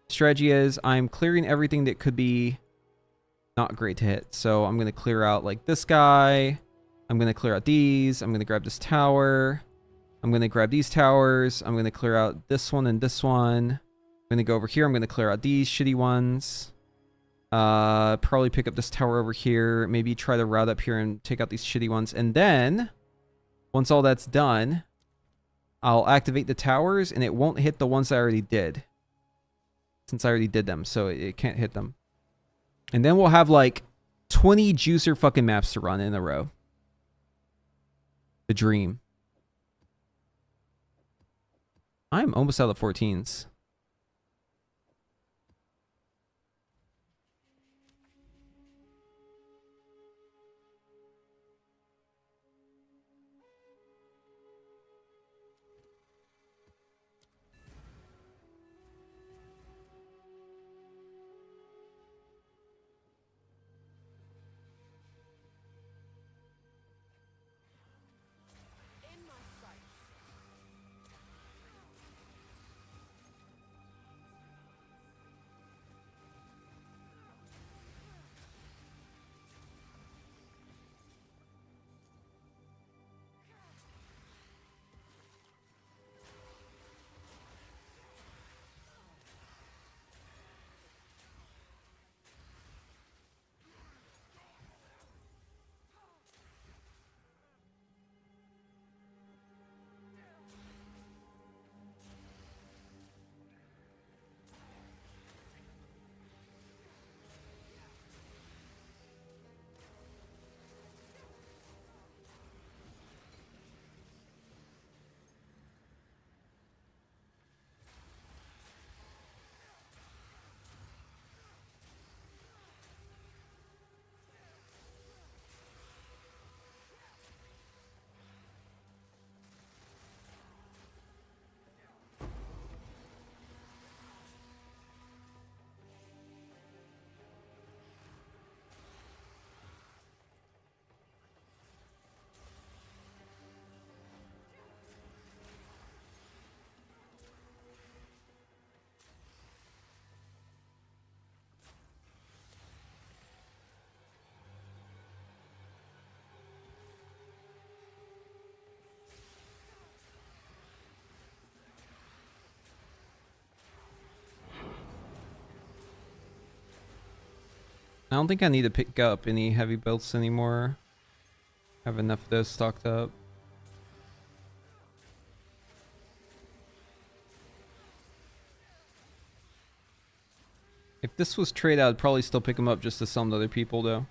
Speaker 1: strategy is I'm clearing everything that could be not great to hit. So I'm going to clear out like this guy. I'm going to clear out these. I'm going to grab this tower. I'm going to grab these towers. I'm going to clear out this one and this one. I'm going to go over here. I'm going to clear out these shitty ones. Probably pick up this tower over here. Maybe try to route up here and take out these shitty ones. And then, once all that's done, I'll activate the towers and it won't hit the ones I already did. Since I already did them, so it can't hit them. And then we'll have like 20 juicer fucking maps to run in a row. The dream. I'm almost out of 14s.
Speaker 2: In my sights.
Speaker 1: I don't think I need to pick up any heavy belts anymore. I have enough of those stocked up. If this was trade, I'd probably still pick them up just to sell them to other people, though.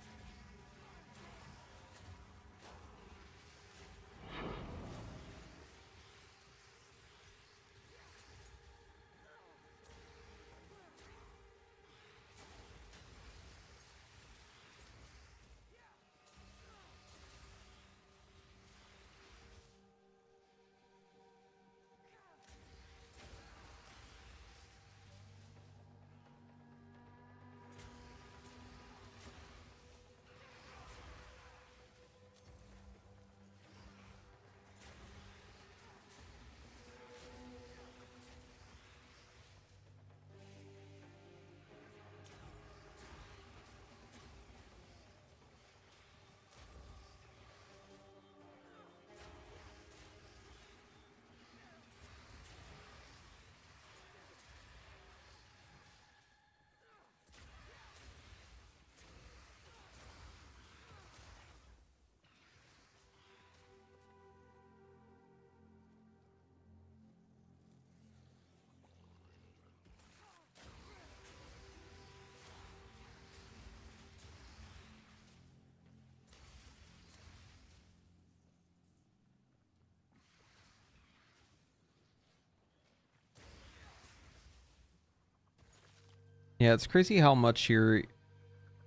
Speaker 1: Yeah, it's crazy how much your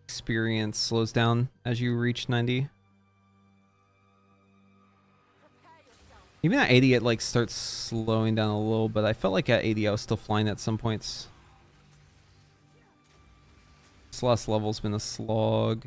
Speaker 1: experience slows down as you reach 90. Even at 80, it like starts slowing down a little, but I felt like at 80 I was still flying at some points. This last level's been a slog.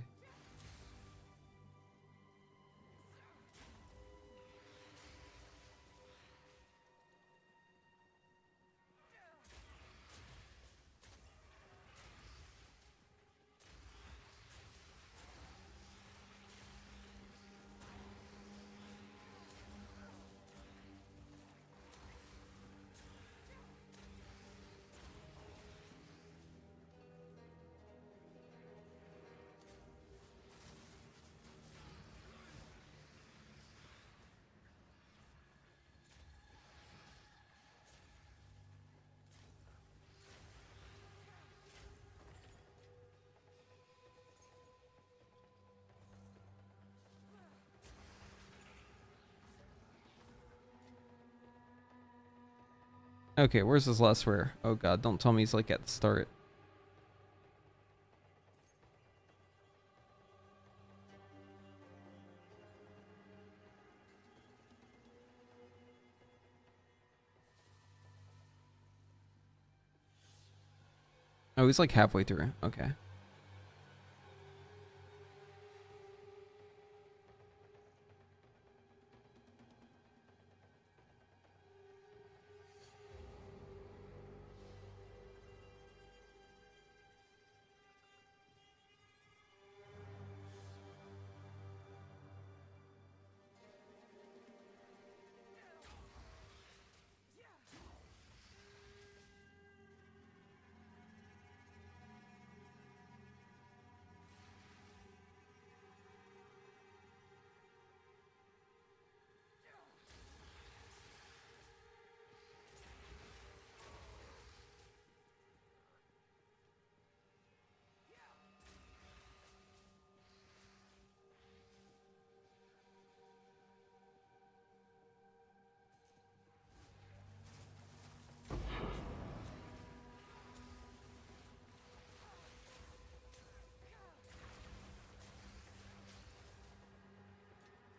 Speaker 1: Okay, where's this last rare? Oh god, don't tell me he's like at the start. Oh, he's like halfway through. Okay.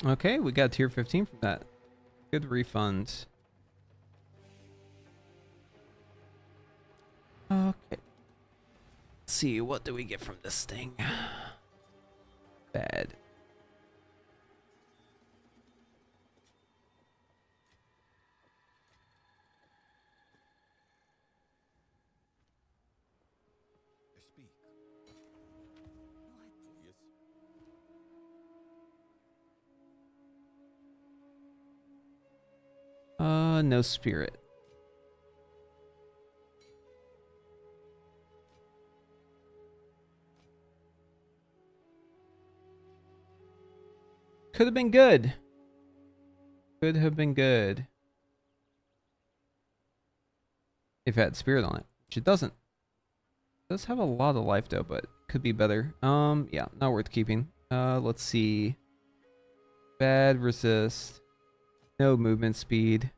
Speaker 1: Okay, we got tier 15 from that. Good refund. Okay. Let's see, what do we get from this thing? Bad.
Speaker 4: Speak. Yes.
Speaker 1: No spirit. could have been good. Could have been good. If it had spirit on it, which it doesn't. It does have a lot of life though, but could be better. Yeah, not worth keeping. Let's see. Bad resist. No movement speed.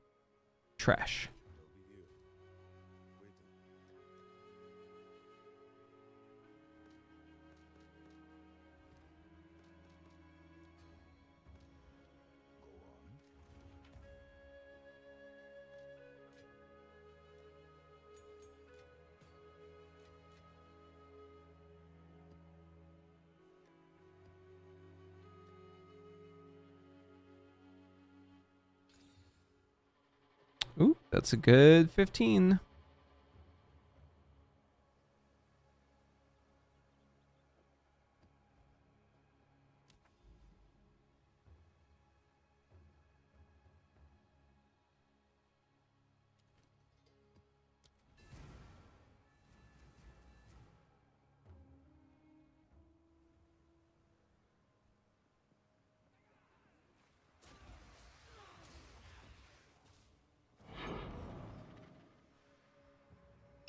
Speaker 1: Trash. Ooh, that's a good 15.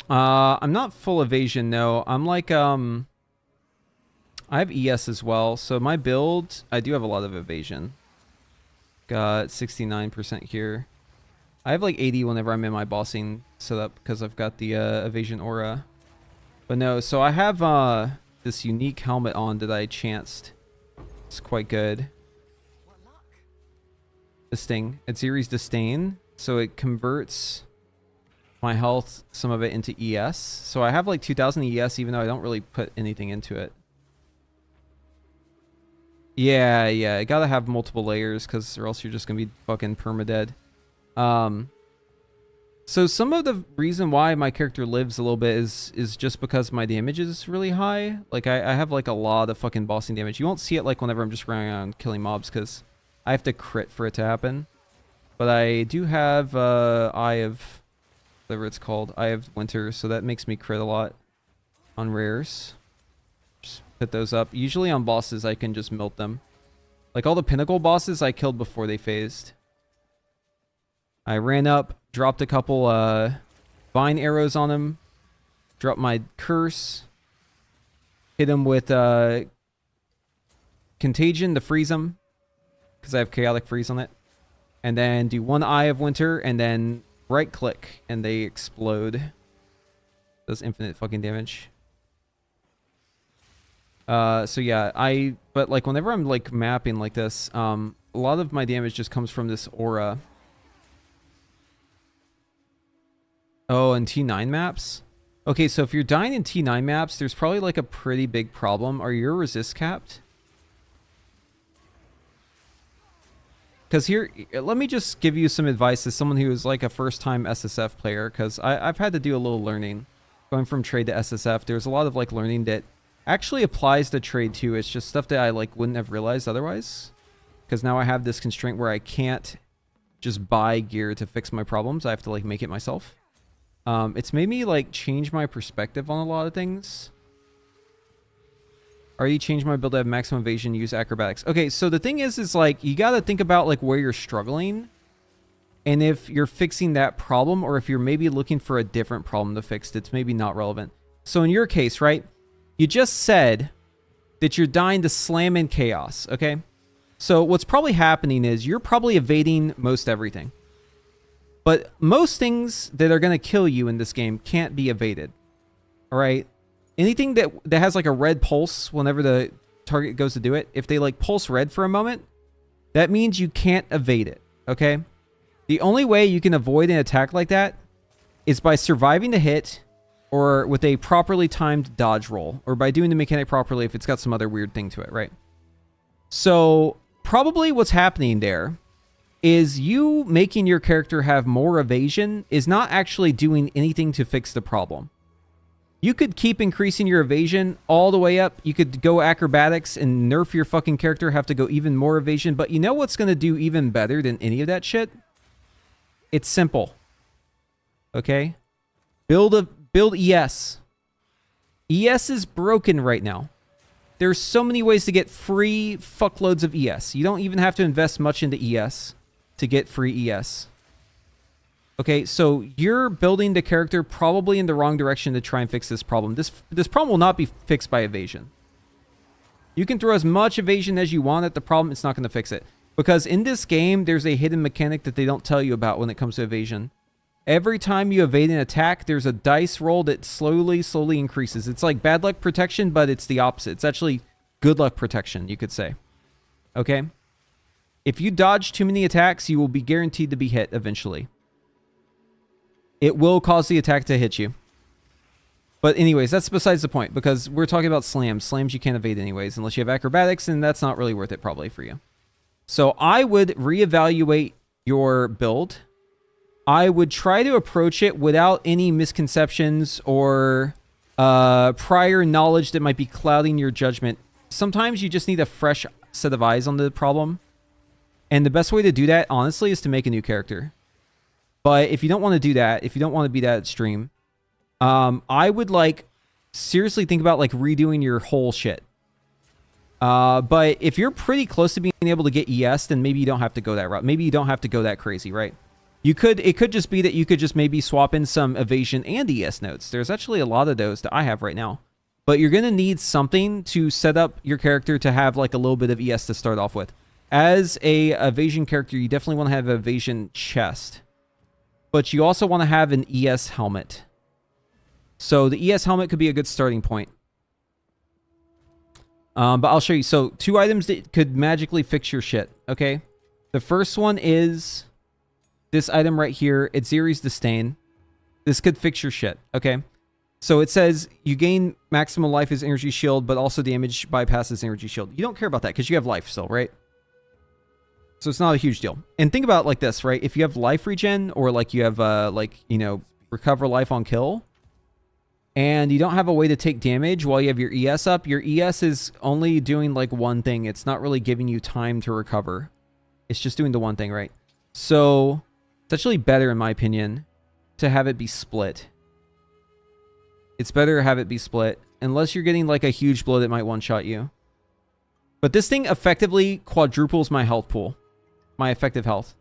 Speaker 1: I'm not full evasion, no. I'm like, I have ES as well. So my build, I do have a lot of evasion. Got 69% here. I have like 80 whenever I'm in my bossing setup because I've got the evasion aura. But no, so I have this unique helmet on that I chanced. It's quite good.
Speaker 2: What luck?
Speaker 1: Disdain. It's Ares Disdain. So it converts my health, some of it, into ES. So I have like 2000 ES even though I don't really put anything into it. Yeah, I gotta have multiple layers because or else you're just gonna be fucking permadead. So some of the reason why my character lives a little bit is just because my damage is really high. Like I have like a lot of fucking bossing damage. You won't see it like whenever I'm just running around killing mobs because I have to crit for it to happen. But I do have Eye of whatever it's called, Eye of Winter, so that makes me crit a lot on rares. Just put those up. Usually on bosses I can just melt them. Like all the pinnacle bosses I killed before they phased. I ran up, dropped a couple vine arrows on him, dropped my curse, hit him with contagion to freeze him because I have chaotic freeze on it, and then do one Eye of Winter and then right click and they explode. Does infinite fucking damage. So yeah, but like whenever I'm like mapping like this, a lot of my damage just comes from this aura. Oh, and T9 maps? Okay, so if you're dying in T9 maps, there's probably like a pretty big problem. Are your resist capped? Because here, let me just give you some advice as someone who is like a first-time SSF player, because I've had to do a little learning. Going from trade to SSF, there's a lot of like learning that actually applies to trade too. It's just stuff that I like wouldn't have realized otherwise. Because now I have this constraint where I can't just buy gear to fix my problems. I have to like make it myself. It's made me like change my perspective on a lot of things. Already changed my build to have maximum evasion, use acrobatics. Okay, so the thing is like you got to think about like where you're struggling and if you're fixing that problem or if you're maybe looking for a different problem to fix that's maybe not relevant. So in your case, right, you just said that you're dying to slam in chaos, okay? So what's probably happening is you're probably evading most everything. But most things that are going to kill you in this game can't be evaded. All right? Anything that has like a red pulse whenever the target goes to do it, if they like pulse red for a moment, that means you can't evade it. Okay? The only way you can avoid an attack like that is by surviving the hit or with a properly timed dodge roll or by doing the mechanic properly if it's got some other weird thing to it, right? So probably what's happening there is you making your character have more evasion is not actually doing anything to fix the problem. You could keep increasing your evasion all the way up. You could go acrobatics and nerf your fucking character, have to go even more evasion. But you know what's going to do even better than any of that shit? It's simple. Okay? Build ES. ES is broken right now. There's so many ways to get free fuckloads of ES. You don't even have to invest much into ES to get free ES. Okay, so you're building the character probably in the wrong direction to try and fix this problem. This problem will not be fixed by evasion. You can throw as much evasion as you want at the problem, it's not going to fix it. Because in this game, there's a hidden mechanic that they don't tell you about when it comes to evasion. Every time you evade an attack, there's a dice roll that slowly increases. It's like bad luck protection, but it's the opposite. It's actually good luck protection, you could say. Okay? If you dodge too many attacks, you will be guaranteed to be hit eventually. It will cause the attack to hit you. But anyways, that's besides the point, because we're talking about slams. Slams you can't evade anyways, unless you have acrobatics, and that's not really worth it probably for you. So I would reevaluate your build. I would try to approach it without any misconceptions or prior knowledge that might be clouding your judgment. Sometimes you just need a fresh set of eyes on the problem. And the best way to do that, honestly, is to make a new character. But if you don't want to do that, if you don't want to be that extreme, I would like seriously think about like redoing your whole shit. But if you're pretty close to being able to get ES, then maybe you don't have to go that route. Maybe you don't have to go that crazy, right? It could just be that you could just maybe swap in some evasion and ES nodes. There's actually a lot of those that I have right now. But you're going to need something to set up your character to have like a little bit of ES to start off with. As a evasion character, you definitely want to have an evasion chest. But you also want to have an ES helmet. So the ES helmet could be a good starting point. But I'll show you. So 2 items that could magically fix your shit, okay? The first one is this item right here. It's Zeri's Disdain. This could fix your shit, okay? So it says you gain maximum life as energy shield, but also damage bypasses energy shield. You don't care about that because you have life still, right? So it's not a huge deal. And think about it like this, right? If you have life regen or like you have, recover life on kill, and you don't have a way to take damage while you have your ES up, your ES is only doing like one thing. It's not really giving you time to recover. It's just doing the one thing, right? So it's actually better, in my opinion, to have it be split. It's better to have it be split, unless you're getting like a huge blow that might one-shot you. But this thing effectively quadruples my health pool. My effective health.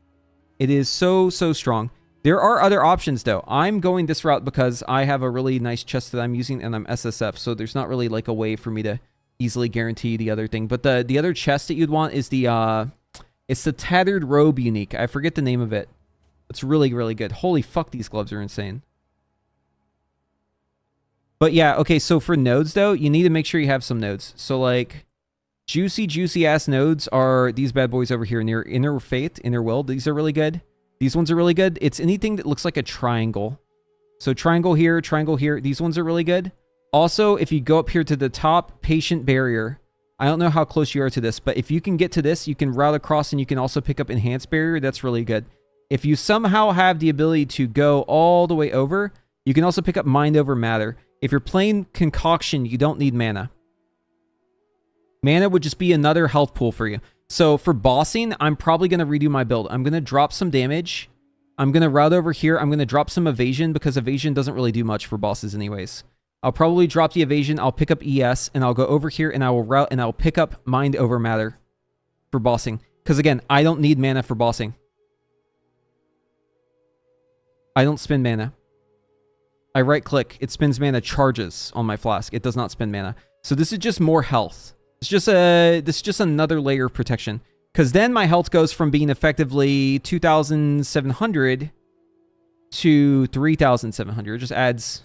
Speaker 1: It is so strong. There are other options though. I'm going this route because I have a really nice chest that I'm using and I'm SSF, so there's not really like a way for me to easily guarantee the other thing. But the other chest that you'd want is it's the Tattered Robe unique. I forget the name of it. It's really good. Holy fuck, these gloves are insane. But yeah, okay, so for nodes though, you need to make sure you have some nodes. So like juicy ass nodes are these bad boys over here near Inner Faith, Inner Will. These are really good. These ones are really good. It's anything that looks like a triangle. So triangle here, triangle here. These ones are really good. Also, if you go up here to the top, Patient Barrier. I don't know how close you are to this, but if you can get to this, you can route across and you can also pick up Enhanced Barrier. That's really good. If you somehow have the ability to go all the way over, you can also pick up Mind Over Matter. If you're playing Concoction, you don't need mana. Mana would just be another health pool for you. So for bossing, I'm probably going to redo my build. I'm going to drop some damage. I'm going to route over here. I'm going to drop some evasion because evasion doesn't really do much for bosses anyways. I'll probably drop the evasion. I'll pick up ES and I'll go over here and I will route and I'll pick up Mind Over Matter for bossing. Because again, I don't need mana for bossing. I don't spend mana. I right click. It spends mana charges on my flask. It does not spend mana. So this is just more health. This is just another layer of protection. Because then my health goes from being effectively 2,700 to 3,700. It just adds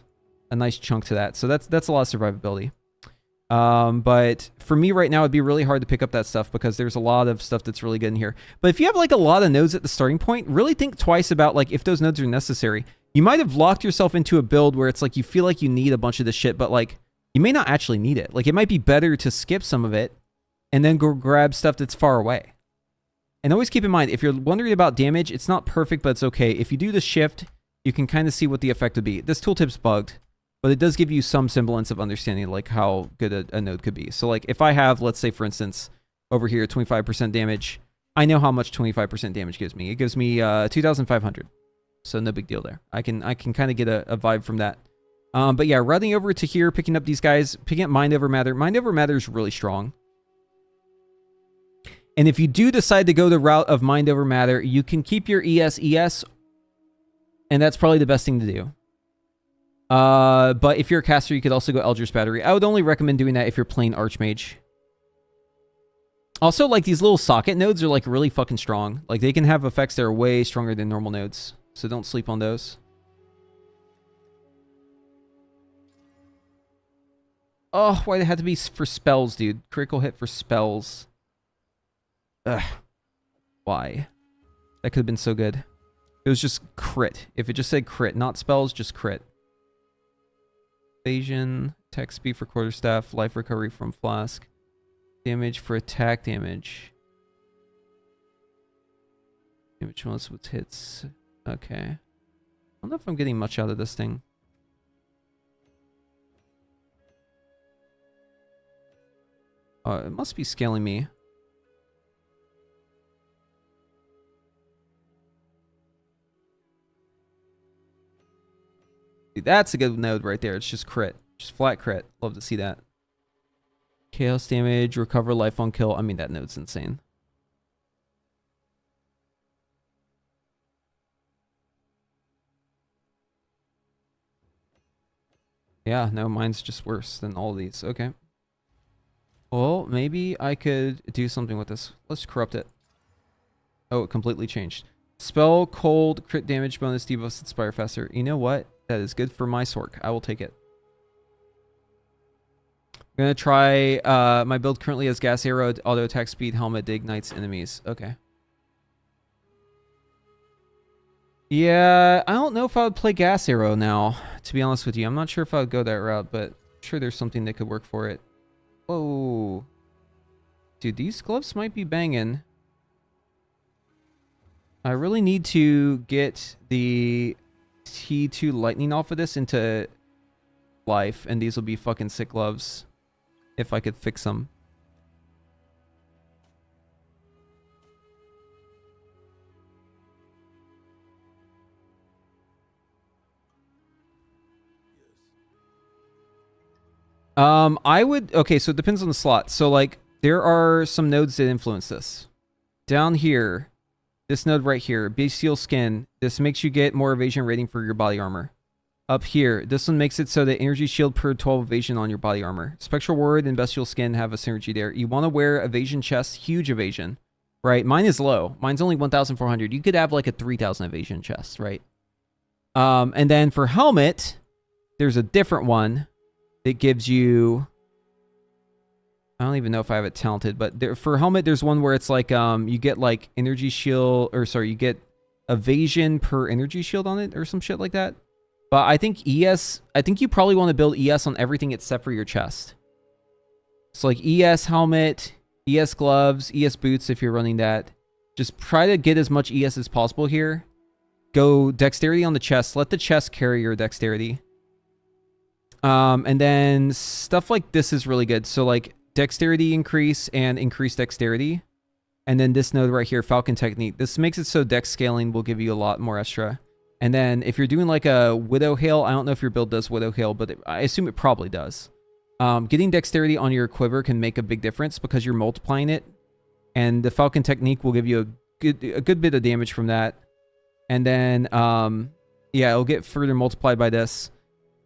Speaker 1: a nice chunk to that. So that's a lot of survivability. But for me right now, it'd be really hard to pick up that stuff because there's a lot of stuff that's really good in here. But if you have like a lot of nodes at the starting point, really think twice about like if those nodes are necessary. You might have locked yourself into a build where it's like you feel like you need a bunch of this shit, but like you may not actually need it. Like it might be better to skip some of it and then go grab stuff that's far away. And always keep in mind, if you're wondering about damage, it's not perfect, but it's okay. If you do the shift, you can kind of see what the effect would be. This tooltip's bugged, but it does give you some semblance of understanding like how good a node could be. So like if I have, let's say for instance, over here, 25% damage, I know how much 25% damage gives me. It gives me 2,500. So no big deal there. I can kind of get a vibe from that. But yeah, running over to here, picking up these guys, picking up Mind Over Matter. Mind Over Matter is really strong. And if you do decide to go the route of Mind Over Matter, you can keep your ES, and that's probably the best thing to do. But if you're a caster, you could also go Eldritch Battery. I would only recommend doing that if you're playing Archmage. Also, like, these little socket nodes are, like, really fucking strong. Like, they can have effects that are way stronger than normal nodes. So don't sleep on those. Oh, why did it have to be for spells, dude? Critical hit for spells. Ugh. Why? That could have been so good. It was just crit. If it just said crit, not spells, just crit. Evasion, attack speed for quarterstaff, life recovery from flask, damage for attack damage. Damage bonus with hits. Okay. I don't know if I'm getting much out of this thing. It must be scaling me. Dude, that's a good node right there. It's just crit. Just flat crit. Love to see that. Chaos damage, recover life on kill. I mean, that node's insane. Yeah, no, mine's just worse than all of these. Okay. Well, maybe I could do something with this. Let's corrupt it. Oh, it completely changed. Spell, cold, crit damage bonus, debuffs, inspire faster. You know what? That is good for my Sork. I will take it. I'm going to try my build currently as gas arrow, auto attack speed, helmet, that ignites enemies. Okay. Yeah, I don't know if I would play gas arrow now, to be honest with you. I'm not sure if I would go that route, but I'm sure there's something that could work for it. Whoa. Dude, these gloves might be banging. I really need to get the T2 lightning off of this into life, and these will be fucking sick gloves if I could fix them. I would, okay, so it depends on the slot. So like there are some nodes that influence this. Down here, this node right here, bestial skin, this makes you get more evasion rating for your body armor. Up here, this one makes it so that energy shield per 12 evasion on your body armor. Spectral ward and bestial skin have a synergy there. You want to wear evasion chest, huge evasion, right? Mine is low. Mine's only 1,400. You could have like a 3,000 evasion chest, right? And then for helmet, there's a different one that gives you, I don't even know if I have it talented, but there, for helmet, there's one where it's like, you get like energy shield, or sorry, you get evasion per energy shield on it or some shit like that. But I think ES, I think you probably want to build ES on everything except for your chest. So like ES helmet, ES gloves, ES boots if you're running that. Just try to get as much ES as possible here. Go dexterity on the chest. Let the chest carry your dexterity. And then stuff like this is really good. So like dexterity increase and increased dexterity. And then this node right here, Falcon Technique. This makes it so dex scaling will give you a lot more extra. And then if you're doing like a Widow Hail, I don't know if your build does Widow Hail, but I assume it probably does. Getting dexterity on your quiver can make a big difference because you're multiplying it. And the Falcon Technique will give you a good bit of damage from that. And then, yeah, it'll get further multiplied by this.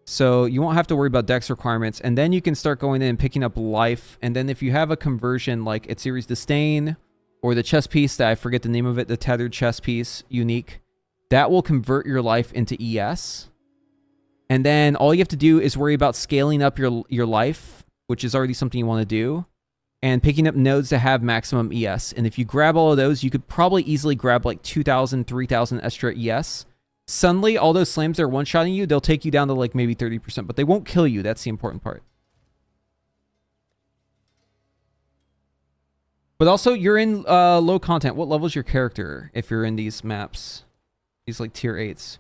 Speaker 1: So you won't have to worry about dex requirements. And then you can start going in and picking up life. And then if you have a conversion like Its Series Disdain or the chest piece that I forget the name of it, the Tattered Chest Piece, unique, that will convert your life into ES. And then all you have to do is worry about scaling up your life, which is already something you want to do, and picking up nodes that have maximum ES. And if you grab all of those, you could probably easily grab like 2,000, 3,000 extra ES. Suddenly, all those slams that are one-shotting you, they'll take you down to like maybe 30%, but they won't kill you. That's the important part. But also, you're in low content. What level is your character if you're in these maps? These like tier 8s.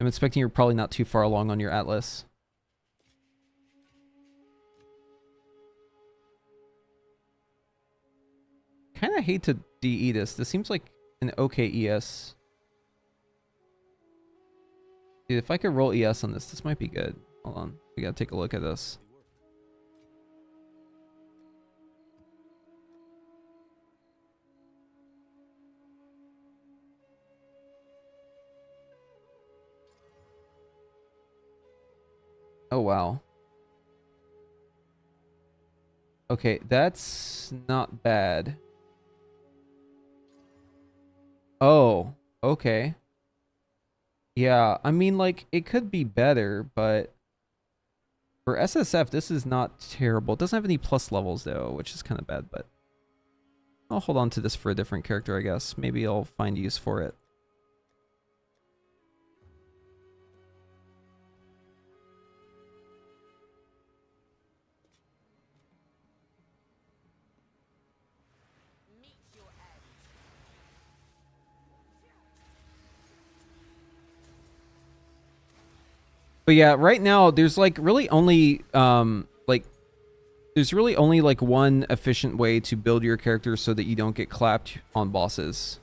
Speaker 1: I'm expecting you're probably not too far along on your Atlas. Kind of hate to DE this. This seems like an okay ES. Dude, if I could roll ES on this, this might be good. Hold on. We gotta take a look at this. Oh, wow. Okay, that's not bad. Oh, okay. Yeah, I mean, like, it could be better, but for SSF, this is not terrible. It doesn't have any plus levels, though, which is kind of bad, but I'll hold on to this for a different character, I guess. Maybe I'll find use for it.
Speaker 2: Meet your end.
Speaker 1: But yeah, right now, there's, like, really only, there's really only, like, one efficient way to build your character so that you don't get clapped on bosses.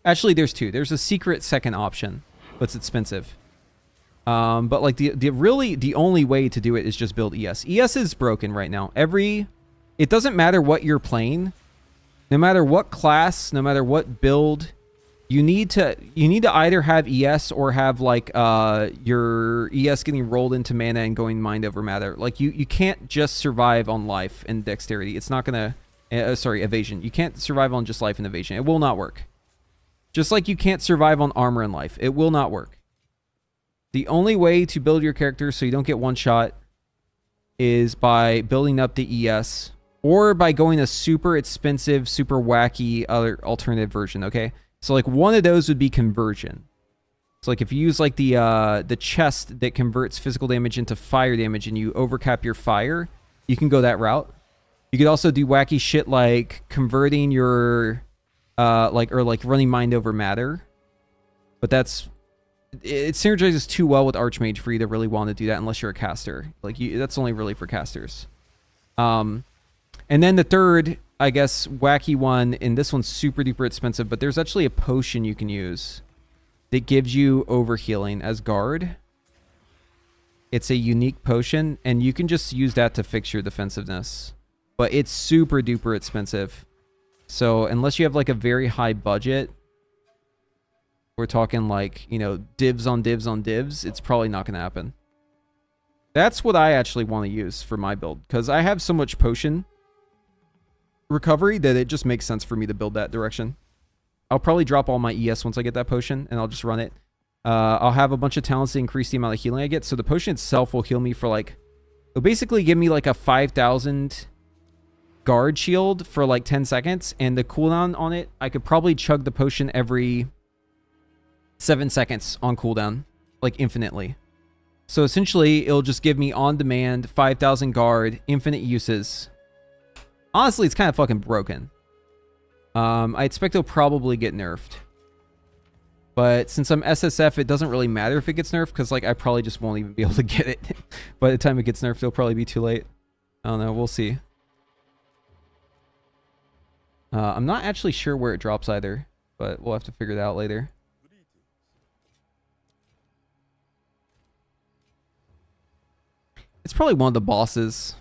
Speaker 1: Actually, there's two. There's a secret second option, but it's expensive. But like the only way to do it is just build ES. ES is broken right now. It doesn't matter what you're playing, no matter what class, no matter what build, you need to either have ES or have like your ES getting rolled into mana and going mind over matter. Like you can't just survive on life and dexterity. It's not gonna evasion. You can't survive on just life and evasion. It will not work. Just like you can't survive on armor and life. It will not work. The only way to build your character so you don't get one shot is by building up the ES or by going a super expensive, super wacky other alternative version, okay? So like one of those would be conversion. So like if you use like the chest that converts physical damage into fire damage and you overcap your fire, you can go that route. You could also do wacky shit like converting your like running mind over matter. But it synergizes too well with Archmage for you to really want to do that unless you're a caster. Like that's only really for casters. And then the third, I guess, wacky one, and this one's super duper expensive, but there's actually a potion you can use that gives you overhealing as guard. It's a unique potion, and you can just use that to fix your defensiveness. But it's super duper expensive. So unless you have like a very high budget, we're talking like, you know, divs on divs on divs, it's probably not going to happen. That's what I actually want to use for my build, because I have so much potion recovery that it just makes sense for me to build that direction. I'll probably drop all my ES once I get that potion, and I'll just run it. I'll have a bunch of talents to increase the amount of healing I get, so the potion itself will heal me for like... It'll basically give me like a 5,000 guard shield for like 10 seconds, and the cooldown on it, I could probably chug the potion every 7 seconds on cooldown, like infinitely. So essentially, it'll just give me on-demand 5,000 guard, infinite uses. Honestly, it's kind of fucking broken. I expect it'll probably get nerfed. But since I'm SSF, it doesn't really matter if it gets nerfed, because like I probably just won't even be able to get it. By the time it gets nerfed, it'll probably be too late. I don't know, we'll see. I'm not actually sure where it drops either, but we'll have to figure it out later. It's probably one of the bosses.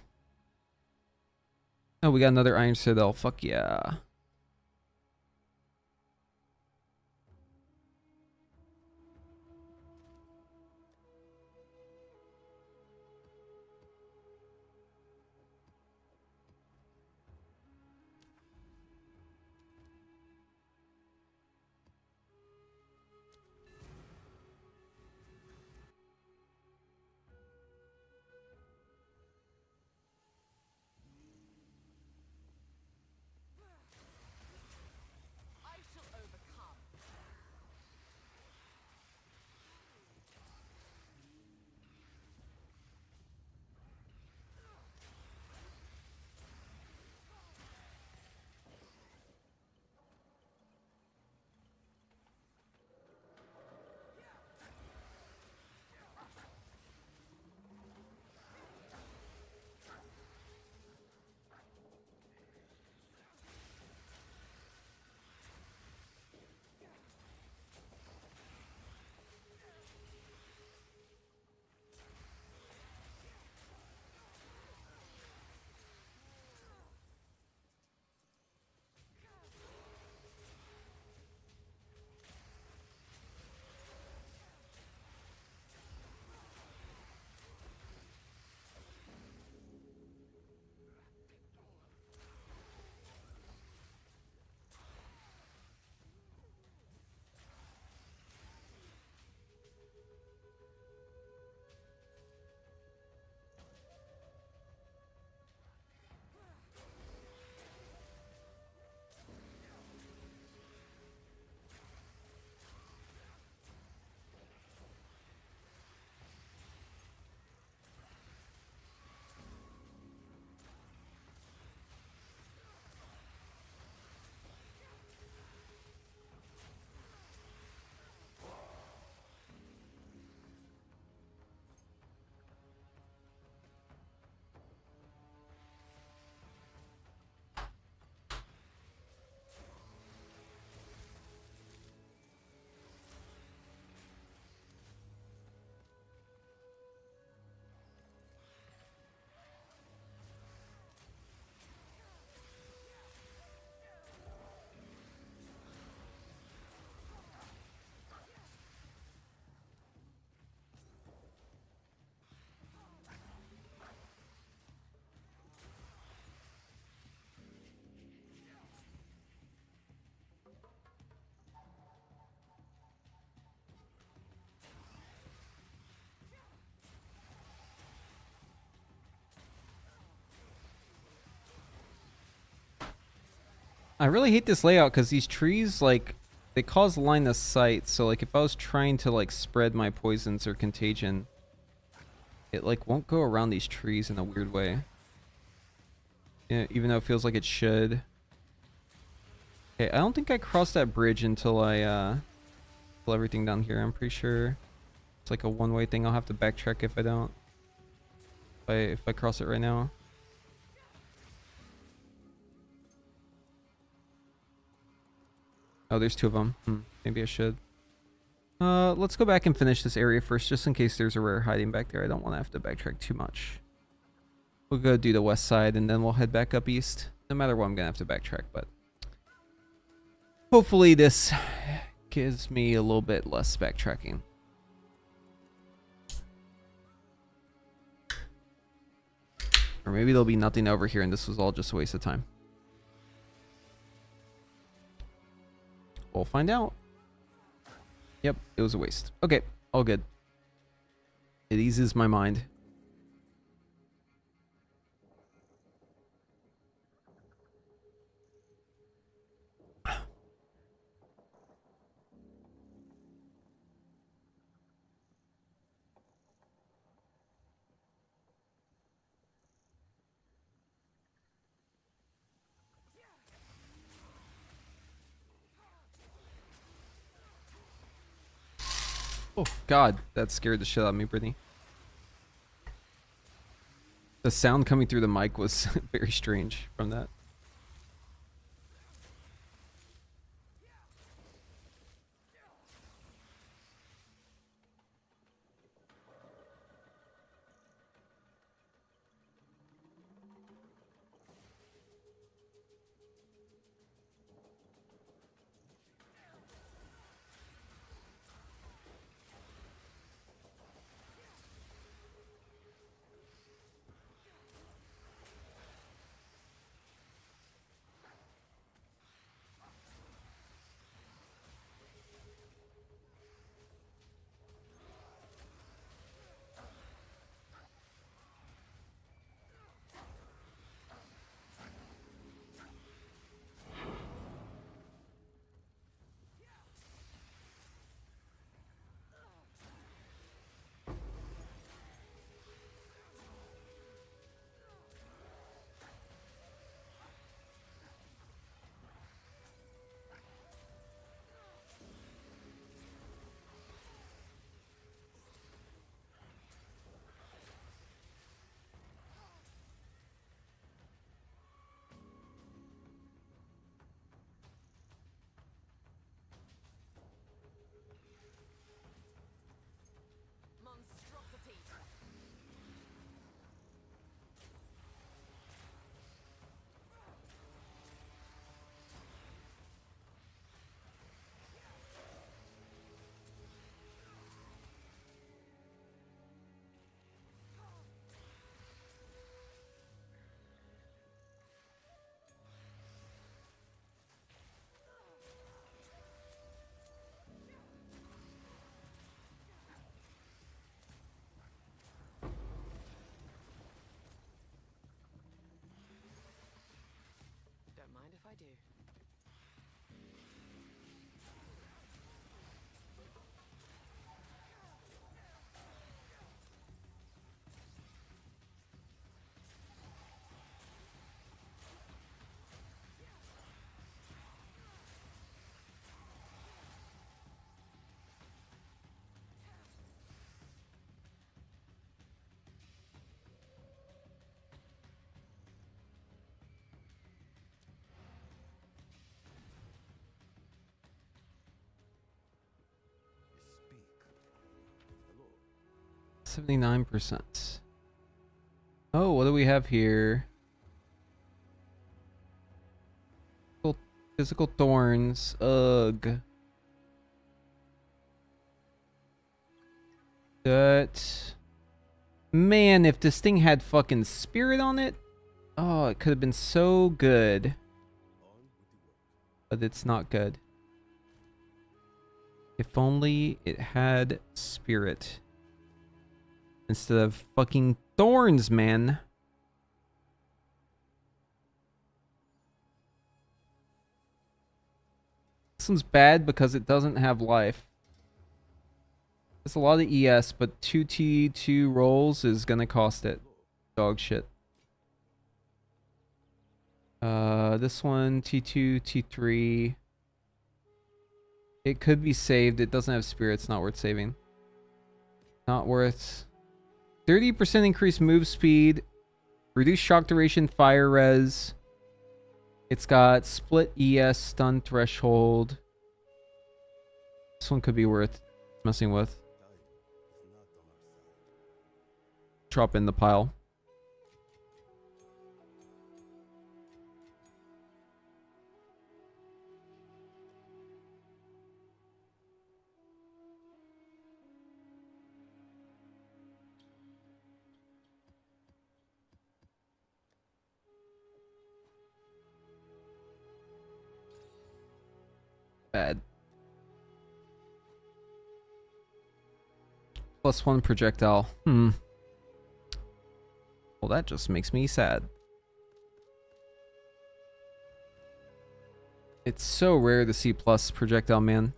Speaker 1: Oh, we got another Iron Citadel. Fuck yeah. I really hate this layout because these trees, like, they cause line of sight. So, like, if I was trying to, like, spread my poisons or contagion, it, like, won't go around these trees in a weird way. Yeah, even though it feels like it should. Okay, I don't think I crossed that bridge until I, pull everything down here. I'm pretty sure it's like a one-way thing. I'll have to backtrack if I don't. If I cross it right now. Oh, there's two of them. Maybe I should. Let's go back and finish this area first, just in case there's a rare hiding back there. I don't want to have to backtrack too much. We'll go do the west side, and then we'll head back up east. No matter what, I'm gonna have to backtrack, but hopefully this gives me a little bit less backtracking. Or maybe there'll be nothing over here, and this was all just a waste of time. We'll find out. Yep, it was a waste. Okay, all good. It eases my mind. Oh, God, that scared the shit out of me, Brittany. The sound coming through the mic was very strange from that.
Speaker 2: Monstrosity.
Speaker 1: 79%. Oh, what do we have here? Physical thorns. Ugh. That. Man, if this thing had fucking spirit on it. Oh, it could have been so good. But it's not good. If only it had spirit. Instead of fucking thorns, man. This one's bad because it doesn't have life. It's a lot of ES, but 2T, 2 rolls is gonna cost it. Dog shit. This one, T2, T3. It could be saved. It doesn't have spirits. Not worth saving. Not worth. 30% increased move speed. Reduced shock duration, fire res. It's got split ES, stun threshold. This one could be worth messing with.
Speaker 4: Time is not on our side.
Speaker 1: Drop in the pile. Bad. +1 projectile. Well, that just makes me sad. It's so rare to see plus projectile, man.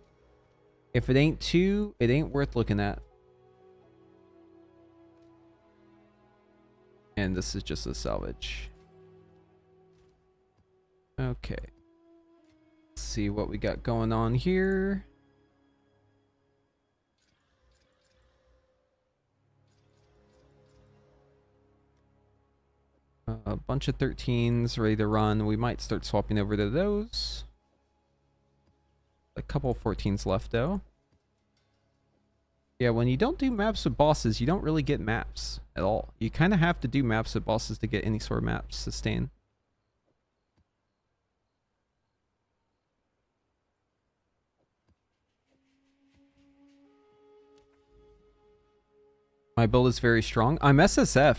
Speaker 1: If it ain't 2, it ain't worth looking at. And this is just a salvage. Okay. Let's see what we got going on here. A bunch of 13s ready to run. We might start swapping over to those. A couple 14s left though. Yeah, when you don't do maps with bosses, you don't really get maps at all. You kind of have to do maps with bosses to get any sort of maps sustain. My build is very strong. I'm SSF.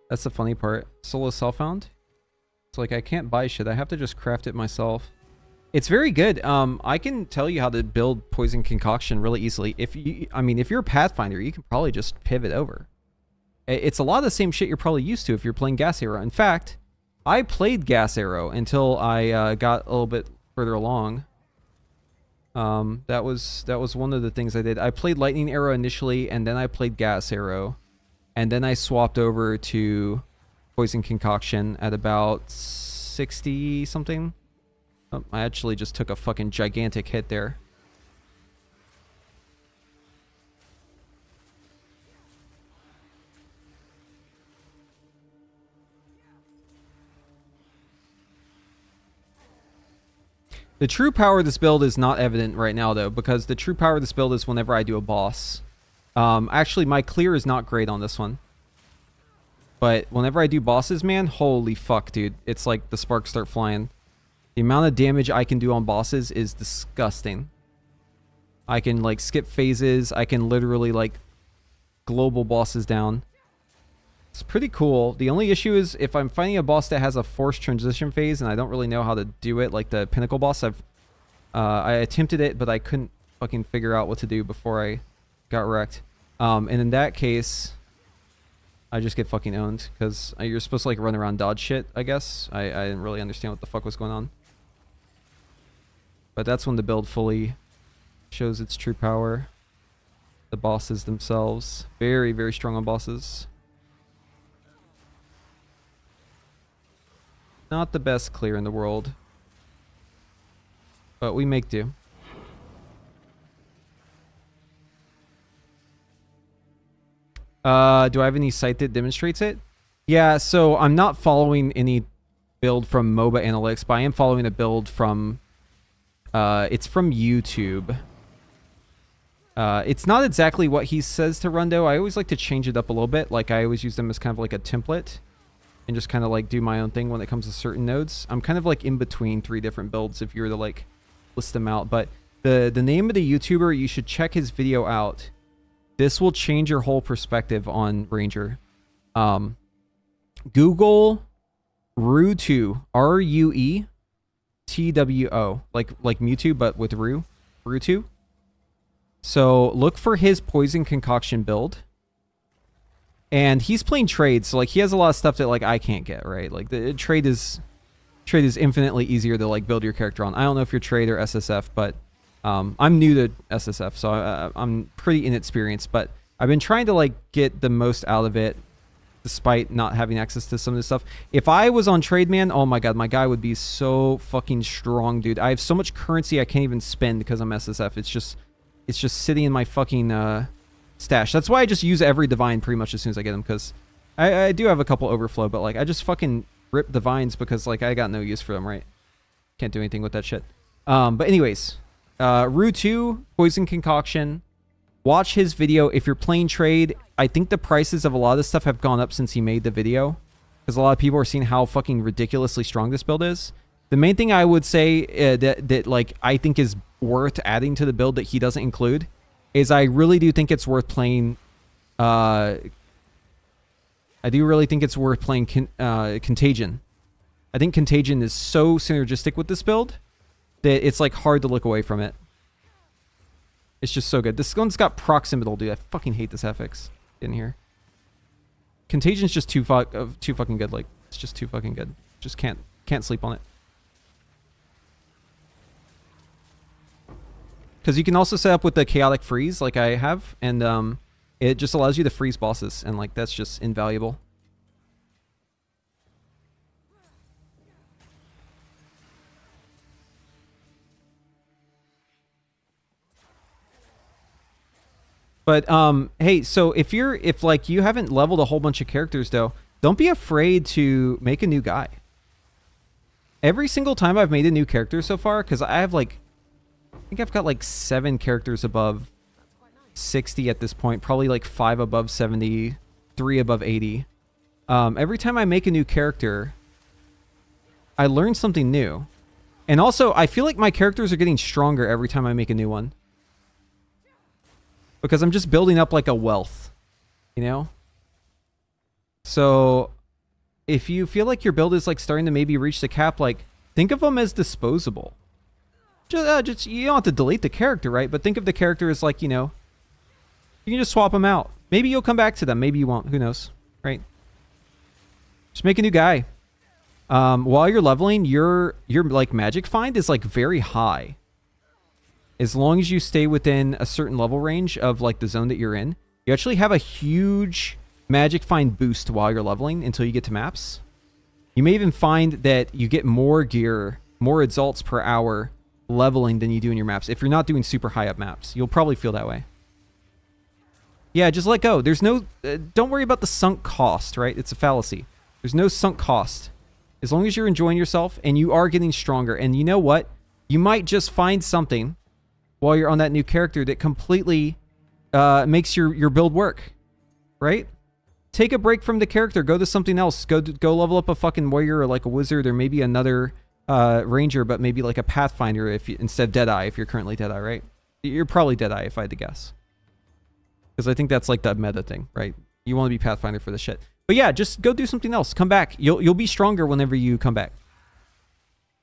Speaker 1: That's the funny part. Solo self-found. It's like I can't buy shit. I have to just craft it myself. It's very good. I can tell you how to build Poison Concoction really easily. If you're a Pathfinder, you can probably just pivot over. It's a lot of the same shit you're probably used to if you're playing Gas Arrow. In fact, I played Gas Arrow until I got a little bit further along. That was one of the things I did. I played Lightning Arrow initially, and then I played Gas Arrow, and then I swapped over to Poison Concoction at about 60 something. Oh, I actually just took a fucking gigantic hit there. The true power of this build is not evident right now, though, because the true power of this build is whenever I do a boss. Actually, my clear is not great on this one. But whenever I do bosses, man, holy fuck, dude. It's like the sparks start flying. The amount of damage I can do on bosses is disgusting. I can, like, skip phases. I can literally, like, global bosses down. It's pretty cool. The only issue is if I'm fighting a boss that has a forced transition phase and I don't really know how to do it, like the Pinnacle boss, I attempted it, but I couldn't fucking figure out what to do before I got wrecked. And in that case, I just get fucking owned because you're supposed to, like, run around dodge shit, I guess. I didn't really understand what the fuck was going on. But that's when the build fully shows its true power. The bosses themselves. Very, very strong on bosses. Not the best clear in the world. But we make do. Do I have any site that demonstrates it? Yeah, so I'm not following any build from MOBA Analytics, but I am following a build from... it's from YouTube. It's not exactly what he says to run, though. I always like to change it up a little bit. Like, I always use them as kind of like a template. And just kind of like do my own thing when it comes to certain nodes. I'm kind of like in between 3 different builds if you were to like list them out. But the name of the YouTuber, you should check his video out. This will change your whole perspective on Ranger. Google Rue2, R-U-E-T-W-O, like Mewtwo, but with Rue2. So look for his Poison Concoction build. And he's playing trade, so like he has a lot of stuff that like I can't get, right? Like the trade is trade is infinitely easier to like build your character on. I don't know if you're trade or SSF, but I'm new to SSF, so I'm pretty inexperienced. But I've been trying to like get the most out of it, despite not having access to some of this stuff. If I was on trade, man, oh my god, my guy would be so fucking strong, dude. I have so much currency I can't even spend because I'm SSF. It's just sitting in my fucking stash. That's why I just use every divine pretty much as soon as I get them, because I do have a couple overflow, but like I just fucking rip divines because like I got no use for them, right? Can't do anything with that shit. But anyways, Rue 2, Poison Concoction. Watch his video. If you're playing trade, I think the prices of a lot of this stuff have gone up since he made the video, because a lot of people are seeing how fucking ridiculously strong this build is. The main thing I would say that like I think is worth adding to the build that he doesn't include is I really do think it's worth playing. I do really think it's worth playing Contagion. I think Contagion is so synergistic with this build that it's like hard to look away from it. It's just so good. This one's got proximal, dude. I fucking hate this affix in here. Contagion's just too fucking good. Like, it's just too fucking good. Just can't sleep on it. Because you can also set up with the chaotic freeze like I have, and it just allows you to freeze bosses, and like that's just invaluable. But hey, so if like you haven't leveled a whole bunch of characters though, don't be afraid to make a new guy. Every single time I've made a new character so far, because I have like, I think I've got like 7 characters above 60 at this point, probably like 5 above 70, 3 above 80. Every time I make a new character, I learn something new. And also, I feel like my characters are getting stronger every time I make a new one. Because I'm just building up like a wealth, you know? So if you feel like your build is like starting to maybe reach the cap, like think of them as disposable. Just you don't have to delete the character, right? But think of the character as like, you know, you can just swap them out. Maybe you'll come back to them. Maybe you won't. Who knows, right? Just make a new guy. While you're leveling, your like magic find is like very high. As long as you stay within a certain level range of like the zone that you're in, you actually have a huge magic find boost while you're leveling until you get to maps. You may even find that you get more gear, more exalts per hour leveling than you do in your maps. If you're not doing super high up maps, you'll probably feel that way. Yeah, just let go. There's no, don't worry about the sunk cost, right? It's a fallacy. There's no sunk cost. As long as you're enjoying yourself and you are getting stronger. And you know what? You might just find something while you're on that new character that completely makes your build work, right? Take a break from the character, go to something else, go level up a fucking warrior or like a wizard or maybe another ranger, but maybe like a pathfinder if you, instead of Deadeye if you're currently Deadeye, right? You're probably Deadeye if I had to guess, because I think that's like the meta thing, right? You want to be pathfinder for the shit, but yeah, just go do something else. Come back. You'll be stronger whenever you come back.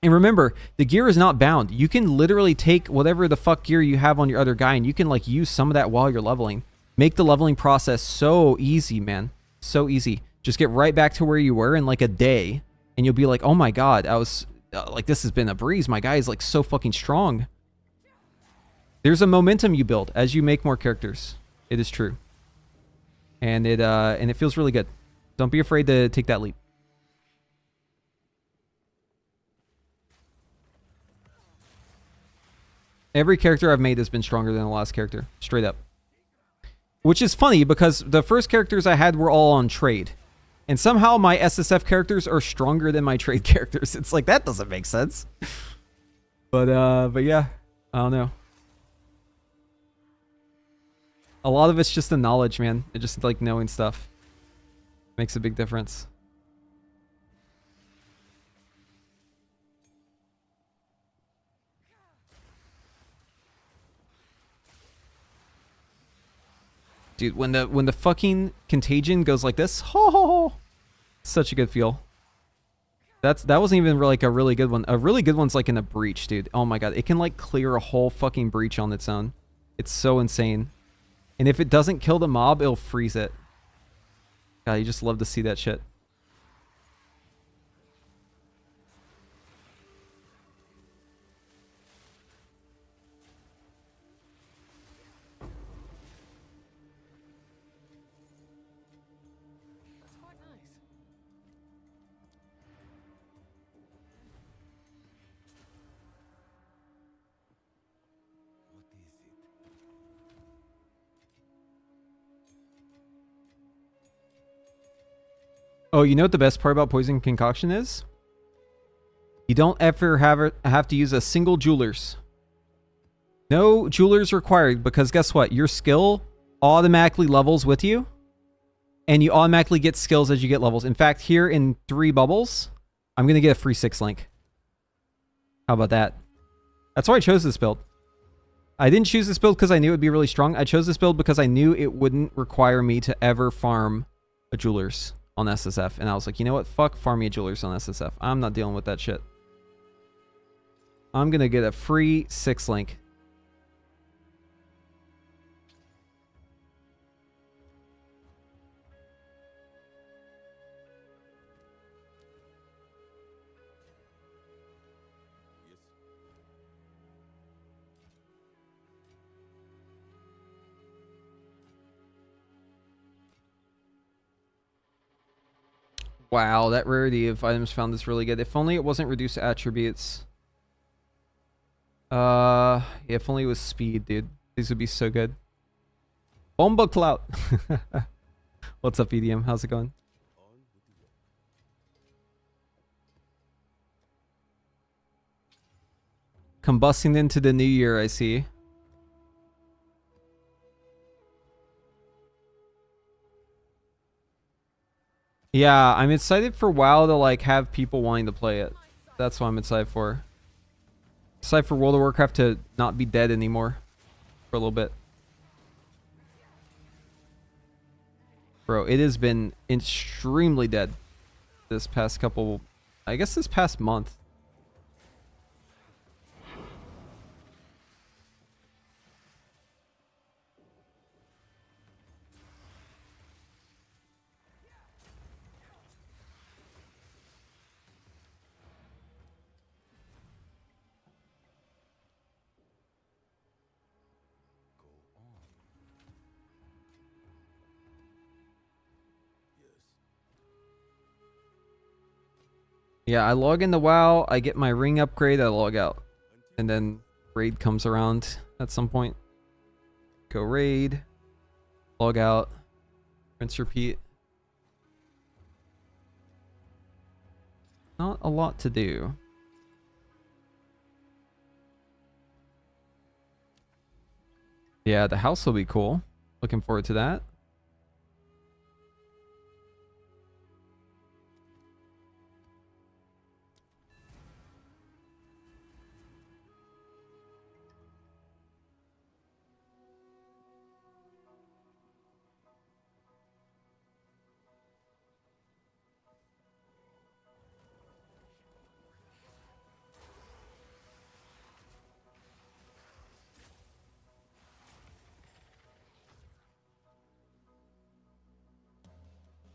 Speaker 1: And remember, the gear is not bound. You can literally take whatever the fuck gear you have on your other guy and you can like use some of that while you're leveling. Make the leveling process so easy, man. So easy. Just get right back to where you were in like a day and you'll be like, oh my god, I was like, this has been a breeze. My guy is like so fucking strong. There's a momentum you build as you make more characters. It is true. And it feels really good. Don't be afraid to take that leap. Every character I've made has been stronger than the last character. Straight up. Which is funny because the first characters I had were all on trade. And somehow my SSF characters are stronger than my trade characters. It's like, that doesn't make sense. But yeah, I don't know. A lot of it's just the knowledge, man. It just like knowing stuff makes a big difference. Dude, when the fucking Contagion goes like this, ho ho ho, such a good feel. That wasn't even like a really good one. A really good one's like in a breach, dude. Oh my god, it can like clear a whole fucking breach on its own. It's so insane. And if it doesn't kill the mob, it'll freeze it. God, you just love to see that shit. Oh, you know what the best part about Poison Concoction is? You don't ever have to use a single jewelers. No jewelers required, because guess what? Your skill automatically levels with you, and you automatically get skills as you get levels. In fact, here in 3 bubbles, I'm going to get a free 6 link. How about that? That's why I chose this build. I didn't choose this build because I knew it would be really strong. I chose this build because I knew it wouldn't require me to ever farm a jewelers on SSF. And I was like, you know what? Fuck farm me a jewelers on SSF. I'm not dealing with that shit. I'm going to get a free 6 link.
Speaker 4: Yes.
Speaker 1: Wow, that rarity of items found is really good. If only it wasn't reduced attributes. Yeah, if only it was speed, dude. These would be so good. Bomba Clout. What's up, EDM? How's it going?
Speaker 4: On with the work.
Speaker 1: Combusting into the new year, I see. Yeah, I'm excited for WoW to like have people wanting to play it. That's what I'm excited for. Excited for World of Warcraft to not be dead anymore for a little bit. Bro, it has been extremely dead this past couple, I guess this past month.
Speaker 4: Go on. Yes.
Speaker 1: Yeah, I log into WoW, I get my ring upgrade, I log out. And then raid comes around at some point. Go raid, log out, rinse, repeat. Not a lot to do. Yeah, the house will be cool. Looking forward to that.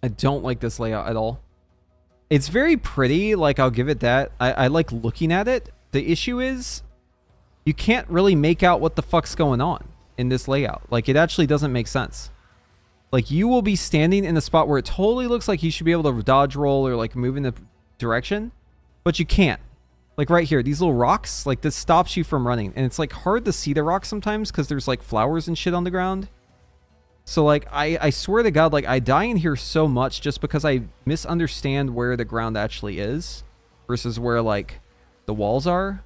Speaker 1: I don't like this layout at all. It's very pretty, like I'll give it that. I like looking at it. The issue is you can't really make out what the fuck's going on in this layout. Like it actually doesn't make sense. Like you will be standing in a spot where it totally looks like you should be able to dodge roll or like move in the direction, but you can't. Like right here, these little rocks, like this stops you from running. And it's like hard to see the rocks sometimes because there's like flowers and shit on the ground. So like I swear to God, like I die in here so much just because I misunderstand where the ground actually is versus where like the walls are.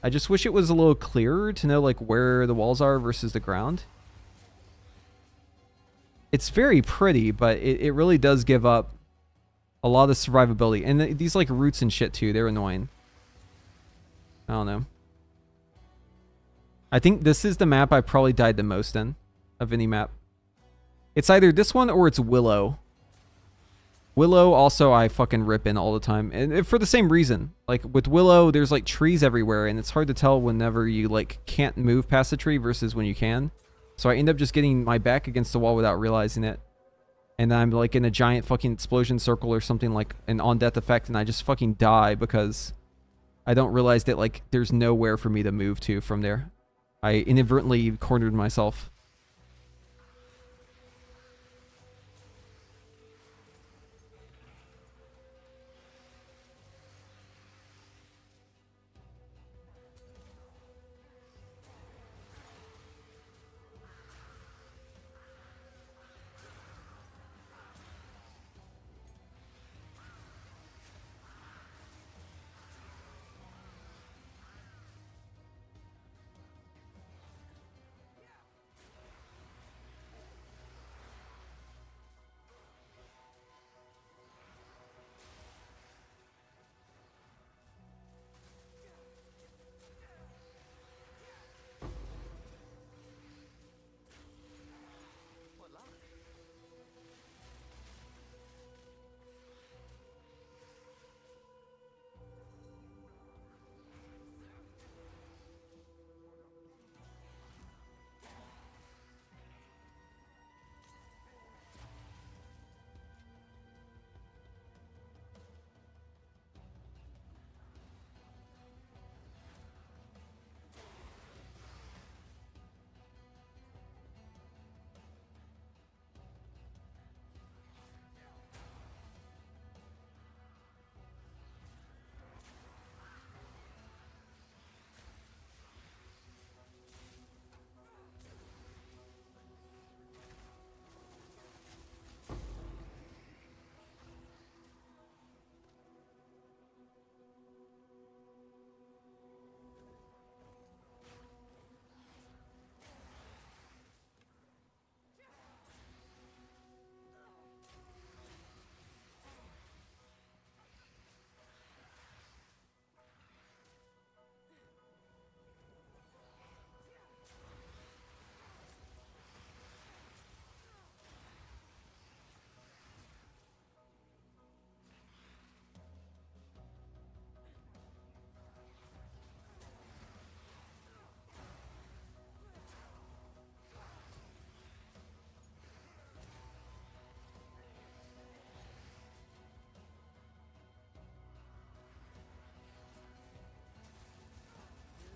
Speaker 1: I just wish it was a little clearer to know like where the walls are versus the ground. It's very pretty, but it really does give up a lot of survivability. And these like roots and shit too, they're annoying. I don't know. I think this is the map I probably died the most in of any map. It's either this one or it's Willow. Willow also I fucking rip in all the time. And for the same reason. Like with Willow, there's like trees everywhere and it's hard to tell whenever you like can't move past the tree versus when you can. So I end up just getting my back against the wall without realizing it. And I'm like in a giant fucking explosion circle or something like an on-death effect and I just fucking die because I don't realize that like there's nowhere for me to move to from there. I inadvertently cornered myself.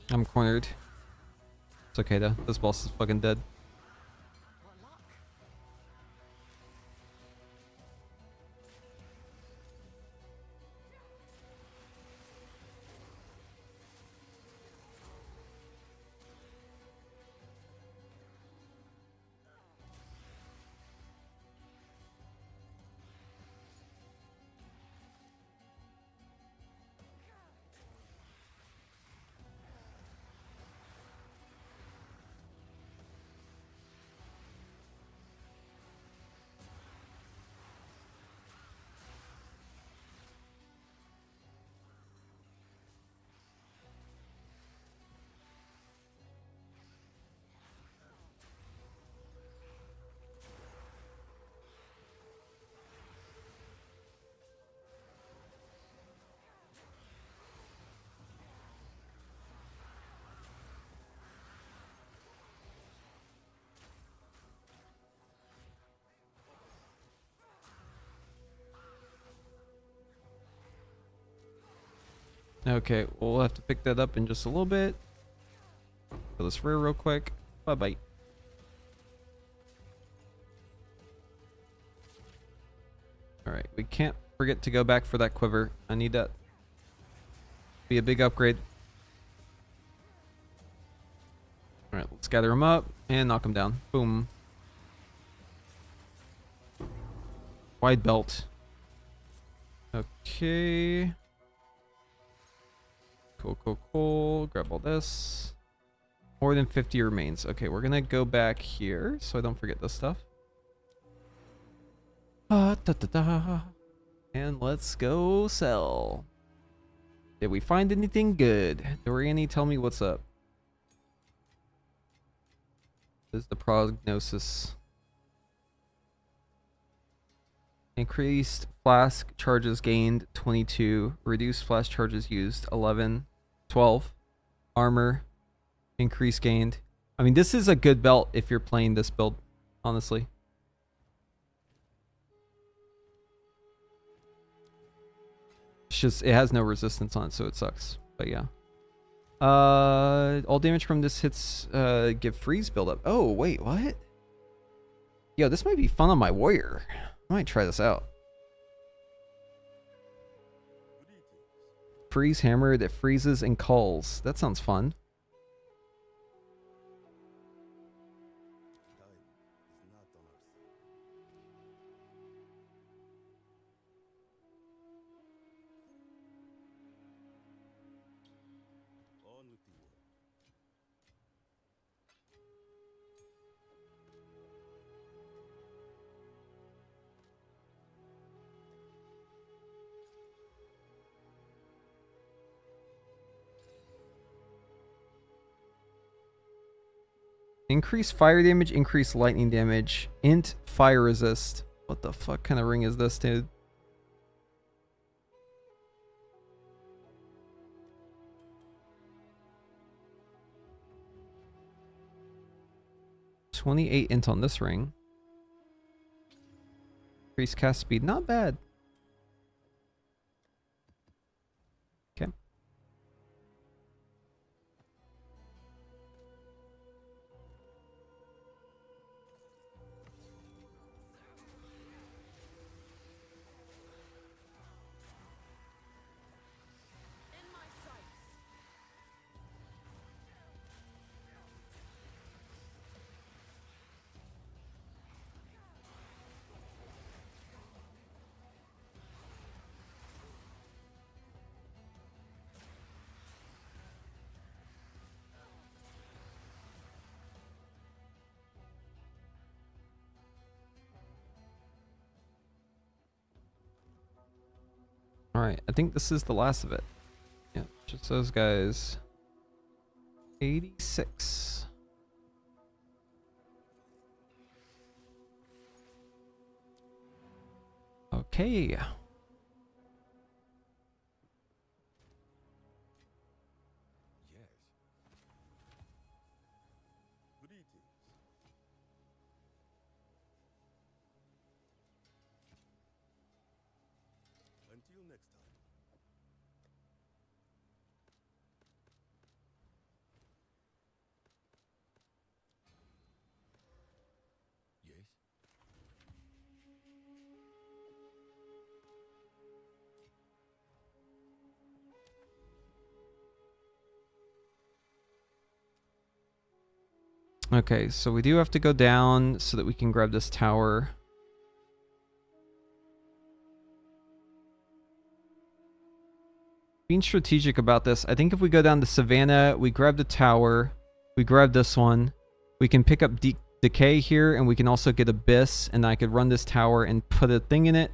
Speaker 1: I'm cornered. It's okay though. This boss is fucking dead.
Speaker 2: What luck?
Speaker 1: Okay, we'll have to pick that up in just a little bit. Kill this rear real quick. Bye bye. Alright, we can't forget to go back for that quiver. I need that. Be a big upgrade. Alright, let's gather him up and knock him down. Boom. Wide belt. Okay. Cool. Grab all this. More than 50 remains. Okay, we're gonna go back here so I don't forget this stuff. And let's go sell. Did we find anything good? Doriani, tell me what's up. This is the prognosis. Increased flask charges gained 22. Reduced flask charges used 11. 12. Armor increase gained. I mean, this is a good belt if you're playing this build, honestly. It's just, it has no resistance on it, so it sucks. But yeah. All damage from this hits give freeze buildup. Oh, wait, what? Yo, this might be fun on my warrior. I might try this out. Freeze hammer that freezes and calls. That sounds fun.
Speaker 4: Time is not on our side. On with the work.
Speaker 1: Increase fire damage, increase lightning damage, int fire resist. What the fuck kind of ring is this, dude? $28 int on this ring. Increase cast speed, not bad. Okay.
Speaker 2: In my sights.
Speaker 1: Alright, I think this is the last of it. Yeah, just those guys. 86. Okay.
Speaker 4: Yes. Greetings. Until next time.
Speaker 1: Okay, so we do have to go down so that we can grab this tower. Being strategic about this, I think if we go down to Savannah, we grab the tower, we grab this one, we can pick up Decay here, and we can also get Abyss, and I could run this tower and put a thing in it.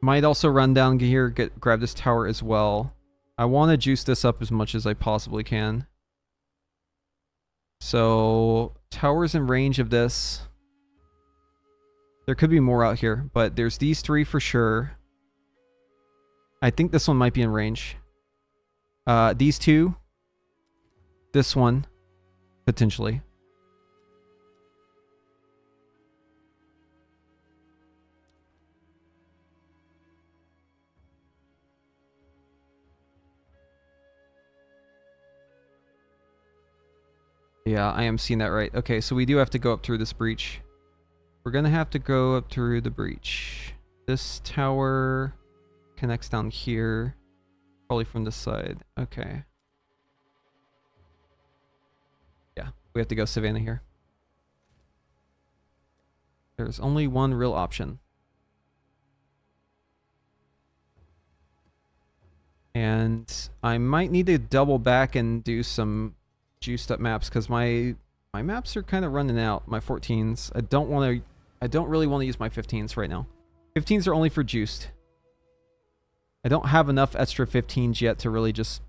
Speaker 1: Might also run down here, grab this tower as well. I want to juice this up as much as I possibly can. So, towers in range of this. There could be more out here, but there's these three for sure. I think this one might be in range. These two. This one. Potentially. Yeah, I am seeing that right. Okay, so we do have to go up through this breach. We're gonna have to go up through the breach. This tower connects down here. Probably from this side. Okay. Yeah, we have to go Savannah here. There's only one real option. And I might need to double back and do some juiced up maps because my maps are kind of running out. My 14s. I don't really want to use my 15s right now. 15s are only for juiced. I don't have enough extra 15s yet to really just,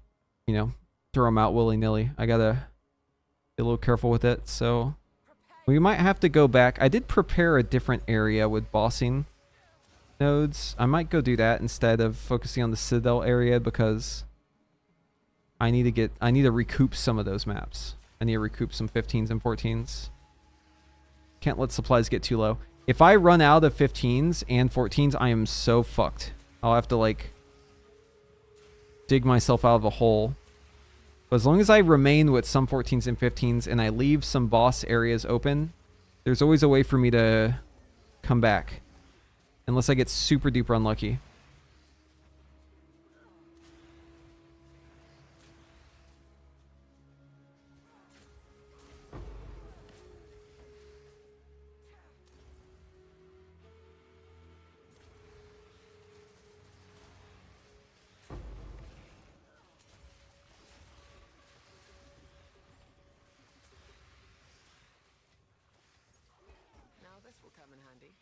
Speaker 1: you know, throw them out willy-nilly. I gotta be a little careful with it. So we might have to go back. I did prepare a different area with bossing nodes. I might go do that instead of focusing on the Citadel area because I need to recoup some of those maps. I need to recoup some 15s and 14s. Can't let supplies get too low. If I run out of 15s and 14s, I am so fucked. I'll have to like dig myself out of a hole. But as long as I remain with some 14s and 15s and I leave some boss areas open, there's always a way for me to come back. Unless I get super duper unlucky.
Speaker 2: Now this will come in handy.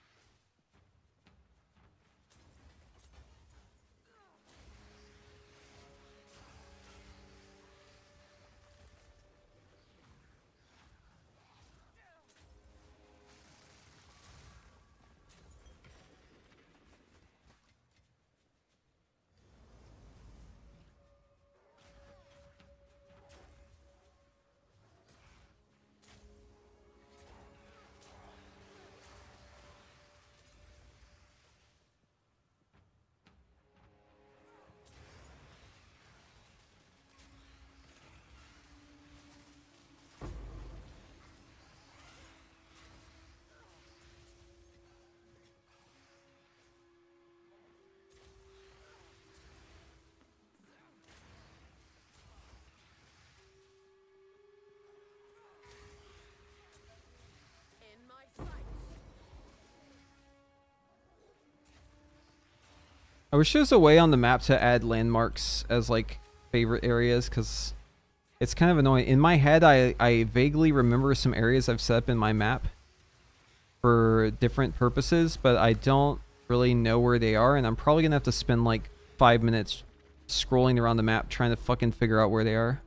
Speaker 2: In my sight.
Speaker 1: I wish there was a way on the map to add landmarks as like favorite areas because it's kind of annoying. In my head, I vaguely remember some areas I've set up in my map for different purposes, but I don't really know where they are, and I'm probably gonna have to spend like 5 minutes scrolling around the map trying to fucking figure out where they are.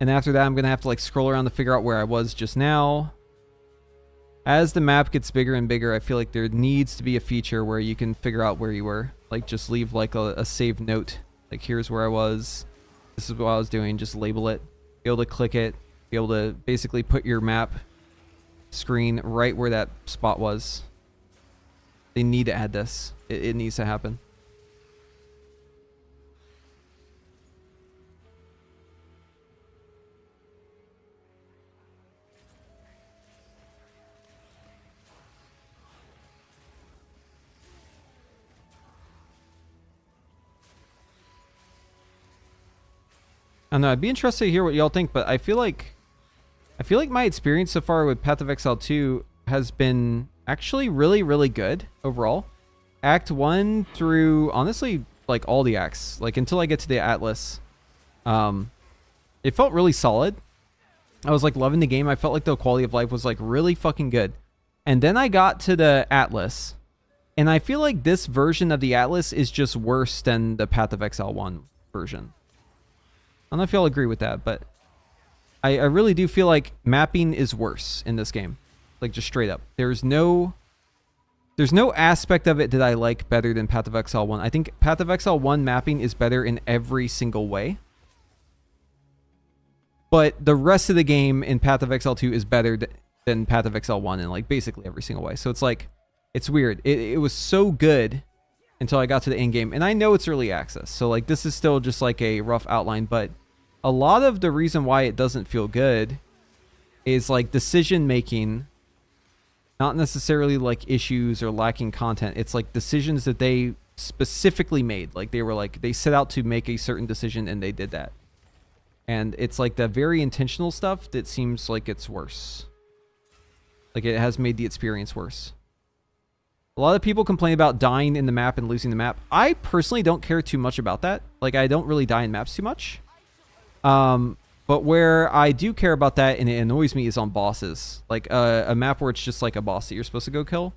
Speaker 1: And after that, I'm gonna have to like scroll around to figure out where I was just now. As the map gets bigger and bigger, I feel like there needs to be a feature where you can figure out where you were. Like just leave like a saved note. Like here's where I was. This is what I was doing. Just label it. Be able to click it. Be able to basically put your map screen right where that spot was. They need to add this. It needs to happen. I don't know. I'd be interested to hear what y'all think, but I feel like my experience so far with Path of Exile 2 has been actually really, really good overall. Act 1 through, honestly, like all the acts, like until I get to the Atlas. It felt really solid. I was like loving the game. I felt like the quality of life was like really fucking good. And then I got to the Atlas, and I feel like this version of the Atlas is just worse than the Path of Exile 1 version. I don't know if y'all agree with that, but I really do feel like mapping is worse in this game. Like, just straight up. There's no aspect of it that I like better than Path of Exile 1. I think Path of Exile 1 mapping is better in every single way. But the rest of the game in Path of Exile 2 is better than Path of Exile 1 in like basically every single way. So it's like, it's weird. It was so good until I got to the end game. And I know it's early access. So like this is still just like a rough outline. But a lot of the reason why it doesn't feel good is like decision making, not necessarily like issues or lacking content. It's like decisions that they specifically made. Like they set out to make a certain decision and they did that. And it's like the very intentional stuff that seems like it's worse. Like it has made the experience worse. A lot of people complain about dying in the map and losing the map. I personally don't care too much about that. Like I don't really die in maps too much. But where I do care about that and it annoys me is on bosses. Like a map where it's just like a boss that you're supposed to go kill.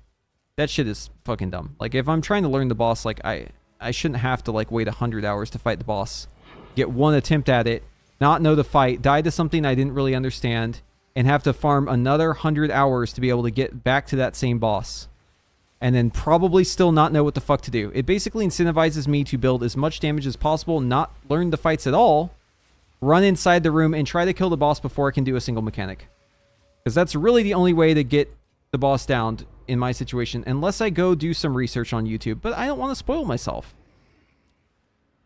Speaker 1: That shit is fucking dumb. Like if I'm trying to learn the boss, like I shouldn't have to like wait 100 hours to fight the boss. Get one attempt at it, not know the fight, die to something I didn't really understand, and have to farm another 100 hours to be able to get back to that same boss. And then probably still not know what the fuck to do. It basically incentivizes me to build as much damage as possible, not learn the fights at all, run inside the room, and try to kill the boss before I can do a single mechanic. Because that's really the only way to get the boss down in my situation, unless I go do some research on YouTube. But I don't want to spoil myself.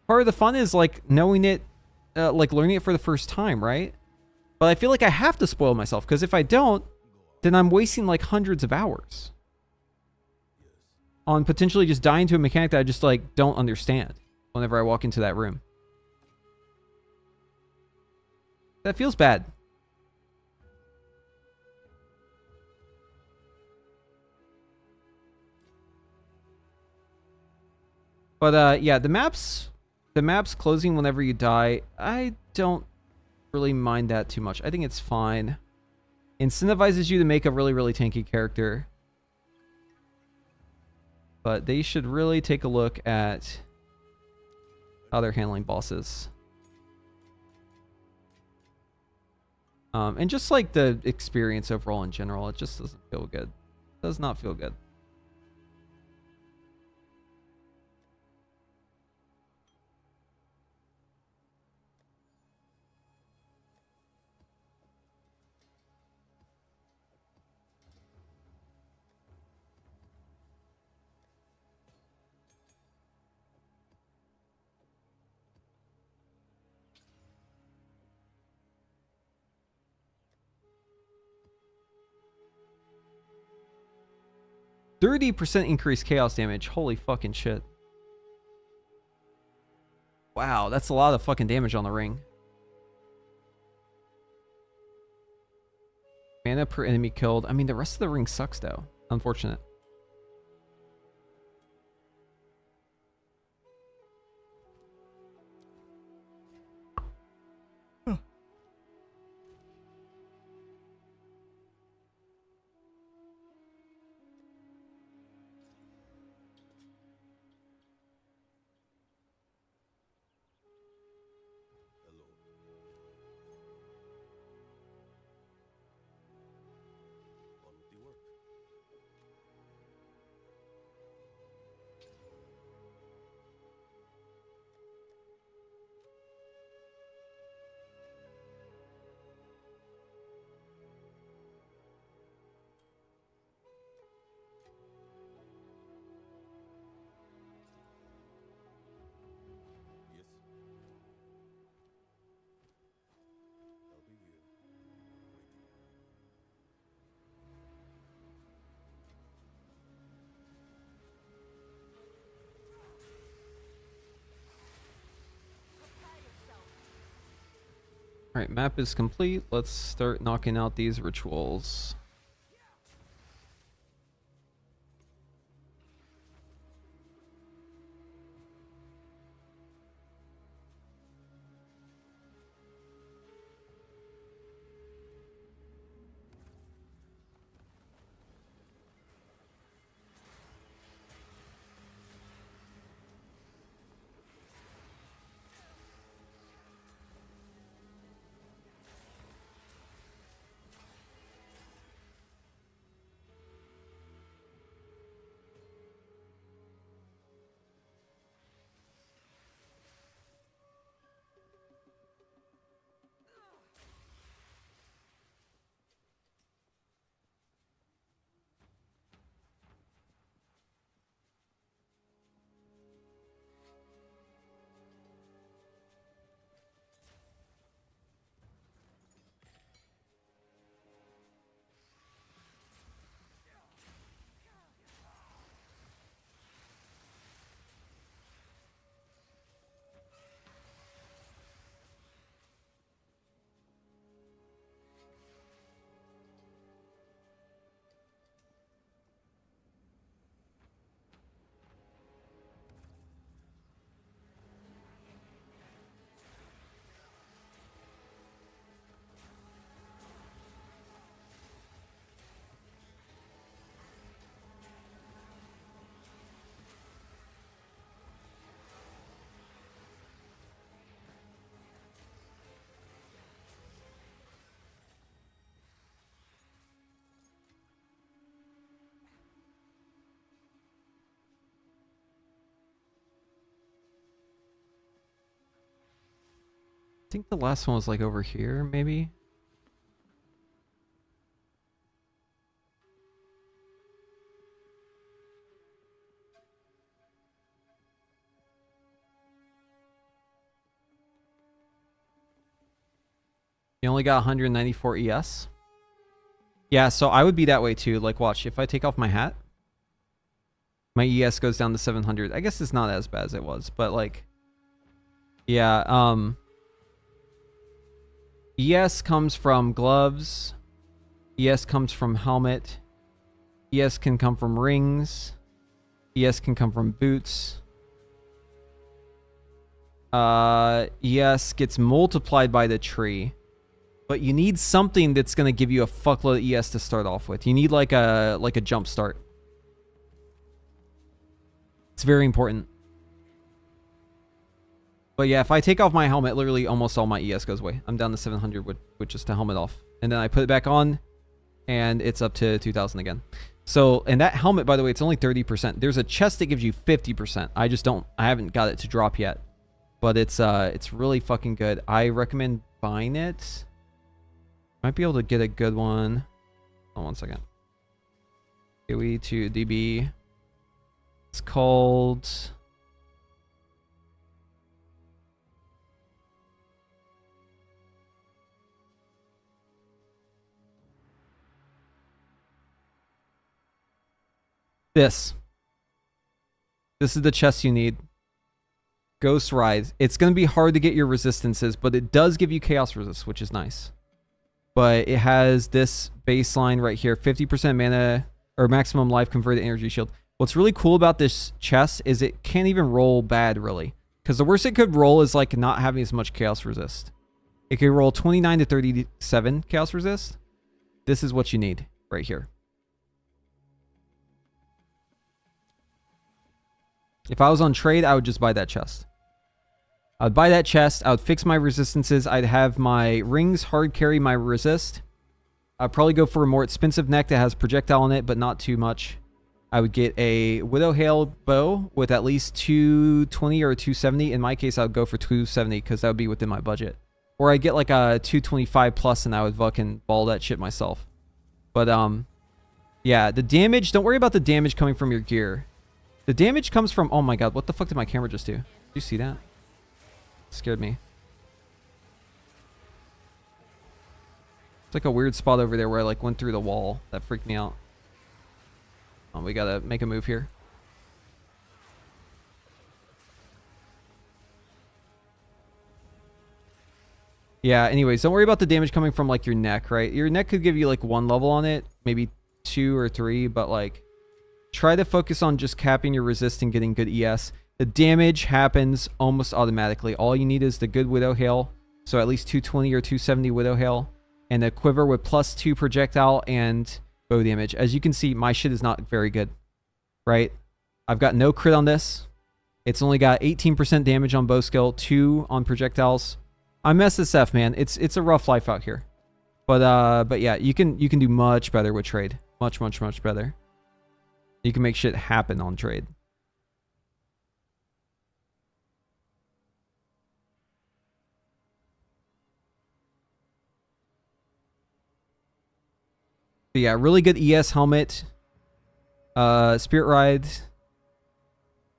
Speaker 1: Part of the fun is like knowing it, like learning it for the first time, right? But I feel like I have to spoil myself, because if I don't, then I'm wasting like hundreds of hours on potentially just dying to a mechanic that I just like don't understand whenever I walk into that room. That feels bad. But yeah, the maps closing whenever you die, I don't really mind that too much. I think it's fine. Incentivizes you to make a really, really tanky character. But they should really take a look at how they're handling bosses. And just like the experience overall in general, it just doesn't feel good. It does not feel good. %30 increased chaos damage. Holy fucking shit. Wow, that's a lot of fucking damage on the ring. Mana per enemy killed. I mean, the rest of the ring sucks though. Unfortunate.
Speaker 4: Hello. Quality work.
Speaker 1: Alright, map is complete. Let's start knocking out these rituals. I think the last one was like over here, maybe? You only got 194 ES? Yeah, so I would be that way too. Like, watch, if I take off my hat, my ES goes down to 700. I guess it's not as bad as it was, but like, yeah, ES comes from gloves. ES comes from helmet. ES can come from rings. ES can come from boots. ES gets multiplied by the tree. But you need something that's going to give you a fuckload of ES to start off with. You need like a jump start. It's very important. But yeah, if I take off my helmet, literally almost all my ES goes away. I'm down to 700 with just the helmet off. And then I put it back on, and it's up to 2,000 again. So, and that helmet, by the way, it's only 30%. There's a chest that gives you 50%. I haven't got it to drop yet. But it's really fucking good. I recommend buying it. Might be able to get a good one. Hold on 1 second. POE to DB. It's called... This is the chest you need. Ghost Rise. It's going to be hard to get your resistances, but it does give you chaos resist, which is nice. But it has this baseline right here, 50% mana or maximum life converted energy shield. What's really cool about this chest is it can't even roll bad, really. Because the worst it could roll is like not having as much chaos resist. It could roll 29 to 37 chaos resist. This is what you need right here. If I was on trade, I would just buy that chest. I would buy that chest. I would fix my resistances. I'd have my rings hard carry my resist. I'd probably go for a more expensive neck that has projectile in it, but not too much. I would get a Widow Hail bow with at least 220 or 270. In my case, I would go for 270 because that would be within my budget. Or I get like a 225 plus and I would fucking ball that shit myself. But yeah, the damage, don't worry about the damage coming from your gear. The damage comes from, oh my god, what the fuck did my camera just do? Did you see that? It scared me. It's like a weird spot over there where I like went through the wall. That freaked me out. Oh, we gotta make a move here. Yeah, anyways, don't worry about the damage coming from like your neck, right? Your neck could give you like 1 level on it, maybe 2 or 3, but like try to focus on just capping your resist and getting good ES. The damage happens almost automatically. All you need is the good Widow Hail, so at least 220 or 270 Widow Hail, and a quiver with +2 projectile and bow damage. As you can see, my shit is not very good, right? I've got no crit on this. It's only got 18% damage on bow skill, 2 on projectiles. I'm SSF, man. It's a rough life out here. But yeah, you can do much better with trade. Much better. You can make shit happen on trade. But yeah, really good ES helmet. Spirit Ride.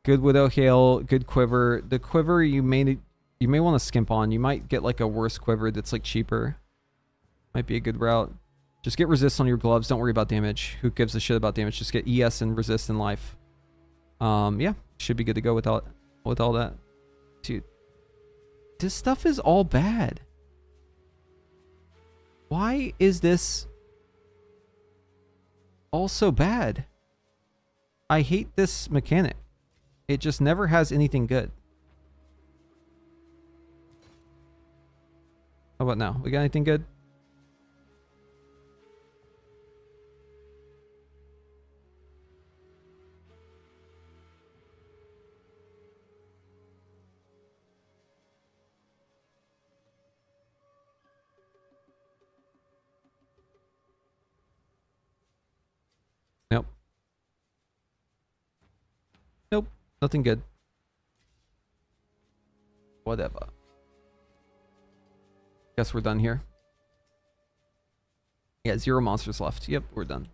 Speaker 1: Good Widow Hail, good quiver. The quiver you may want to skimp on. You might get like a worse quiver that's like cheaper. Might be a good route. Just get resist on your gloves. Don't worry about damage. Who gives a shit about damage? Just get ES and resist in life. Yeah, should be good to go with all that. Dude, this stuff is all bad. Why is this all so bad? I hate this mechanic. It just never has anything good. How about now? We got anything good? Nope. Nope. Nothing good. Whatever. Guess we're done here. Yeah, 0 monsters left. Yep, we're done.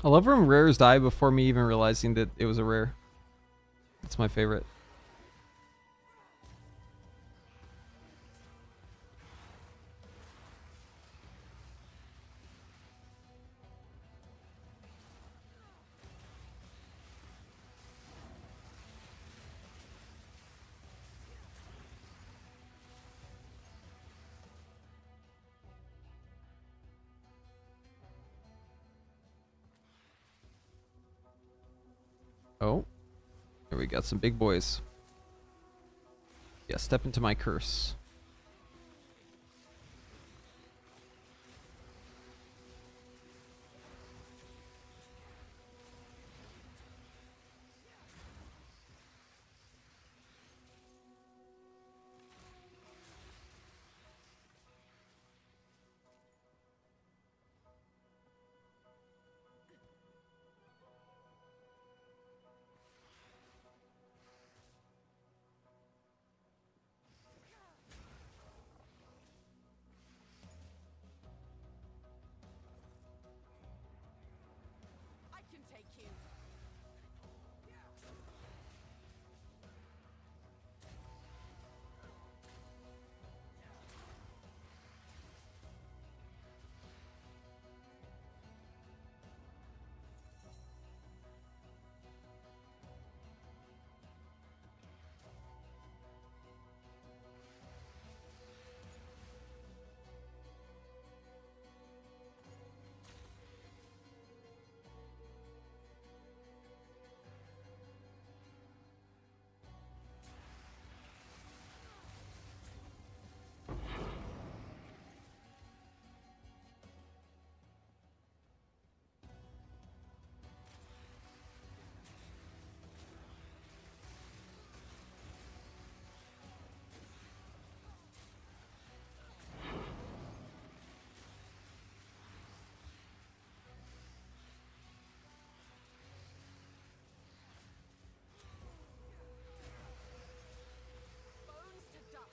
Speaker 1: I love when rares die before me even realizing that it was a rare. That's my favorite. Oh, here we got some big boys. Yeah, step into my curse.
Speaker 2: I can take you. Bones to dust.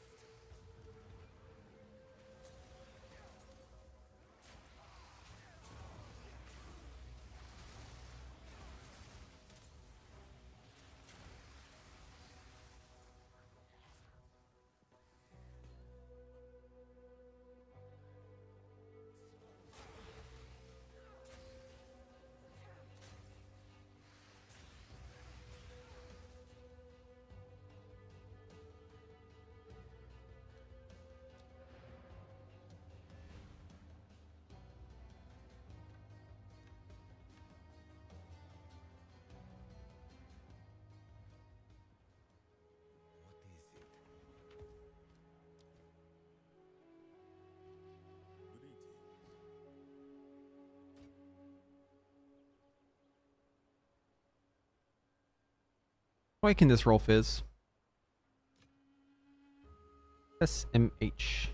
Speaker 1: Why can this roll fizz? SMH.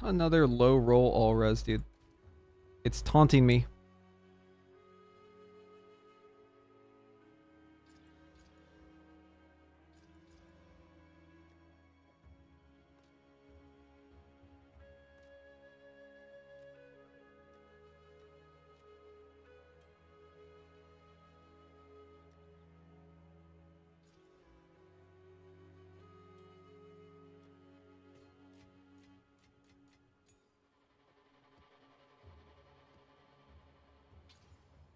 Speaker 1: Another low roll all res, dude. It's taunting me.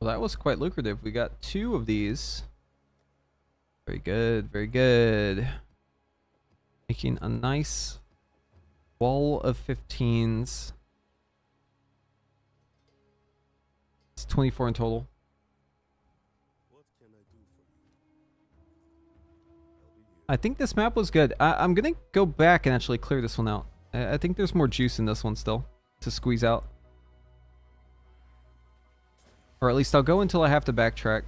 Speaker 1: Well, that was quite lucrative. We got 2 of these. Very good, very good. Making a nice wall of 15s. It's 24 in total.
Speaker 4: What can I do for you?
Speaker 1: I think this map was good. I'm gonna go back and actually clear this one out. I think there's more juice in this one still to squeeze out. Or at least I'll go until I have to backtrack.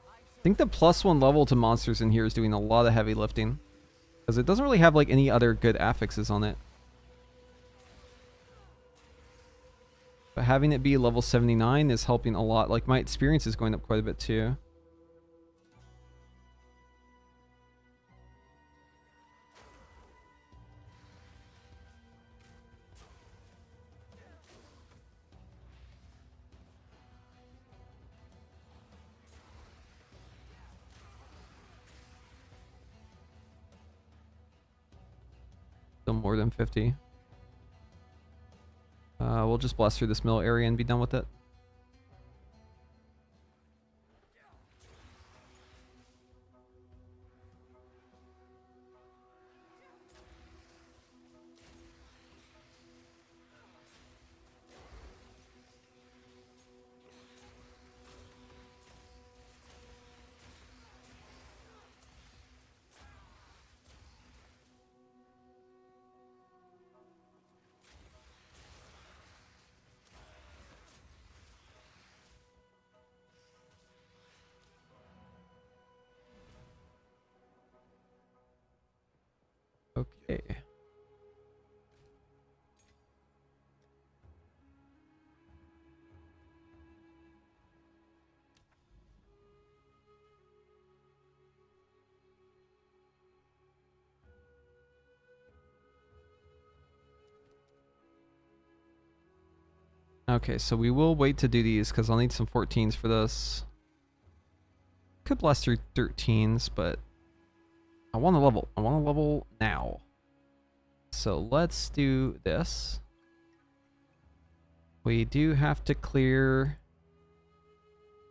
Speaker 1: I think the +1 level to monsters in here is doing a lot of heavy lifting. Because it doesn't really have like any other good affixes on it. But having it be level 79 is helping a lot. Like my experience is going up quite a bit too. Still more than 50. We'll just blast through this middle area and be done with it. Okay. Okay, so we will wait to do these because I'll need some 14s for this. Could blast through 13s, but I want to level. I want to level now. So let's do this. We do have to clear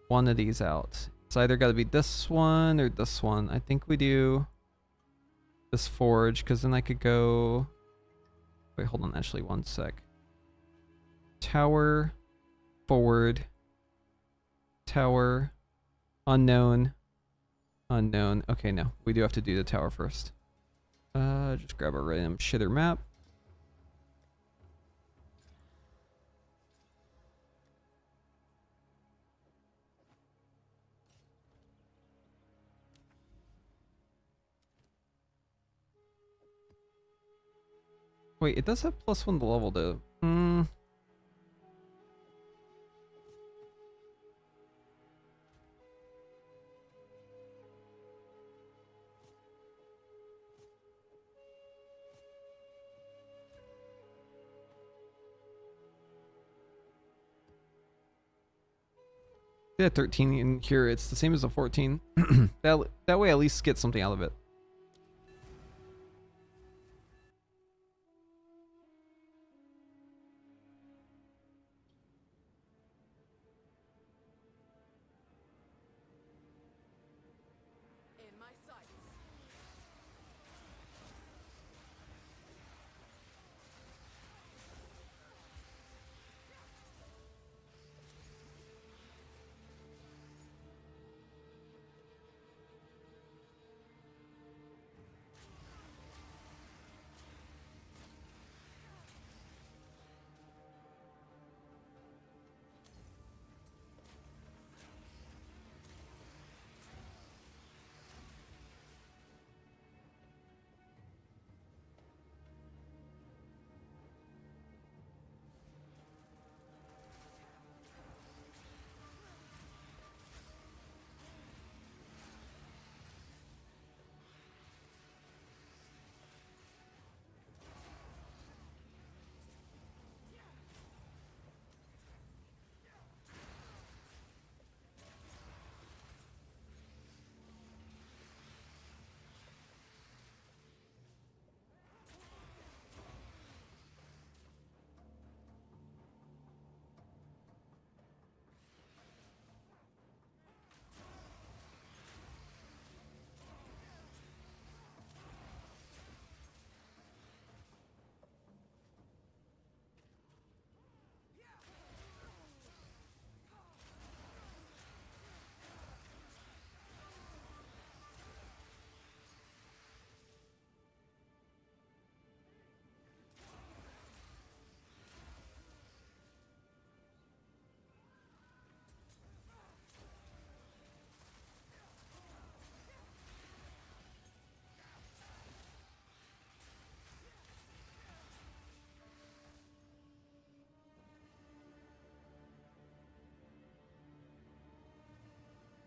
Speaker 1: one of these out. It's either got to be this one or this one. I think we do this forge because then I could go... Wait, hold on. Actually, one sec. Tower, forward, tower, unknown, unknown. Okay, no. We do have to do the tower first. Just grab a random shitter map. Wait, it does have +1 to level though. Yeah, 13 in here. It's the same as a 14. That way, at least get something out of it.
Speaker 2: In my sights.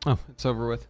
Speaker 1: Oh, it's over with.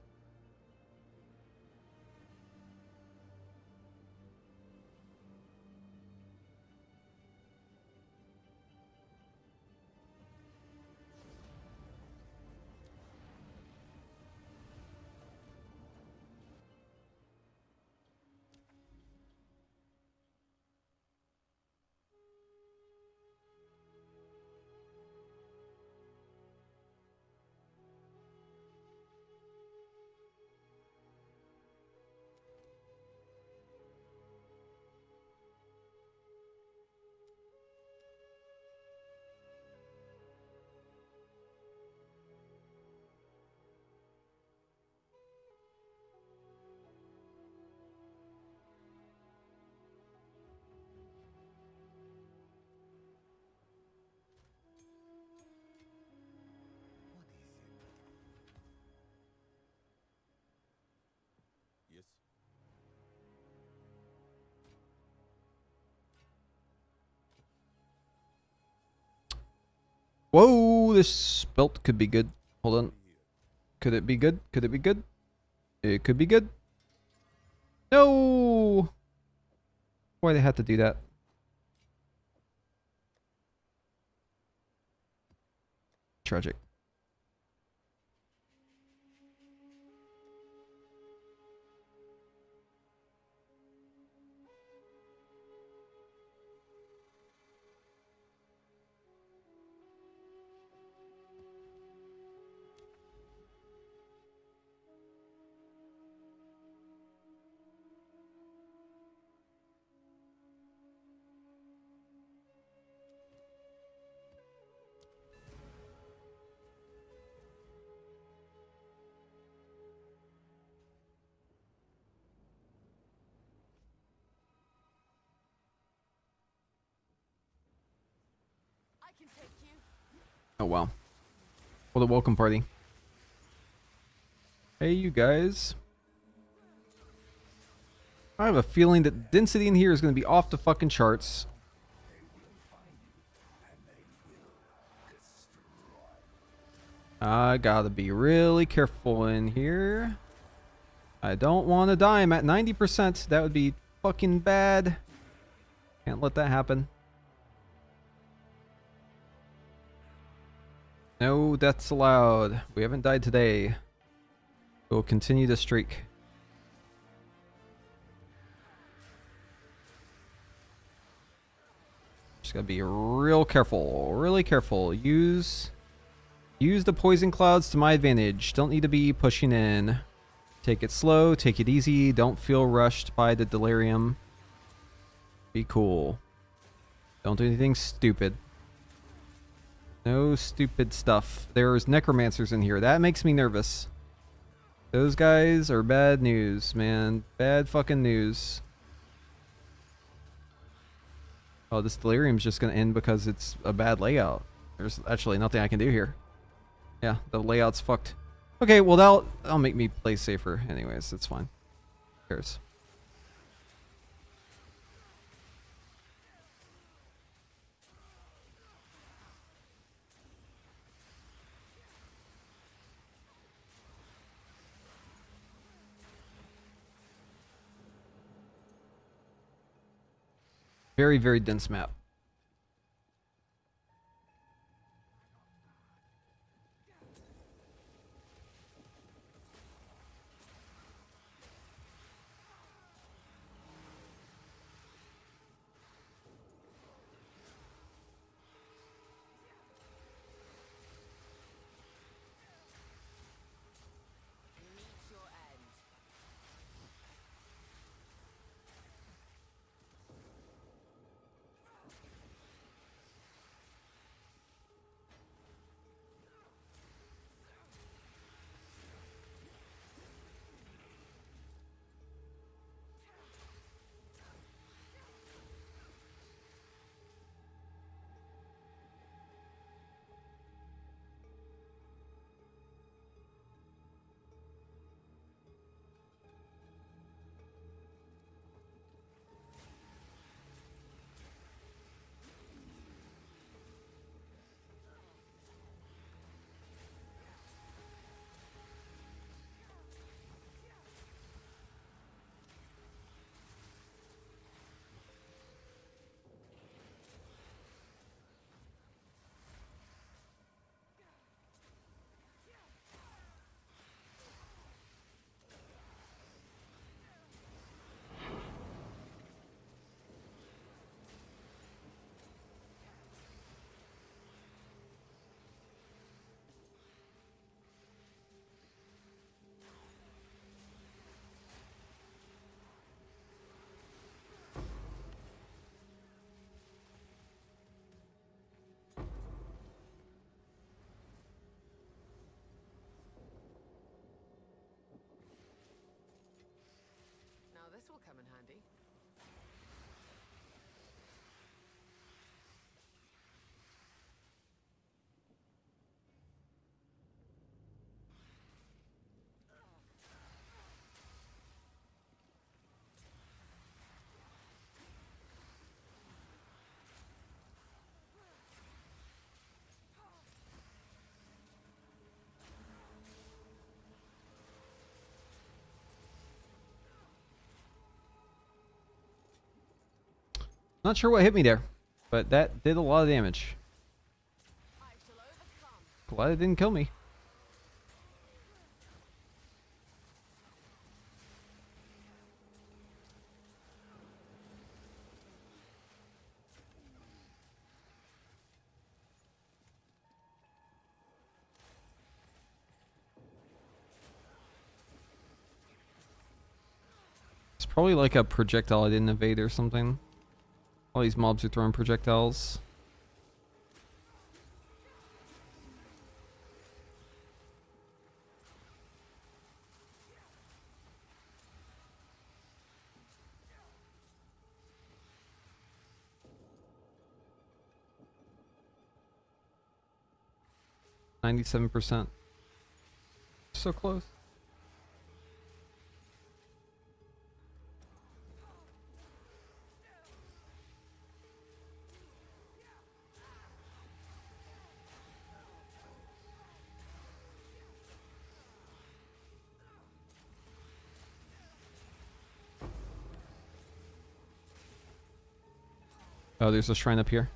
Speaker 1: Whoa, this belt could be good. Hold on. Could it be good? Could it be good? It could be good. No! Why they had to do that? Tragic.
Speaker 2: I can take you.
Speaker 1: Oh wow. What a welcome party. Hey you guys. I have a feeling that density in here is going to be off the fucking charts. I gotta be really careful in here. I don't want to die. I'm at 90%. That would be fucking bad. Can't let that happen. No deaths allowed. We haven't died today. We'll continue the streak. Just gotta be real careful. Really careful. Use the poison clouds to my advantage. Don't need to be pushing in. Take it slow. Take it easy. Don't feel rushed by the delirium. Be cool. Don't do anything stupid. No stupid stuff. There's necromancers in here. That makes me nervous. Those guys are bad news, man. Bad fucking news. Oh, this delirium's just gonna end because it's a bad layout. There's actually nothing I can do here. Yeah, the layout's fucked. Okay, well that'll make me play safer anyways. It's fine. Who cares? Very, very dense map.
Speaker 2: Meet your end. Now this will come in handy.
Speaker 1: Not sure what hit me there, but that did a lot of damage.
Speaker 2: I shall overcome.
Speaker 1: Glad it didn't kill me. It's probably like a projectile I didn't evade or something. All these mobs are throwing projectiles. %. So close. Oh, there's a shrine up here.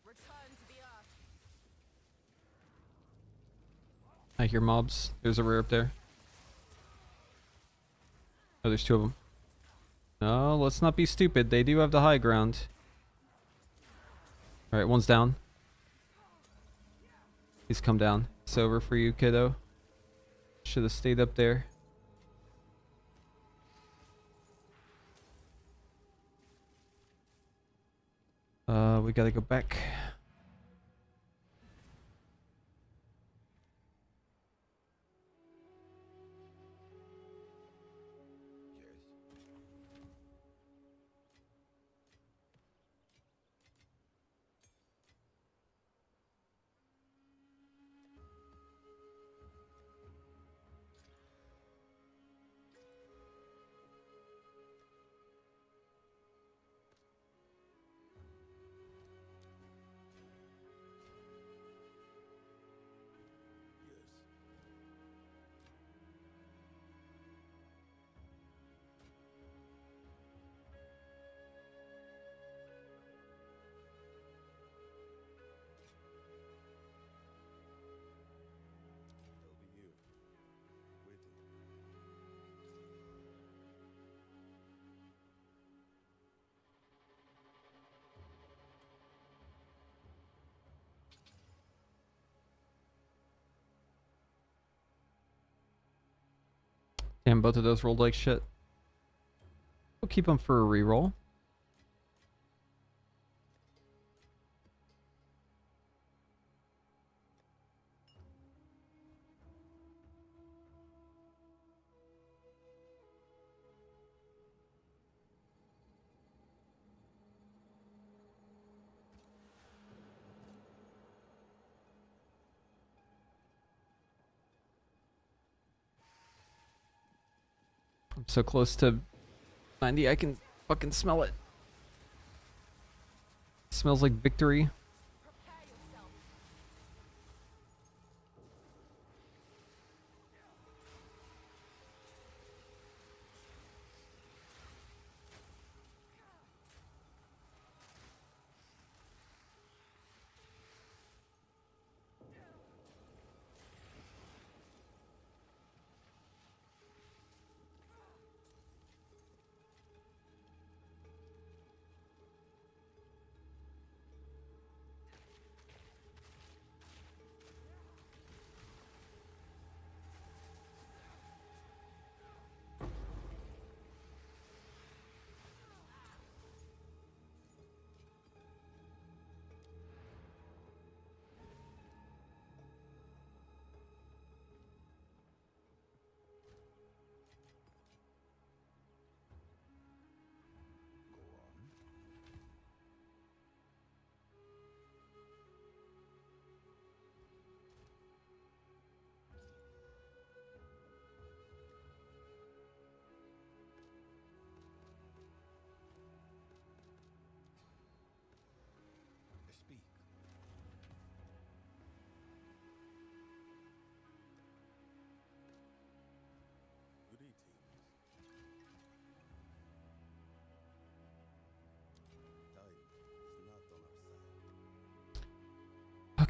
Speaker 2: Return to the earth.
Speaker 1: I hear mobs. There's a rare up there. Oh, there's two of them. No, let's not be stupid. They do have the high ground. Alright, one's down. He's come down. It's over for you, kiddo. Should have stayed up there. We gotta go back.
Speaker 4: I'll be here, waiting.
Speaker 1: Damn, both of those rolled like shit. We'll keep them for a reroll. I'm so close to 90, I can fucking smell it. Smells like victory.
Speaker 2: Prepare yourself.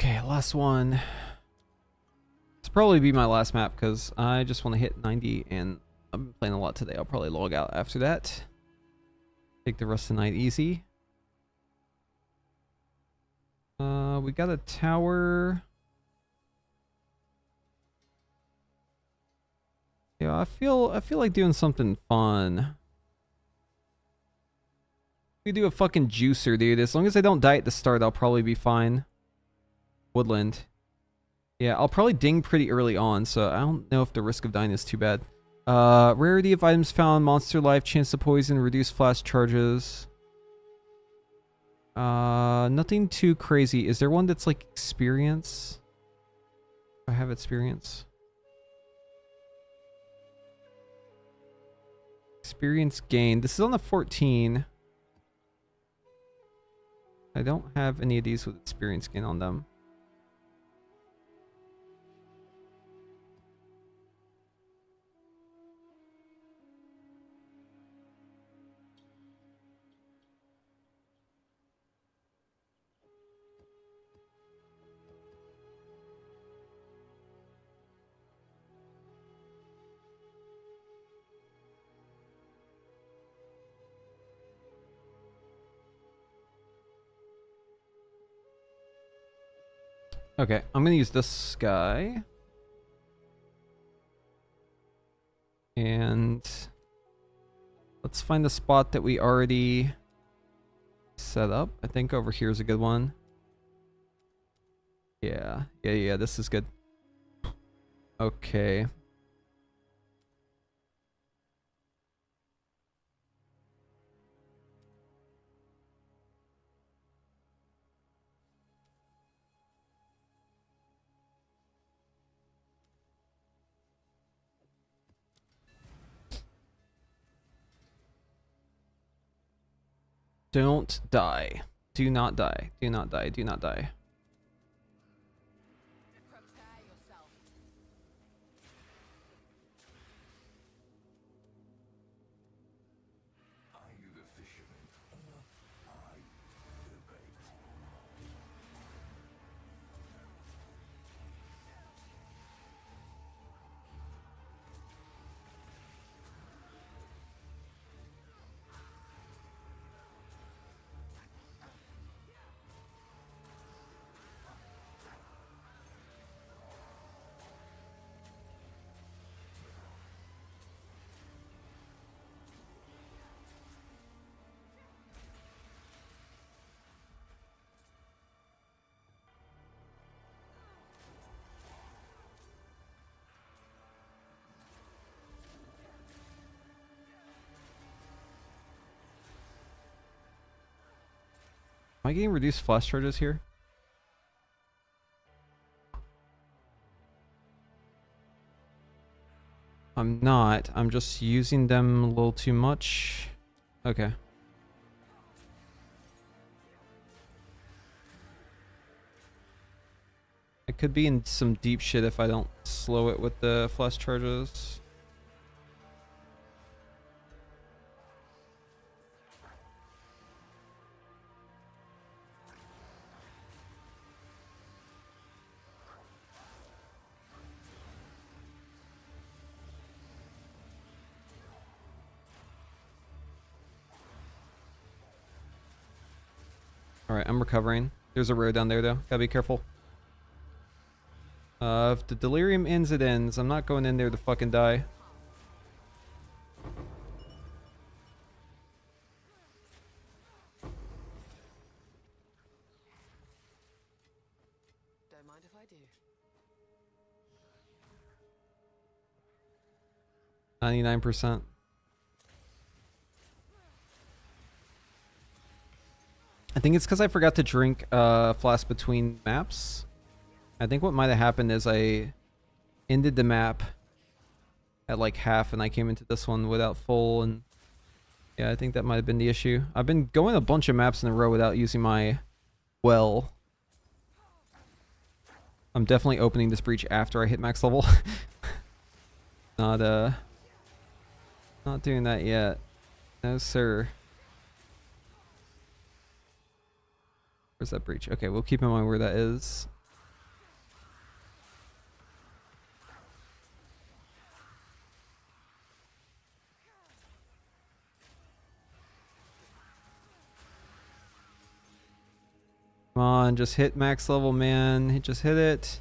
Speaker 1: Okay, last one. This will probably be my last map because I just want to hit 90 and I'm playing a lot today. I'll probably log out after that. Take the rest of the night easy. We got a tower. Yeah, I feel like doing something fun. We do a fucking juicer, dude. As long as I don't die at the start, I'll probably be fine. Woodland. Yeah, I'll probably ding pretty early on, so I don't know if the risk of dying is too bad. Rarity of items found, monster life, chance to poison, reduced flash charges. Nothing too crazy. Is there one that's like experience? I have experience. Experience gain. This is on the 14. I don't have any of these with experience gain on them. Okay, I'm gonna use this guy. And let's find the spot that we already set up. I think over here is a good one. Yeah, this is good. Okay. Don't die. Do not die. Do not die. Do not die.
Speaker 2: Prepare yourself.
Speaker 4: Are you the fisherman? I debate.
Speaker 1: Am I getting reduced flash charges here? I'm not. I'm just using them a little too much. Okay. I could be in some deep shit if I don't slow it with the flash charges. Alright, I'm recovering. There's a rare down there though. Gotta be careful. If the delirium ends, it ends. I'm not going in there to fucking die.
Speaker 2: Don't mind if I do.
Speaker 1: 99%. I think it's because I forgot to drink flask between maps. I think what might have happened is I ended the map at like half and I came into this one without full, and yeah, I think that might have been the issue. I've been going a bunch of maps in a row without using my well. I'm definitely opening this breach after I hit max level. Not doing that yet. No sir. Where's that breach? Okay, we'll keep in mind where that is. Come on, just hit max level, man. Just hit it.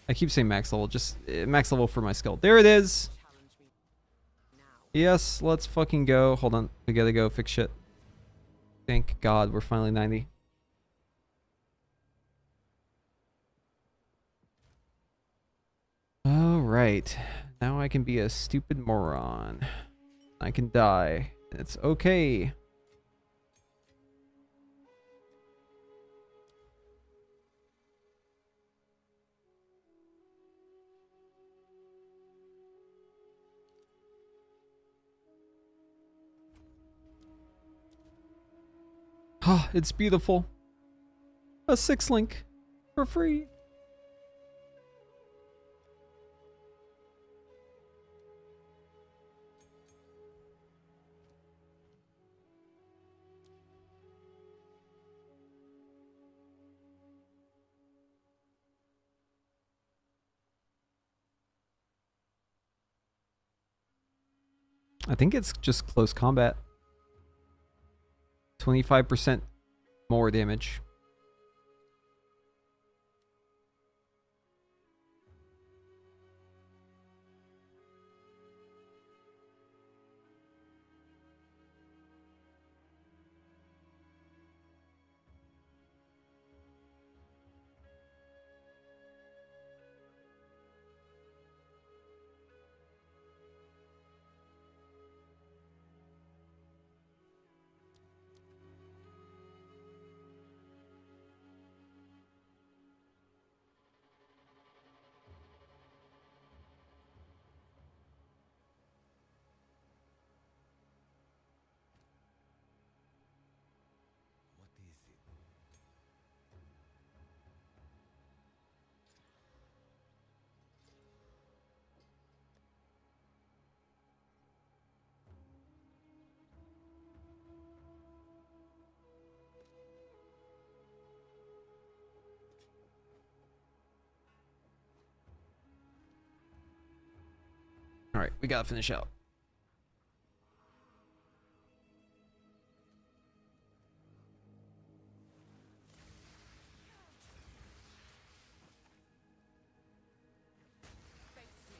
Speaker 1: I keep saying max level, just max level for my skill. There it is.
Speaker 2: Challenge me now.
Speaker 1: Yes, let's fucking go. Hold on, we gotta go fix shit. Thank God we're finally 90. Alright, now I can be a stupid moron. I can die. It's okay. Ah, it's beautiful. A 6-link for free. I think it's just close combat. 25% more damage.
Speaker 4: What is it?
Speaker 1: Alright, we gotta finish out.
Speaker 2: Face me.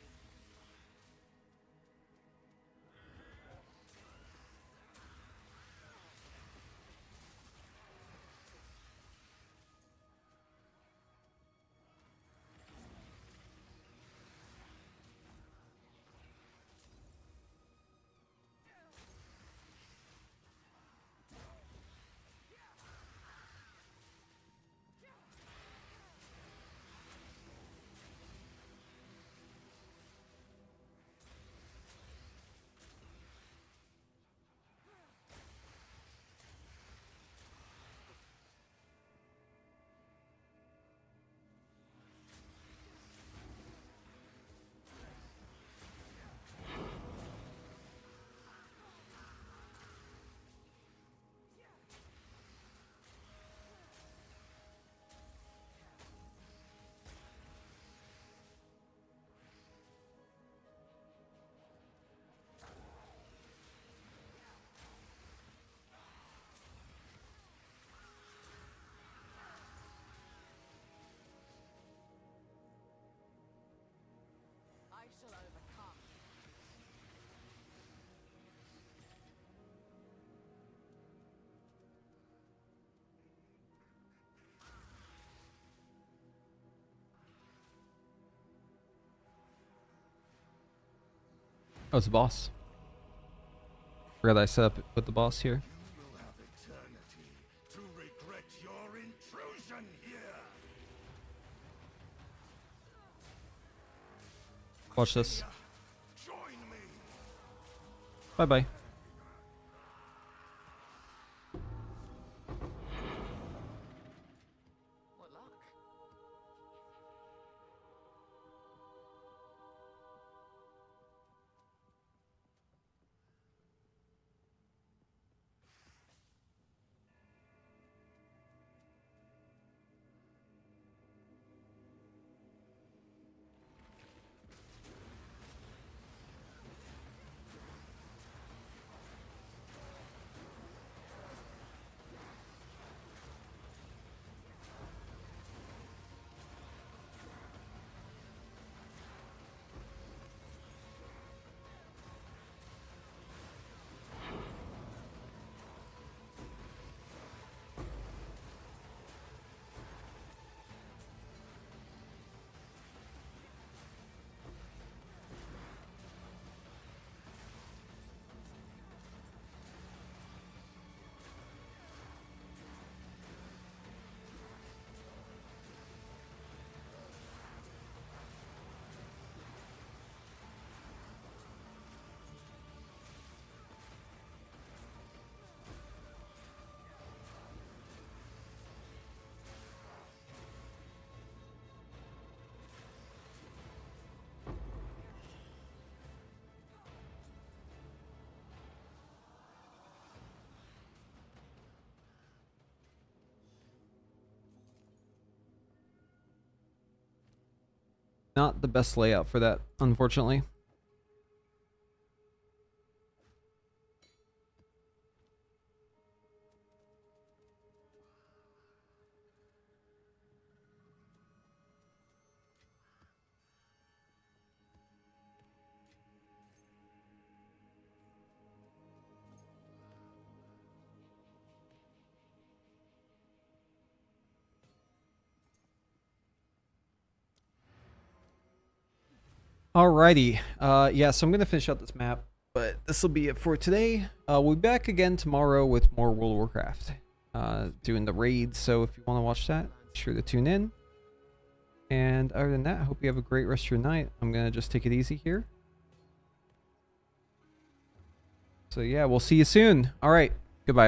Speaker 2: I shall overcome.
Speaker 1: Oh, it's a boss. Forgot I set up with the boss here.
Speaker 4: You will have eternity to regret your intrusion here.
Speaker 1: Watch this.
Speaker 4: Join me.
Speaker 1: Bye bye.
Speaker 2: What luck?
Speaker 1: not the best layout for that, unfortunately. Alrighty. Yeah, so I'm going to finish out this map, but this will be it for today. We'll be back again tomorrow with more World of Warcraft, doing the raids. So if you want to watch that, be sure to tune in. And other than that, I hope you have a great rest of your night. I'm going to just take it easy here. So yeah, we'll see you soon. All right. Goodbye, everyone.